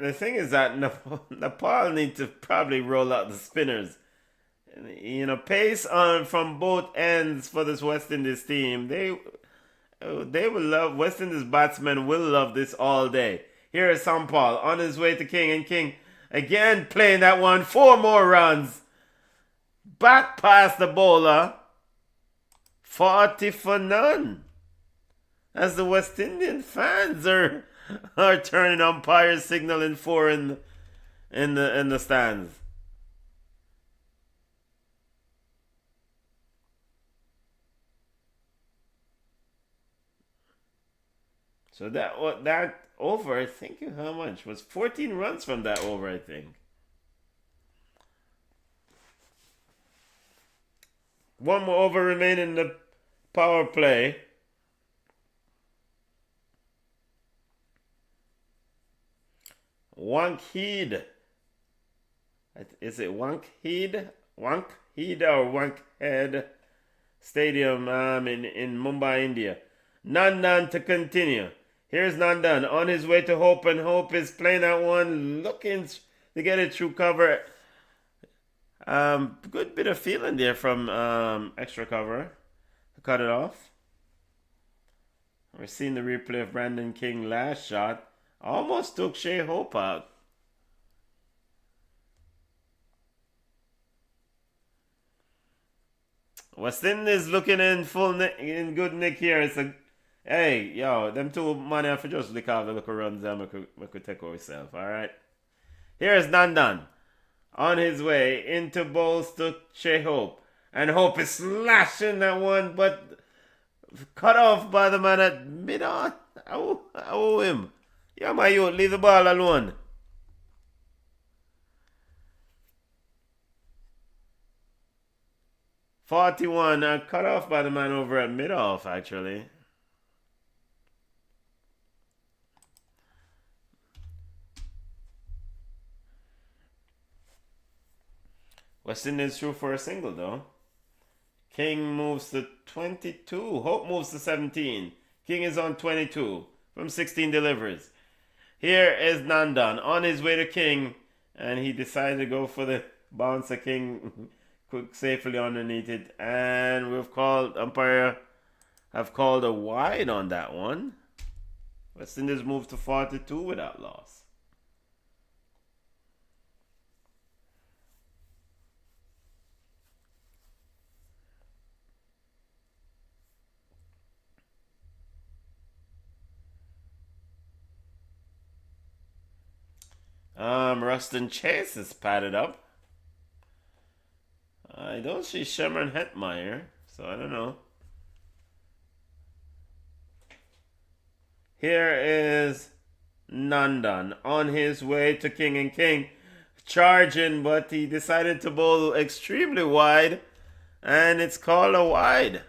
the thing is that Nepal need to probably roll out the spinners. Pace on from both ends for this West Indies team. They will love, West Indies batsmen will love this all day. Here is Sampal on his way to King, and King again playing that one. 4 more runs. Back past the bowler. 40 for none. As the West Indian fans are turning umpires signaling 4 in the stands. So that over, I think, how much? Was 14 runs from that over, I think. One more over remaining in the power play. Wankheed. Is it Wankheed? Wankheed or Wankhead Stadium in Mumbai, India. Nandan to continue. Here's Nandan on his way to Hope, and Hope is playing that one, looking to get it through cover. Good bit of feeling there from extra cover. Cut it off. We're seeing the replay of Brandon King last shot. Almost took Shea Hope out. West Indies looking in good nick here. It's a hey, yo, them two money have to just lick off the little runs and we could take ourselves, alright? Here's Nandan on his way into bowls to Shea Hope. And Hope is slashing that one, but cut off by the man at mid-on. I owe him. Yeah, my youth, leave the ball alone. $41, cut off by the man over at mid-off, actually. West Indies through for a single, though. King moves to 22. Hope moves to 17. King is on 22 from 16 deliveries. Here is Nandan on his way to King, and he decided to go for the bouncer. King quick safely underneath it, and umpire have called a wide on that one. West Indies moved to 42 without loss. Rustin Chase is padded up. I don't see Sherman Hetmeyer, so I don't know. Here is Nandan on his way to King, and King charging, but he decided to bowl extremely wide, and it's called a wide.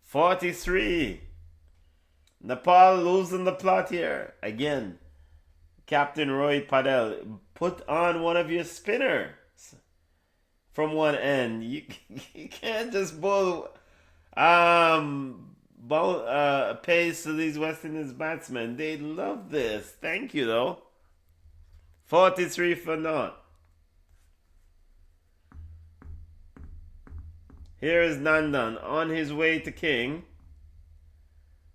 43. Nepal losing the plot here again. Captain Roy Padel, put on one of your spinners from one end. You can't just bowl pace to these West Indies batsmen. They love this. Thank you, though. 43 for naught. Here is Nandan on his way to King.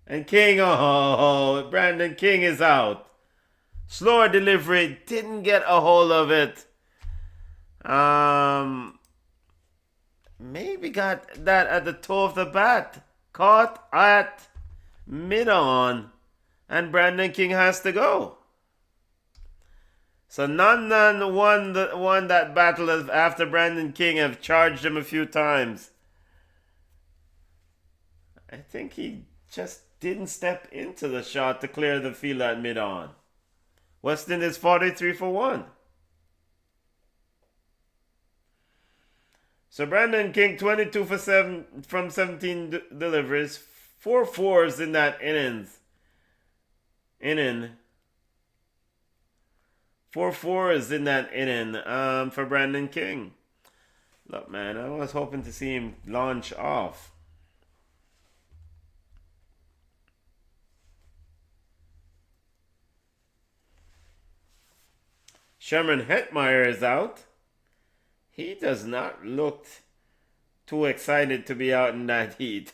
And King, Brandon King is out. Slower delivery, didn't get a hold of it. Maybe got that at the toe of the bat. Caught at mid-on. And Brandon King has to go. So Nandan won that battle after Brandon King have charged him a few times. I think he just didn't step into the shot to clear the field at mid-on. West Indies 43 for 1. So Brandon King, 22 for 7 from 17 deliveries, 4 fours in that inning. 4 fours in that inning for Brandon King. Look, man, I was hoping to see him launch off. Sherman Hetmeyer is out. He does not look too excited to be out in that heat.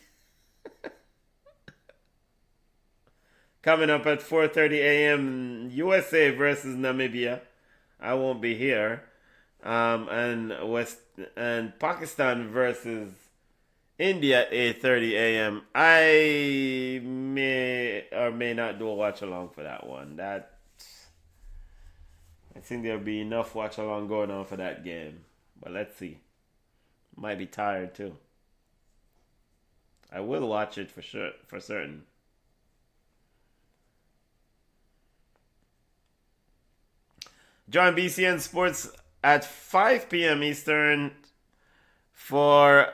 Coming up at 4:30 a.m. USA versus Namibia. I won't be here. And Pakistan versus India at 8:30 a.m. I may or may not do a watch along for that one. I think there'll be enough watch along going on for that game. But let's see. Might be tired too. I will watch it for sure, for certain. Join BCN Sports at 5 p.m. Eastern for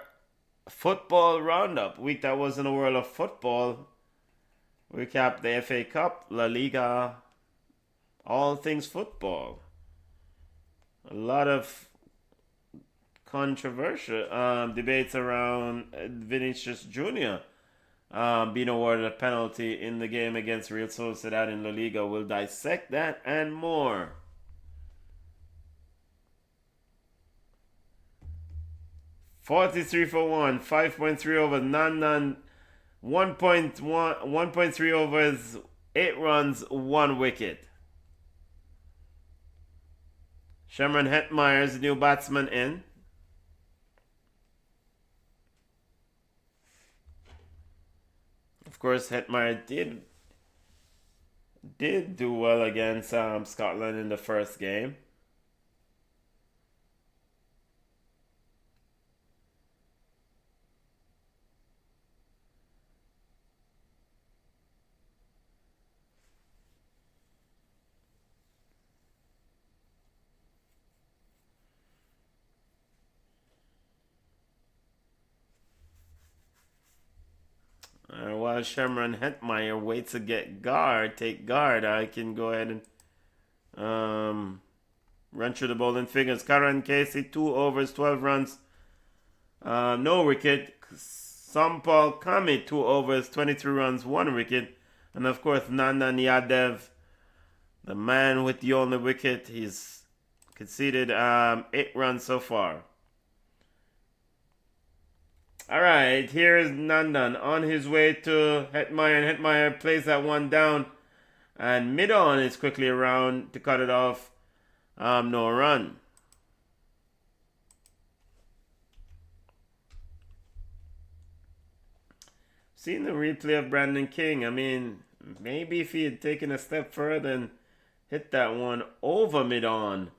football roundup. Week that was in the world of football. Recap the FA Cup, La Liga, all things football. A lot of controversial debates around Vinicius Jr. Being awarded a penalty in the game against Real Sociedad in La Liga. We'll dissect that and more. $43 for 1, 5.3 overs, none, 1.3 overs, 8 runs, 1 wicket. Sherman Hetmeyer's new batsman in. Of course, Hetmeyer did do well against Scotland in the first game. While Sherman Hetmeyer waits to take guard, I can go ahead and run through the bowling figures. Karan Casey, 2 overs, 12 runs, no wicket. Sampal Kami, 2 overs, 23 runs, 1 wicket. And of course, Nandan Yadav, the man with the only wicket, he's conceded 8 runs so far. Alright, here is Nandan on his way to Hetmeyer, and Hetmeyer plays that one down. And mid-on is quickly around to cut it off. No run. Seeing the replay of Brandon King, I mean, maybe if he had taken a step further and hit that one over mid-on,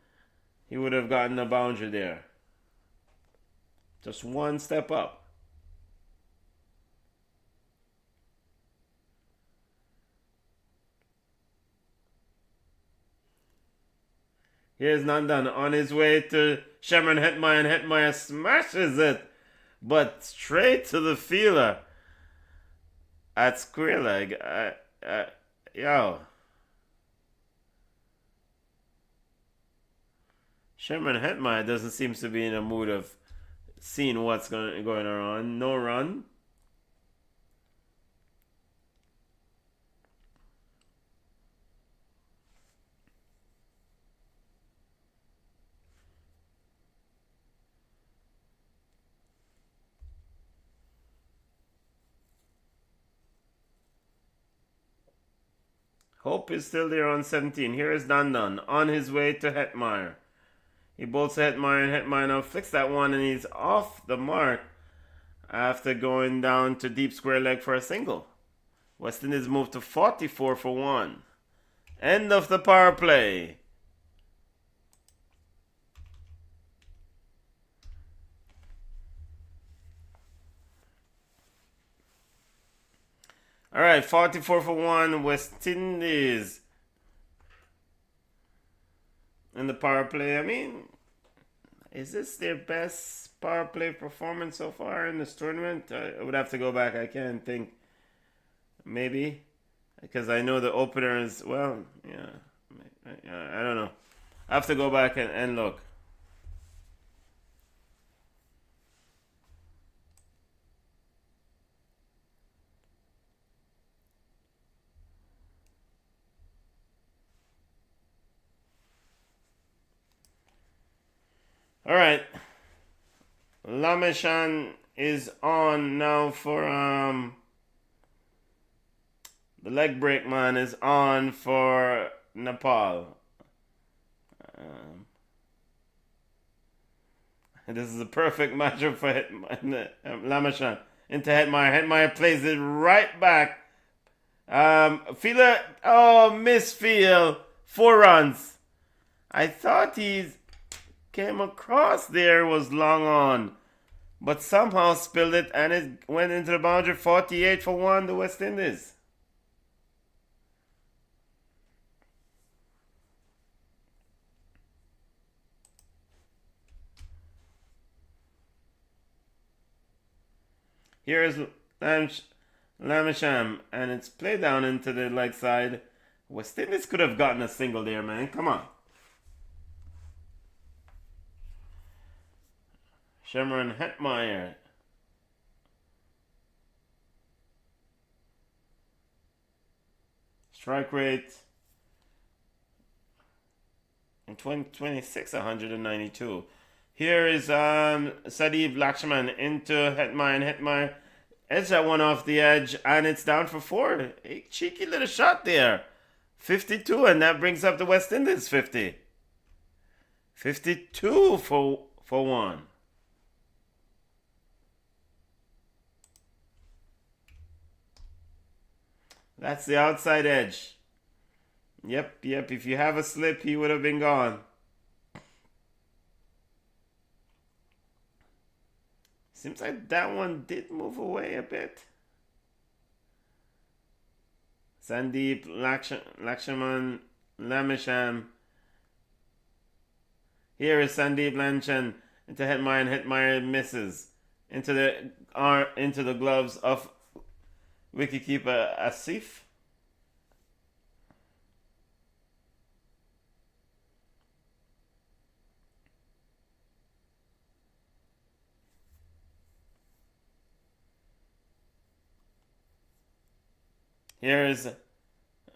he would have gotten a boundary there. Just one step up. Here's Nandan on his way to Sherman Hetmeyer, and Hetmeyer smashes it, but straight to the fielder at square leg. Sherman Hetmeyer doesn't seem to be in a mood of seeing what's going on. No run. Hope is still there on 17. Here is Nandan on his way to Hetmeyer. He bolts Hetmeyer, and Hetmeyer now flicks that one, and he's off the mark after going down to deep square leg for a single. West Indies move to 44 for 1. End of the power play. All right, 44 for 1, West Indies in the power play. I mean, Is this their best power play performance so far in this tournament? I would have to go back. I can't think. Maybe. Because I know the opener is, well, yeah. I don't know. I have to go back and look. All right. Lameshan is on now for the leg break man is on for Nepal. This is a perfect matchup for Lameshan into Hetmeyer. Hetmeyer plays it right back. Fielder, misfield. 4 runs. I thought he came across there, was long on, but somehow spilled it and it went into the boundary. 48 for 1, the West Indies. Here is Lamesham, and it's played down into the leg side. West Indies could have gotten a single there, man. Come on. Shemron Hetmeyer. Strike rate in 2026, 192. Here is Sadeep Lakshman into Hetmeyer, and Hetmeyer edged that one off the edge, and it's down for 4. A cheeky little shot there. 52, and that brings up the West Indies 50. 52 for 1. That's the outside edge. Yep. If you have a slip, he would have been gone. Seems like that one did move away a bit. Sandeep Lakshaman Lamesham. Here is Sandeep Lanchan into Hetmeyer, and Hetmeyer misses into the gloves of wicketkeeper Asif. Here is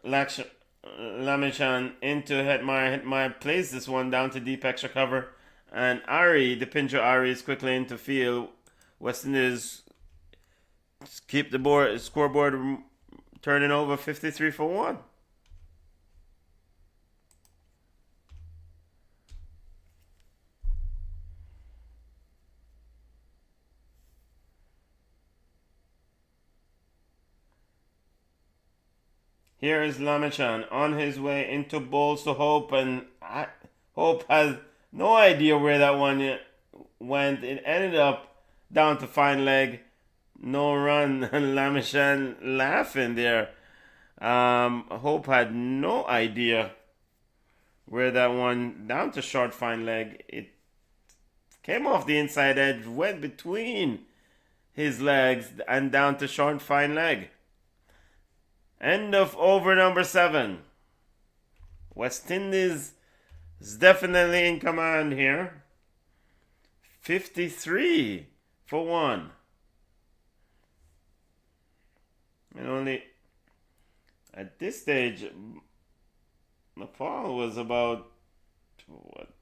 Lameshan into Hetmeyer. Hetmeyer plays this one down to deep extra cover. And Dipindra Ari is quickly into field. West Indies keep the scoreboard turning over. 53 for 1. Here is Lamechan on his way into bowls to Hope, and Hope has no idea where that one went. It ended up down to fine leg. No run, and Lamechan laughing there. Hope had no idea where that one down to short fine leg. It came off the inside edge, went between his legs, and down to short fine leg. End of over number 7. West Indies is definitely in command here. 53 for 1. And only at this stage, Nepal was about what?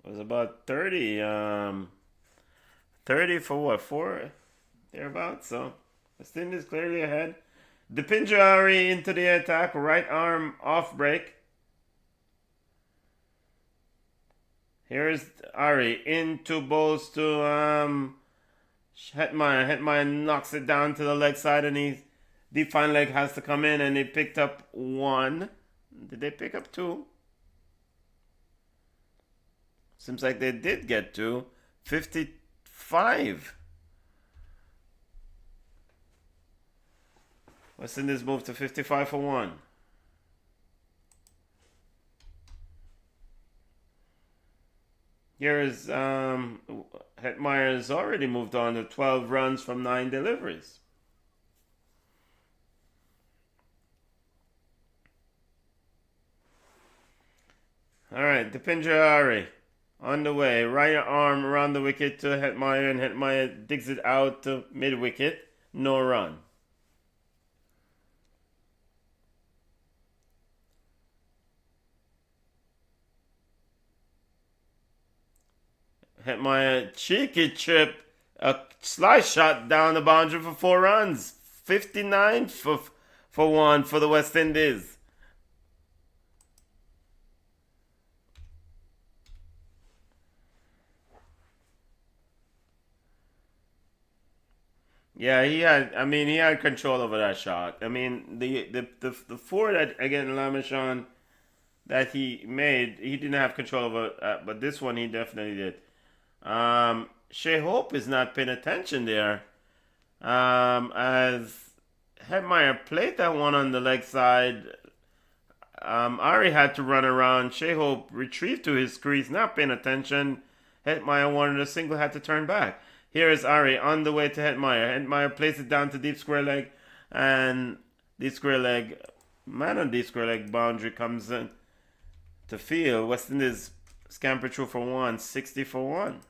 It was about 30. 30 for what? 4 thereabouts. So West Indies clearly ahead. Dipindra Ari into the attack, right arm off break. Here's Ari into bowls to Hetmeyer. Hetmeyer knocks it down to the leg side, and deep fine leg has to come in, and he picked up 1. Did they pick up 2? Seems like they did get 2. 55. West Indies move to 55 for 1. Here's Hetmeyer's already moved on to 12 runs from 9 deliveries. All right, Dipinjari on the way. Right arm around the wicket to Hetmeyer, and Hetmeyer digs it out to mid wicket. No run. Hetmeyer cheeky chip, a slice shot down the boundary for 4 runs. 59 for 1 for the West Indies. Yeah, he had control over that shot. I mean, the 4 that again Lamachan that he made, he didn't have control over, but this one he definitely did. Shea Hope is not paying attention there. As Hetmeyer played that one on the leg side, Ari had to run around. Shea Hope retrieved to his crease, not paying attention. Hetmeyer wanted a single, had to turn back. Here is Ari on the way to Hetmeyer. Hetmeyer plays it down to deep square leg, and deep square leg, man on deep square leg boundary comes in to field. West Indies scamper through for 1, 60 for 1.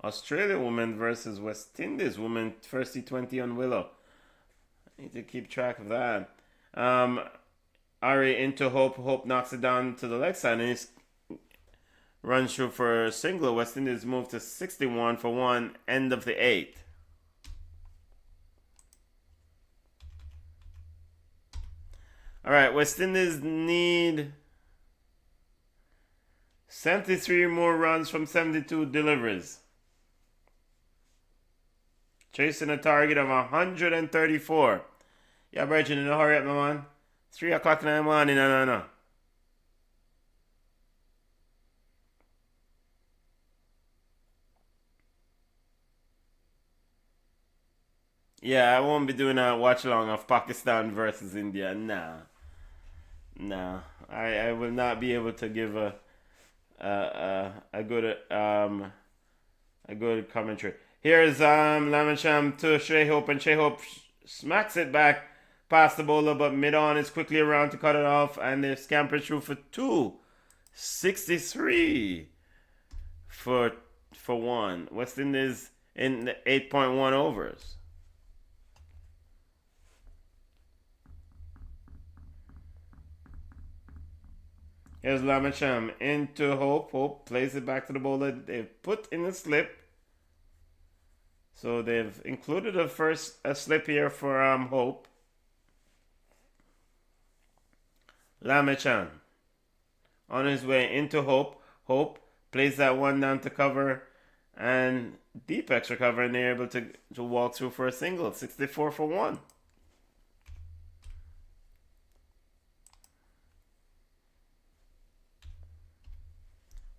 Australia women versus West Indies women, first T20 on Willow. I need to keep track of that. Ari into Hope. Hope knocks it down to the leg side and he runs through for a single. West Indies move to 61 for 1, end of the 8th. All right, West Indies need 73 more runs from 72 deliveries. Chasing a target of 134. Yeah, Bridget, in a hurry up, my man. 3 o'clock in the morning, no. Yeah, I won't be doing a watch along of Pakistan versus India. Nah. I will not be able to give a good commentary. Here's Lamacham to Shea Hope, and Shea Hope smacks it back past the bowler, but mid-on is quickly around to cut it off, and they scamper through for 2. 63 for 1. West Indies in the 8.1 overs. Here's Lamacham into Hope. Hope plays it back to the bowler. They've put in a slip. So they've included a slip here for Hope. Lamachan on his way into Hope. Hope plays that one down to cover, and deep extra cover, and they're able to walk through for a single. 64 for 1.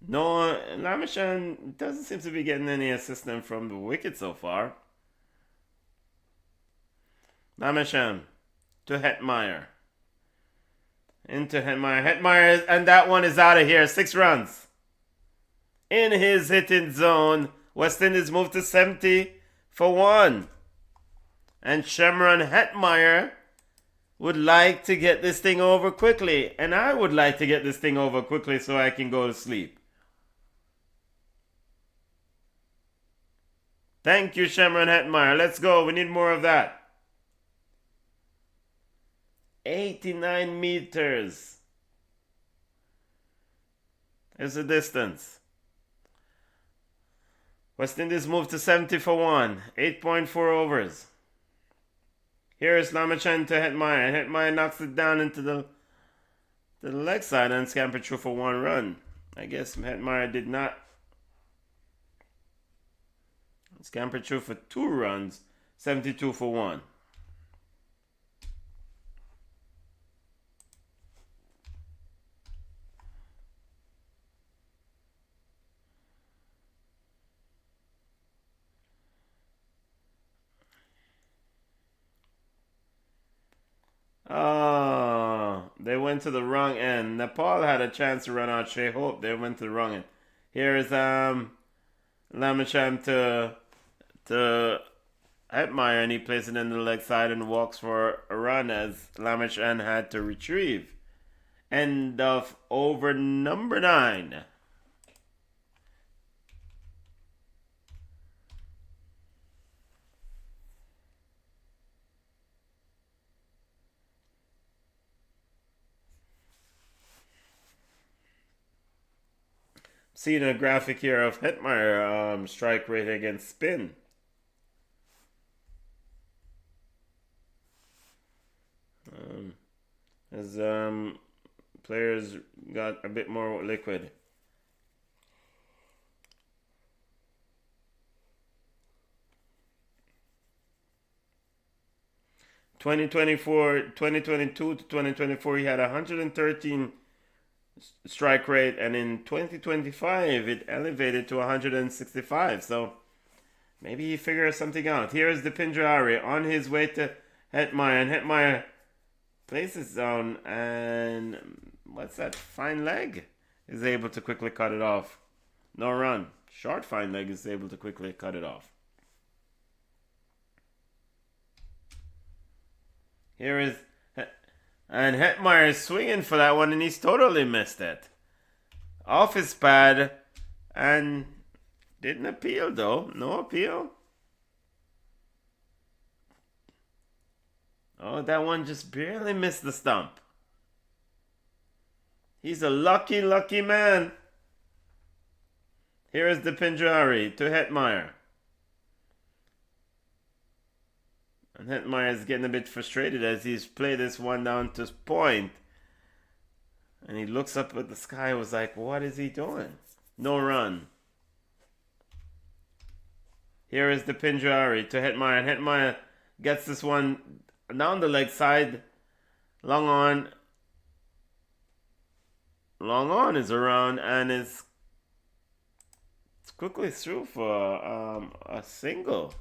No, Lamachan doesn't seem to be getting any assistance from the wicket so far. Lamachan to Hetmeyer. Into Hetmeyer. Hetmeyer, and that one is out of here. 6 runs. In his hitting zone, West Indies move to 70 for 1. And Shemron Hetmeyer would like to get this thing over quickly. And I would like to get this thing over quickly so I can go to sleep. Thank you, Shemron Hetmeyer. Let's go. We need more of that. 89 meters is the distance. West Indies move to 70 for 1. 8.4 overs. Here is Lamachan to Hetmeyer. Hetmeyer knocks it down into the leg side and scampered through for 1 run. I guess Hetmeyer did not. Scampered through for 2 runs. 72 for 1. Oh, they went to the wrong end. Nepal had a chance to run out Shea Hope. They went to the wrong end. Here is Lamacham to Hetmeyer, and he plays it in the leg side and walks for a run as Lamacham had to retrieve. End of over number 9. Seeing a graphic here of Hetmeyer strike rate against spin. As players got a bit more liquid. (2022 to 2024), he had 113 strike rate, and in 2025 it elevated to 165. So maybe he figures something out. Here is the Pinjari on his way to Hetmeyer, and Hetmeyer places zone, and what's that? Fine leg is able to quickly cut it off. No run. Short fine leg is able to quickly cut it off. Here is, and Hetmeyer is swinging for that one, and he's totally missed it. Off his pad, and didn't appeal though. No appeal. Oh, that one just barely missed the stump. He's a lucky, lucky man. Here is the Pinjari to Hetmeyer. And Hetmeyer is getting a bit frustrated as he's played this one down to point. And he looks up at the sky and was like, what is he doing? No run. Here is the Pinjari to Hetmeyer. And Hetmeyer gets this one down the leg side. Long on is around and is quickly through for a single.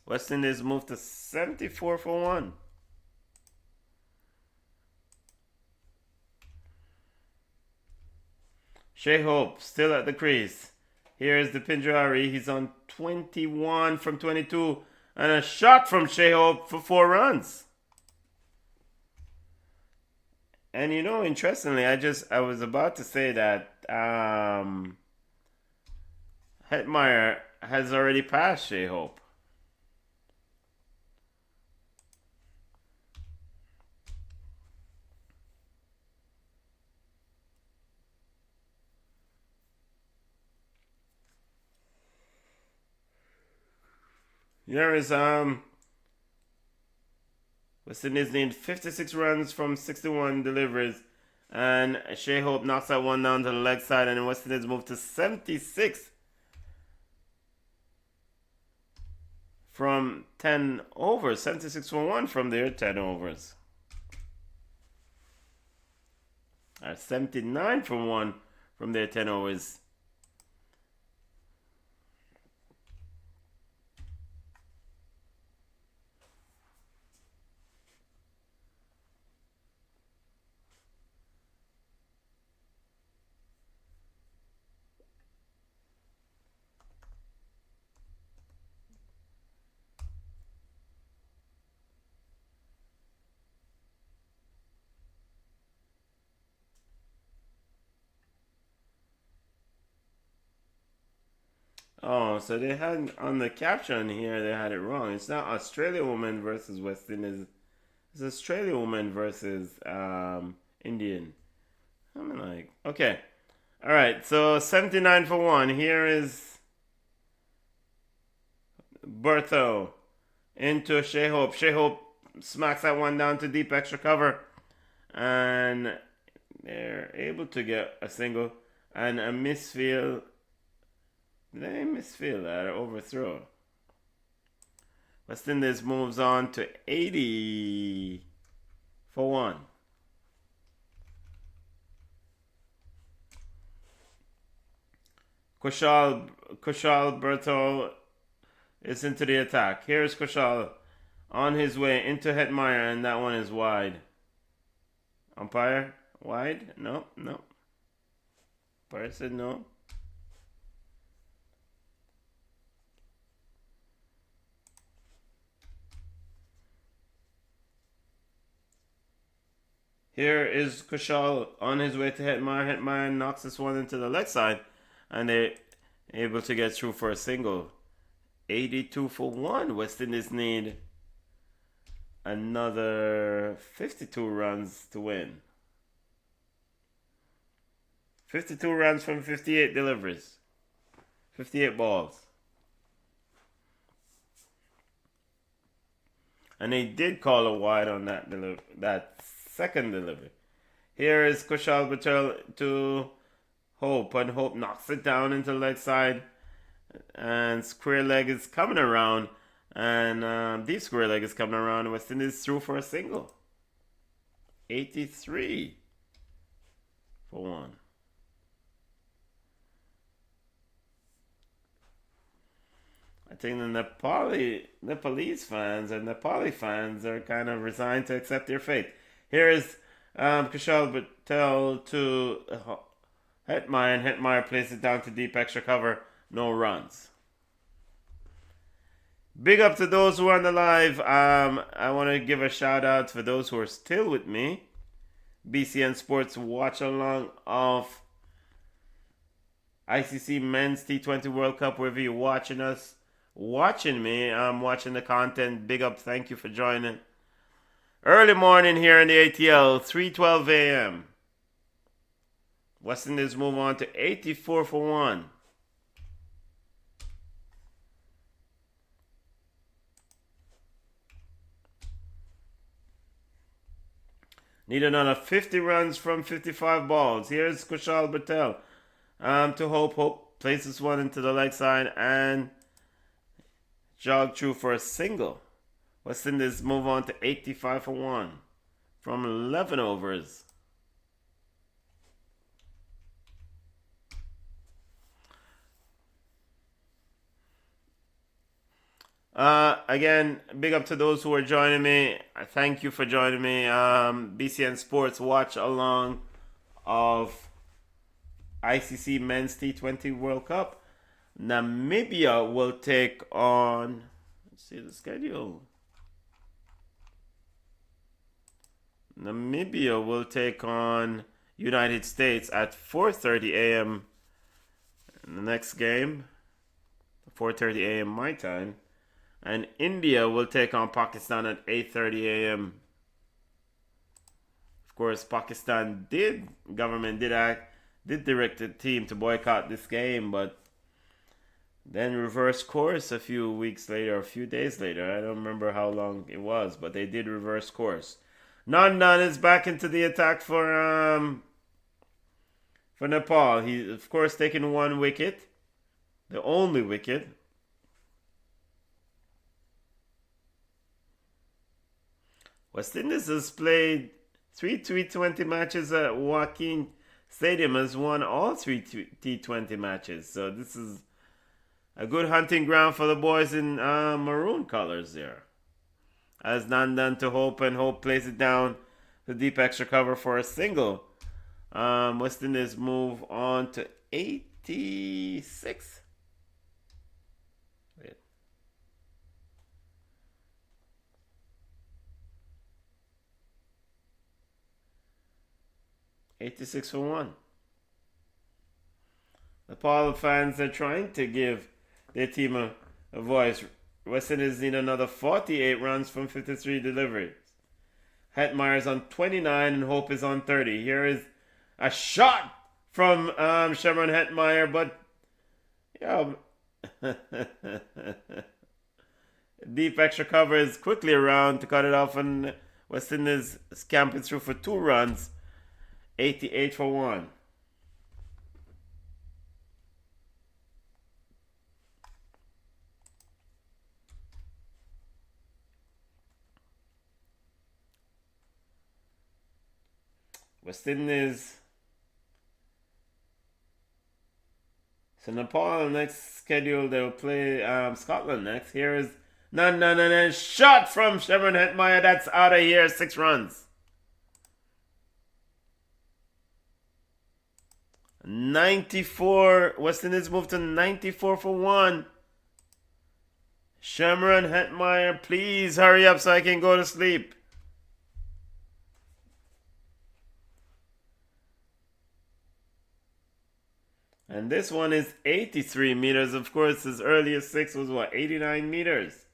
West Indies moved to 74 for 1. Shea Hope still at the crease. Here is the Pinjari. He's on 21 from 22. And a shot from Shea Hope for 4 runs. And you know, interestingly, I was about to say that Hetmeyer has already passed Shea Hope. There is West Indies need 56 runs from 61 deliveries, and Shea Hope knocks that one down to the leg side, and West Indies move to 76 from 10 overs, 76 for 1 from their 10 overs. 79 for 1 from their 10 overs. Oh, so they had on the caption here, they had it wrong. It's not Australia woman versus West Indies. It's Australia woman versus Indian. I'm like, okay. All right, so 79 for 1. Here is Bertho into Shea Hope. Shea Hope smacks that one down to deep extra cover. And they're able to get a single and a misfield. They misfield that overthrow. West Indies moves on to 80 for 1. Kushal Bertho is into the attack. Here's Kushal on his way into Hetmeyer, and that one is wide. Umpire, wide? No, no. Umpire said no. Here is Kushal on his way to Hetmeyer. Hetmeyer knocks this one into the leg side, and they're able to get through for a single. 82 for 1. West Indies need another 52 runs to win. 52 runs from 58 deliveries. 58 balls. And they did call a wide on that second delivery. Here is Kushal Patel to Hope, and Hope knocks it down into the leg side. And square leg is coming around, and deep square leg is coming around. West Indies through for a single. 83 for 1. I think the Nepalese fans and Nepali fans are kind of resigned to accept their fate. Here is Kushal Patel to Hetmeyer, and Hetmeyer plays it down to deep extra cover. No runs. Big up to those who are on the live. I want to give a shout out for those who are still with me. BCN Sports watch along of ICC Men's T20 World Cup. Wherever you're watching us, watching me, I'm watching the content. Big up, thank you for joining. Early morning here in the ATL, 3:12 a.m. West Indies move on to 84 for 1. Need another 50 runs from 55 balls. Here's Kushal Patel to Hope. Hope places one into the leg side and jog through for a single. West Indies move on to 85 for 1 from 11 overs. Again, big up to those who are joining me. Thank you for joining me. BCN Sports watch along of ICC Men's T20 World Cup. Namibia will take on, let's see the schedule. Namibia will take on United States at 4:30 a.m. in the next game. 4:30 a.m. my time. And India will take on Pakistan at 8:30 a.m. Of course, Pakistan government did direct the team to boycott this game, but then reversed course a few weeks later, a few days later. I don't remember how long it was, but they did reverse course. Nandan is back into the attack for Nepal. He, of course, taking one wicket, the only wicket. West Indies has played 3 T20 matches at Joaquin Stadium, has won all 3 T20 matches. So this is a good hunting ground for the boys in maroon colors there. As Nandan to Hope, and Hope plays it down the deep extra cover for a single. West Indies move on to 86. 86 for 1. Nepal fans are trying to give their team a voice. West Indies need another 48 runs from 53 deliveries. Hetmeyer's on 29 and Hope is on 30. Here is a shot from Shimron Hetmeyer, but deep extra cover is quickly around to cut it off, and West Indies scamping through for 2 runs. 88 for 1. West Indies. So Nepal next schedule, they'll play Scotland next. Here is No. Shot from Cameron Hetmeyer. That's out of here. 6 runs. 94. West Indies moved to 94 for 1. Cameron Hetmeyer, please hurry up so I can go to sleep. And this one is 83 meters. Of course, his earliest 6 was what? 89 meters.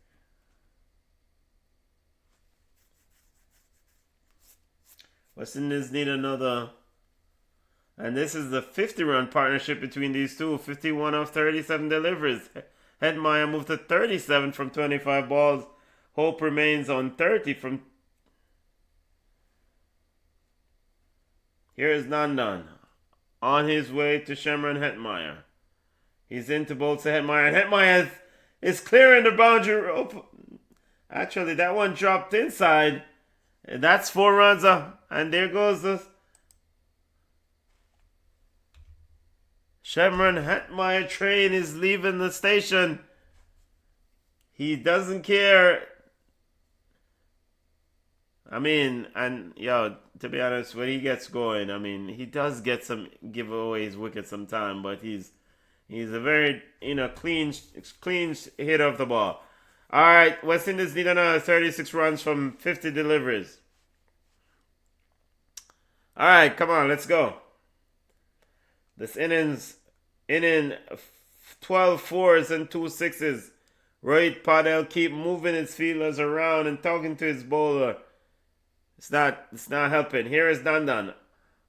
West Indies need another. And this is the 50-run partnership between these two. 51 of 37 deliveries. Hetmeyer moved to 37 from 25 balls. Hope remains on 30 from... Here is Nandan on his way to Cameron Hetmeyer. He's into both to Hetmeyer. And Hetmeyer is clearing the boundary rope. Actually, that one dropped inside. And that's 4 runs up. And there goes the... Cameron Hetmeyer train is leaving the station. He doesn't care. I mean, and to be honest, when he gets going, I mean, he does get some giveaways wickets sometime, but he's a very clean hit of the ball. All right, West Indies need another 36 runs from 50 deliveries. All right, come on, let's go. This inning 12 fours and 2 sixes. Rohit Patel keep moving his fielders around and talking to his bowler. It's not helping. Here is Nandan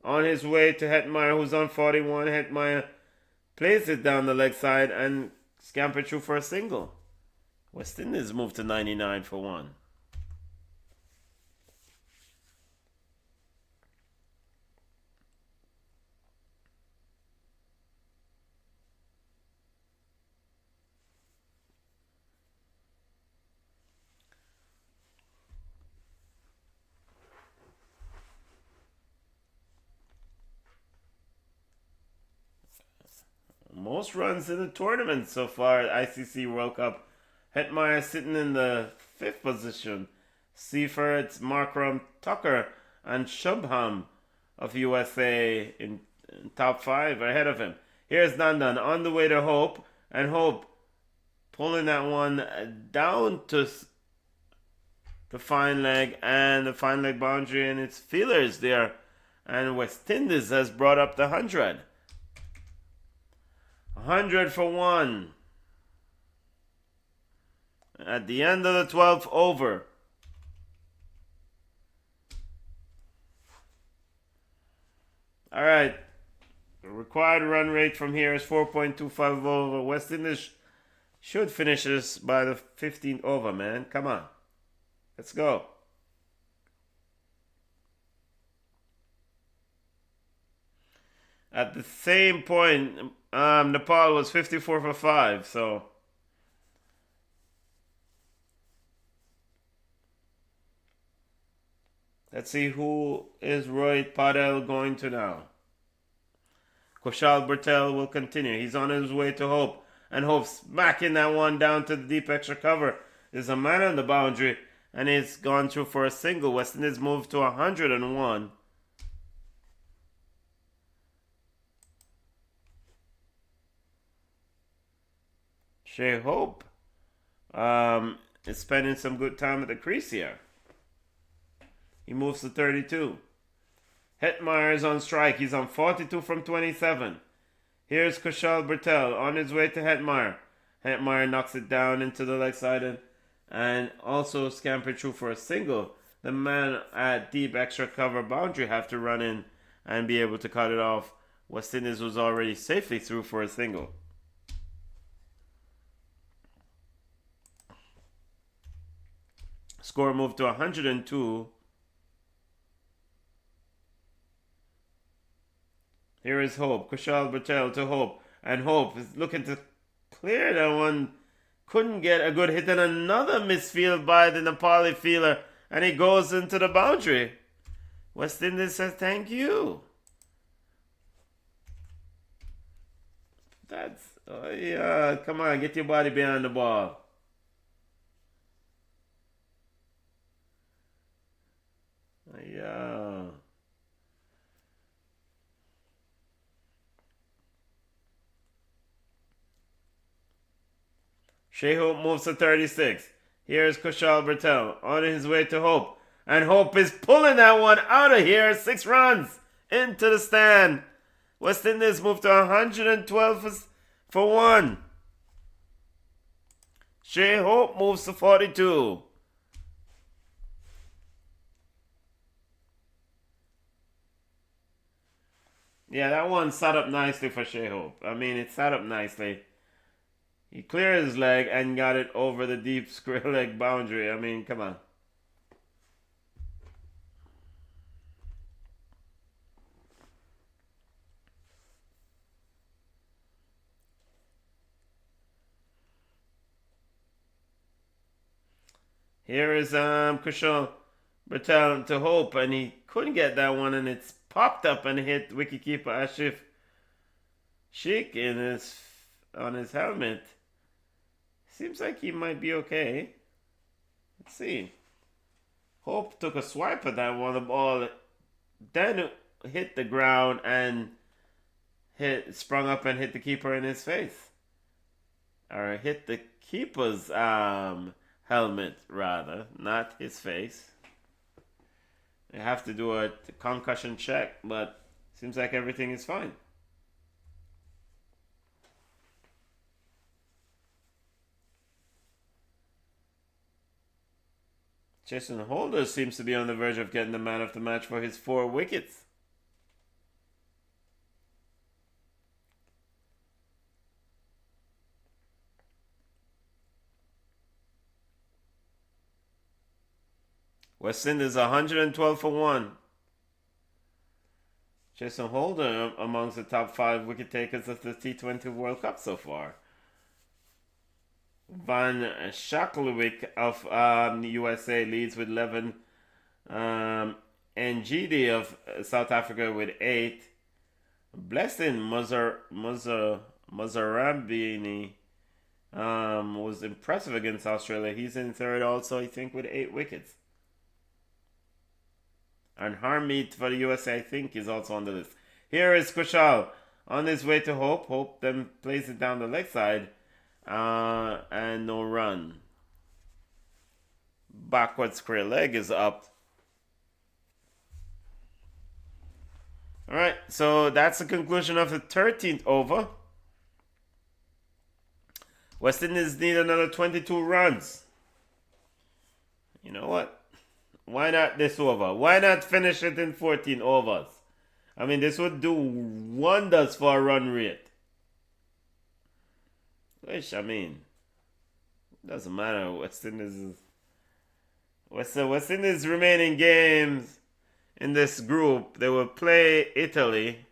on his way to Hetmeyer, who's on 41. Hetmeyer plays it down the leg side and scampered through for a single. West Indies moved to 99 for 1. Most runs in the tournament so far at ICC World Cup. Hetmeyer sitting in the 5th position. Seifert, Markram, Tucker, and Shubham of USA in top 5 ahead of him. Here's Nandan on the way to Hope, and Hope pulling that one down to the fine leg, and the fine leg boundary, and its feelers there. And West Indies has brought up the 100. 100 for 1. At the end of the 12th over. All right. The required run rate from here is 4.25 over. West Indies should finish this by the 15th over, man. Come on. Let's go. At the same point, Nepal was 54 for 5, so... Let's see who is Rohit Patel going to now. Kushal Bertel will continue. He's on his way to Hope. And Hope smacking that one down to the deep extra cover. There's a man on the boundary. And he's gone through for a single. West Indies moved to 101. Shea Hope is spending some good time at the crease here. He moves to 32. Hetmeyer is on strike. He's on 42 from 27. Here's Kushal Bertel on his way to Hetmeyer. Hetmeyer knocks it down into the leg side and also scampered through for a single. The man at deep extra cover boundary have to run in and be able to cut it off. West Indies was already safely through for a single. Score moved to 102. Here is Hope. Kushal Bertel to Hope. And Hope is looking to clear that one. Couldn't get a good hit, and another misfield by the Nepali fielder. And he goes into the boundary. West Indies says thank you. That's... Oh yeah, come on, get your body behind the ball. Shea Hope moves to 36. Here's Kushal Bertel on his way to Hope. And Hope is pulling that one out of here. 6 runs into the stand. West Indies move to 112 for 1. Shea Hope moves to 42. Yeah, that one sat up nicely for Shea Hope. I mean, it sat up nicely. He cleared his leg and got it over the deep square leg boundary. I mean, come on. Here is Kushal Bertel to Hope, and he couldn't get that one, and it's popped up and hit wicketkeeper Ashif Sheikh on his helmet. Seems like he might be okay. Let's see. Hope took a swipe at that one. The ball then hit the ground and sprung up and hit the keeper in his face. Or hit the keeper's helmet, rather, not his face. They have to do a concussion check, but seems like everything is fine. Jason Holder seems to be on the verge of getting the man of the match for his 4 wickets. West Indies 112 for 1. Jason Holder amongst the top 5 wicket takers of the T20 World Cup so far. Van Schakelwyk of USA leads with 11. Ngidi of South Africa with 8. Blessing Mozarabini was impressive against Australia. He's in third also, I think, with 8 wickets. And Harmeet for the USA, I think, is also on the list. Here is Kushal on his way to Hope. Hope then plays it down the leg side. And no run. Backward square leg is up. Alright, so that's the conclusion of the 13th over. West Indies need another 22 runs. You know what? Why not this over? Why not finish it in 14 overs? I mean, this would do wonders for a run rate. Which, I mean, doesn't matter. West Indies remaining games in this group, they will play Italy.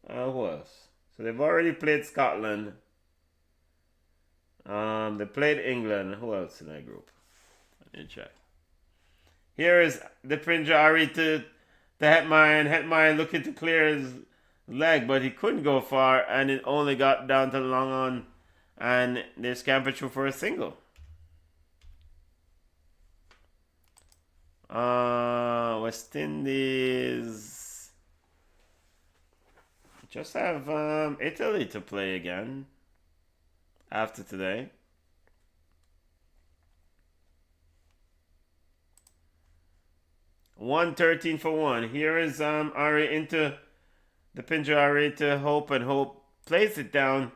Who else? So they've already played Scotland. They played England. Who else in that group? I need to check. Here is the Pinjari to Hetmeyer, and Hetmeyer looking to clear his leg, but he couldn't go far, and it only got down to long on, and they're scampering through for a single. West Indies just have Italy to play again after today. $113 for 1. Here is Ari into the Pinjari to Hope, and Hope plays it down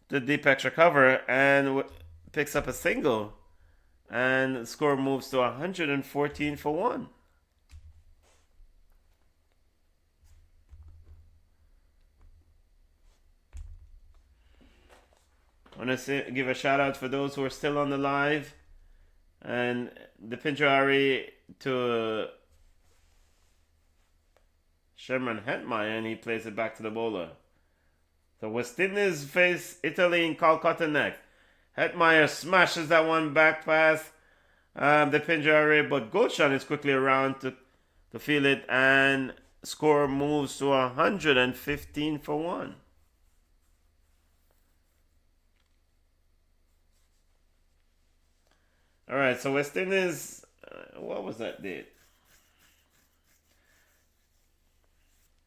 the deep extra cover and picks up a single, and the score moves to 114 for 1. I want to give a shout out for those who are still on the live, and the Pinjari to Sherman Hetmeyer, and he plays it back to the bowler. So West Indies face Italy in Calcutta next. Hetmeyer smashes that one back past the Pinjari, but Gulshan is quickly around to feel it, and score moves to 115 for 1. Alright, so West Indies, what was that date?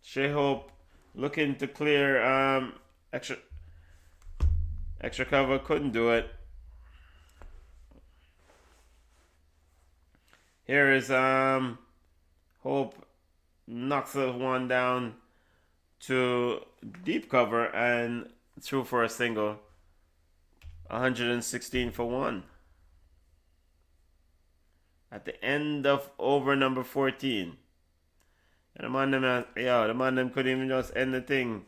Shea Hope looking to clear extra Extra cover couldn't do it. Here is Hope knocks the one down to deep cover and through for a single. 116 for 1. At the end of over number 14. And the man them couldn't even just end the thing.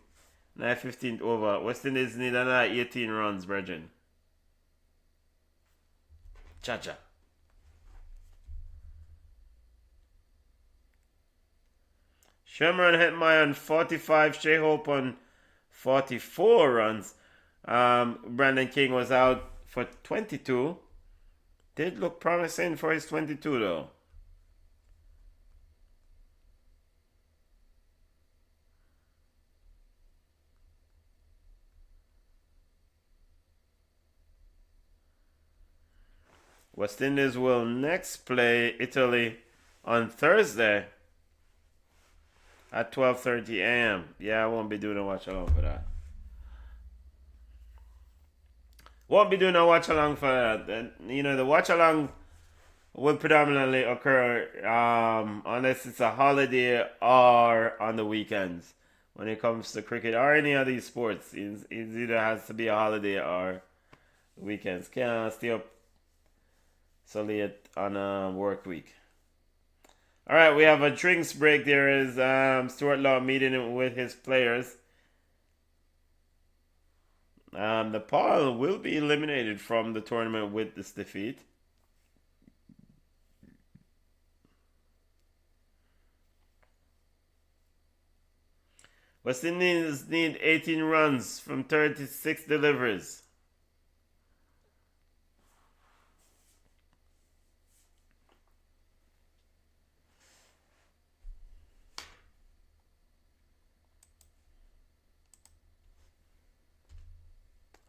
9-15th over. West Indies need another 18 runs, brethren. Cha-cha. Sherman hit my on 45. Shea Hope on 44 runs. Brandon King was out for 22. Did look promising for his 22 though. West Indies will next play Italy on Thursday at 12:30 a.m. Yeah, I won't be doing a watch along for that. Won't be doing a watch along for that. The watch along will predominantly occur unless it's a holiday or on the weekends. When it comes to cricket or any of these sports, it either has to be a holiday or weekends. Can't stay up so late on a work week. All right, we have a drinks break. There is Stuart Law meeting with his players. Nepal will be eliminated from the tournament with this defeat. West Indies need 18 runs from 36 deliveries.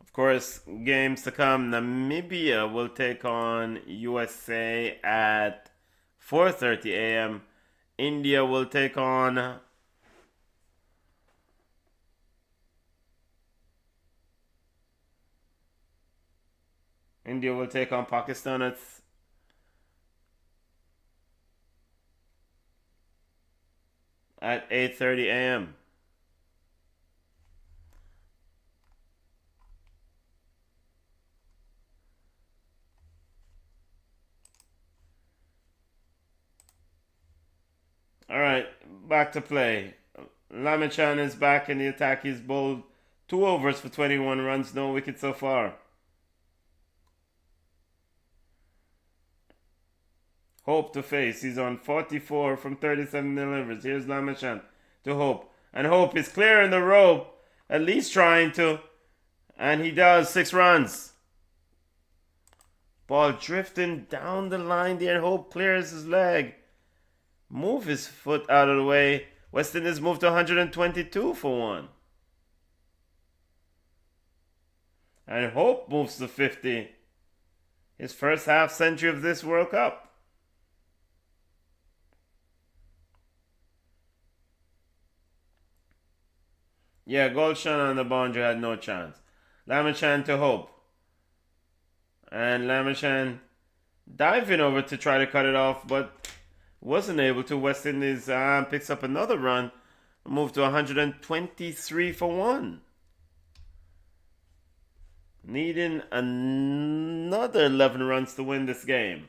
Of course, games to come. Namibia will take on USA at 4:30 a.m. India will take on Pakistan at 8:30 a.m. All right, back to play. Lamachan is back in the attack. He's bowled 2 overs for 21 runs, no wicket so far. Hope to face. He's on 44 from 37 deliveries. Here's Lamachan to Hope. And Hope is clearing the rope, at least trying to. And he does. 6 runs. Ball drifting down the line there. Hope clears his leg. Move his foot out of the way. West Indies moved to 122 for 1. And Hope moves to 50. His first half century of this World Cup. Yeah, Golshan on the boundary had no chance. Lamachan to Hope. And Lamachan diving over to try to cut it off, but wasn't able to. West Indies picks up another run. Moved to 123 for 1. Needing another 11 runs to win this game.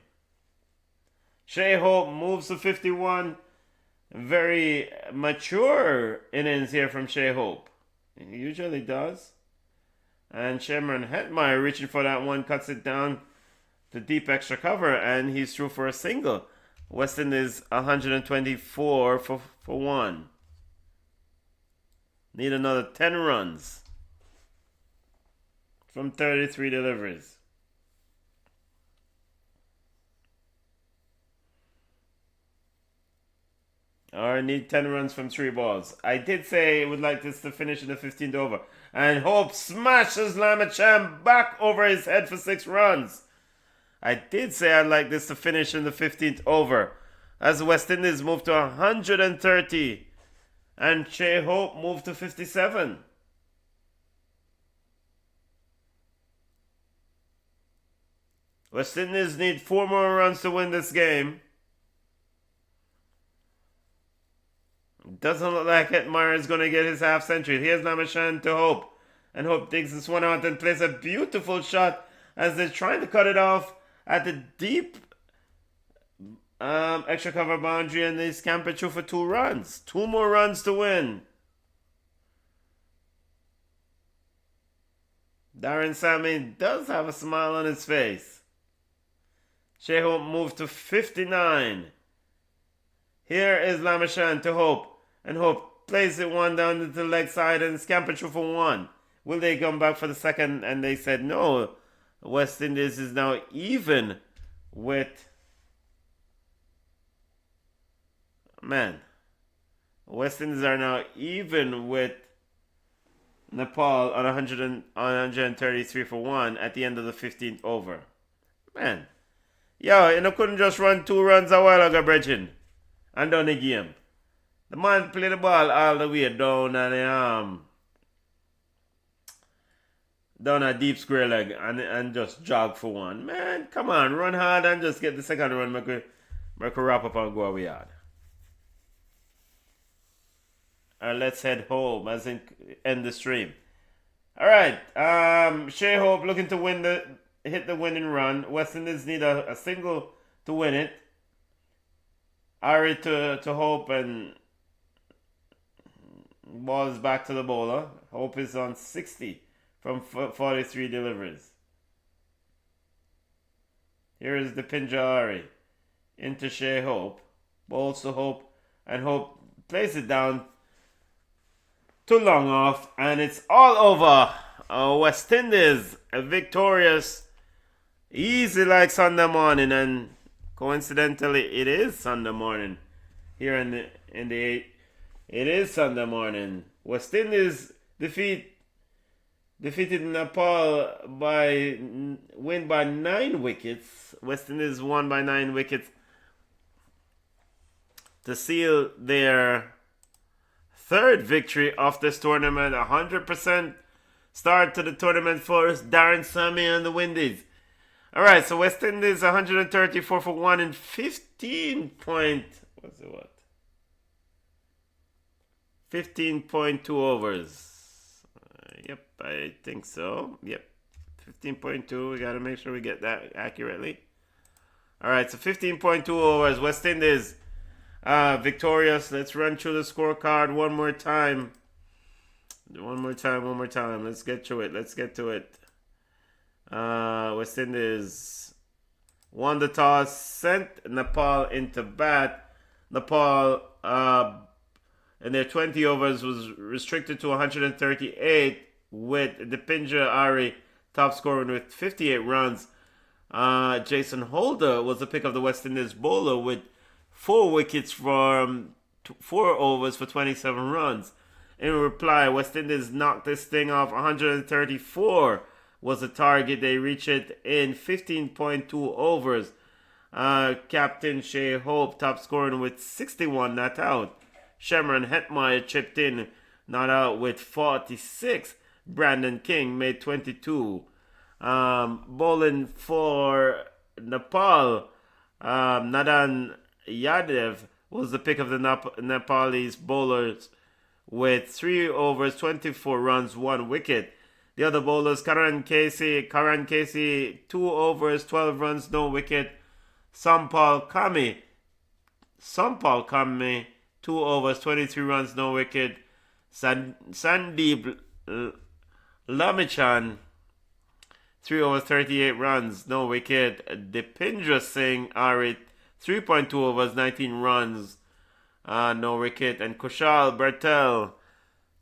Shea Hope moves to 51. Very mature innings here from Shea Hope. He usually does. And Sherman Hetmeyer reaching for that one, cuts it down to deep extra cover, and he's through for a single. West Indies 124 for 1. Need another 10 runs from 33 deliveries. Or need 10 runs from 3 balls. I did say I would like this to finish in the 15th over. And Hope smashes Lamachan back over his head for 6 runs. I did say I'd like this to finish in the 15th over. As West Indies moved to 130. And Shea Hope moved to 57. West Indies need 4 more runs to win this game. Doesn't look like Hetmeyer is going to get his half century. Here's Namashan to Hope. And Hope digs this one out and plays a beautiful shot as they're trying to cut it off at the deep extra cover boundary, and they scamper it through for 2 runs. 2 more runs to win. Darren Sammy does have a smile on his face. Shea Hope moved to 59. Here is Lamashan to Hope, and Hope plays it one down to the leg side and scamper through for 1. Will they come back for the second? And they said no. West Indies is now even with... West Indies are now even with Nepal on 133 for 1 at the end of the 15th over. Yo, you couldn't just run 2 runs a while ago, Bridget, and done the game. The man played the ball all the way down and down a deep square leg and just jog for 1. Man, come on, run hard and just get the second run. Make we wrap up and go away hard. Let's head home as in end the stream. Alright, Shea Hope looking to hit the winning run. West Indies need a single to win it. Ari to Hope, and ball is back to the bowler. Hope is on 60 from 43 deliveries. Here is the Pinja Ari into Shea Hope. Bowls to Hope, and Hope plays it down too long off, and it's all over. West Indies victorious, easy like Sunday morning, and coincidentally, it is Sunday morning here in the 8. It is Sunday morning. West Indies defeated Nepal win by 9 wickets. West Indies won by 9 wickets to seal their 3rd victory of this tournament. 100% start to the tournament for Darren Sammy and the Windies. Alright, so West Indies 134 for 1 in 15.2 overs. Yep, I think so. Yep, 15.2. We got to make sure we get that accurately. Alright, so 15.2 overs. West Indies victorious. Let's run through the scorecard one more time. One more time. Let's get to it. West Indies won the toss, sent Nepal into bat. Nepal in their 20 overs was restricted to 138, with Dipinja Ari top scoring with 58 runs. Jason Holder was the pick of the West Indies bowler with 4 wickets from 4 overs for 27 runs. In reply, West Indies knocked this thing off. 134 was the target. They reached it in 15.2 overs. Captain Shea Hope top scoring with 61 not out. Shemron Hetmeyer chipped in not out with 46. Brandon King made 22. Bowling for Nepal, Nadan Yadev was the pick of the Nepalese bowlers with 3 overs, 24 runs, 1 wicket. The other bowlers, Karan Casey, 2 overs, 12 runs, no wicket. Sampal Kami, 2 overs, 23 runs, no wicket. Sandeep Lamichan, 3 overs, 38 runs, no wicket. Dipindra Singh Ari, 3.2 overs, 19 runs, no wicket. And Kushal Bertel,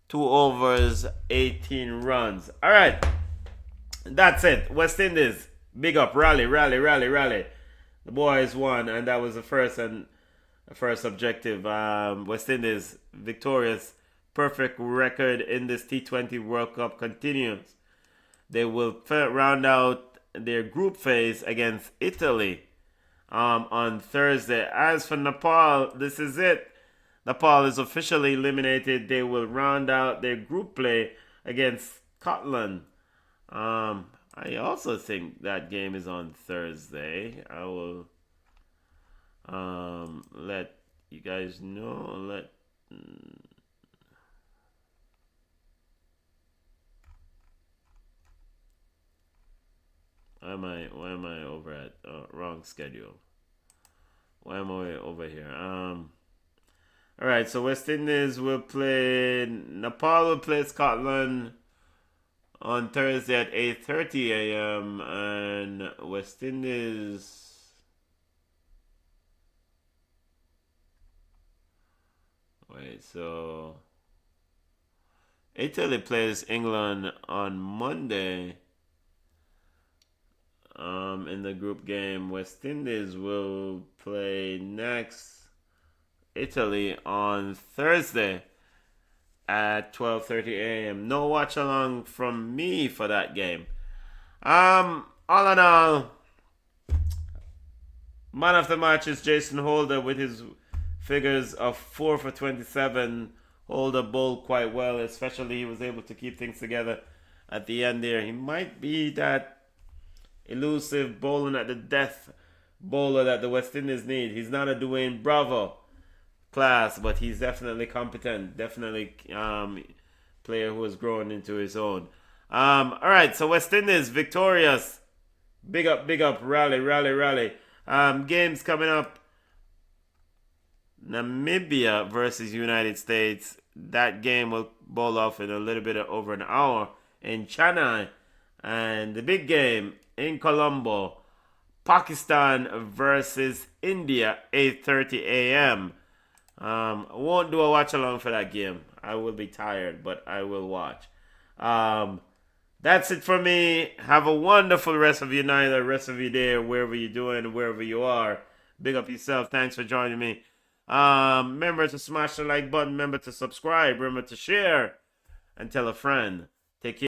2 overs, 18 runs. All right, that's it. West Indies, big up, rally. The boys won, and that was the first objective. West Indies victorious, perfect record in this T20 World Cup continues. They will round out their group phase against Italy on Thursday. As for Nepal, this is it. Nepal is officially eliminated. They will round out their group play against Scotland. I I also think that game is on Thursday. I will let you guys know. Why am I over at wrong schedule? Why am I over here? All right, so West Indies will play. Nepal will play Scotland on Thursday at 8:30 a.m. and West Indies. Wait, so Italy plays England on Monday. In the group game, West Indies will play next Italy on Thursday at 12:30 a.m. No watch along from me for that game. All in all, man of the match is Jason Holder with his figures of 4 for 27. Holder bowled quite well, especially he was able to keep things together at the end there. He might be that elusive bowling at the death bowler that the West Indies need. He's not a Dwayne Bravo class, but he's definitely competent. Definitely player who has grown into his own. All right, so West Indies victorious. Big up, rally. Games coming up. Namibia versus United States. That game will bowl off in a little bit over an hour in Chennai. And the big game in Colombo, Pakistan versus India, 8:30 a.m. I won't do a watch along for that game. I will be tired, but I will watch. That's it for me. Have a wonderful rest of your night, or rest of your day, wherever you're doing, wherever you are. Big up yourself. Thanks for joining me. Remember to smash the like button. Remember to subscribe. Remember to share and tell a friend. Take care.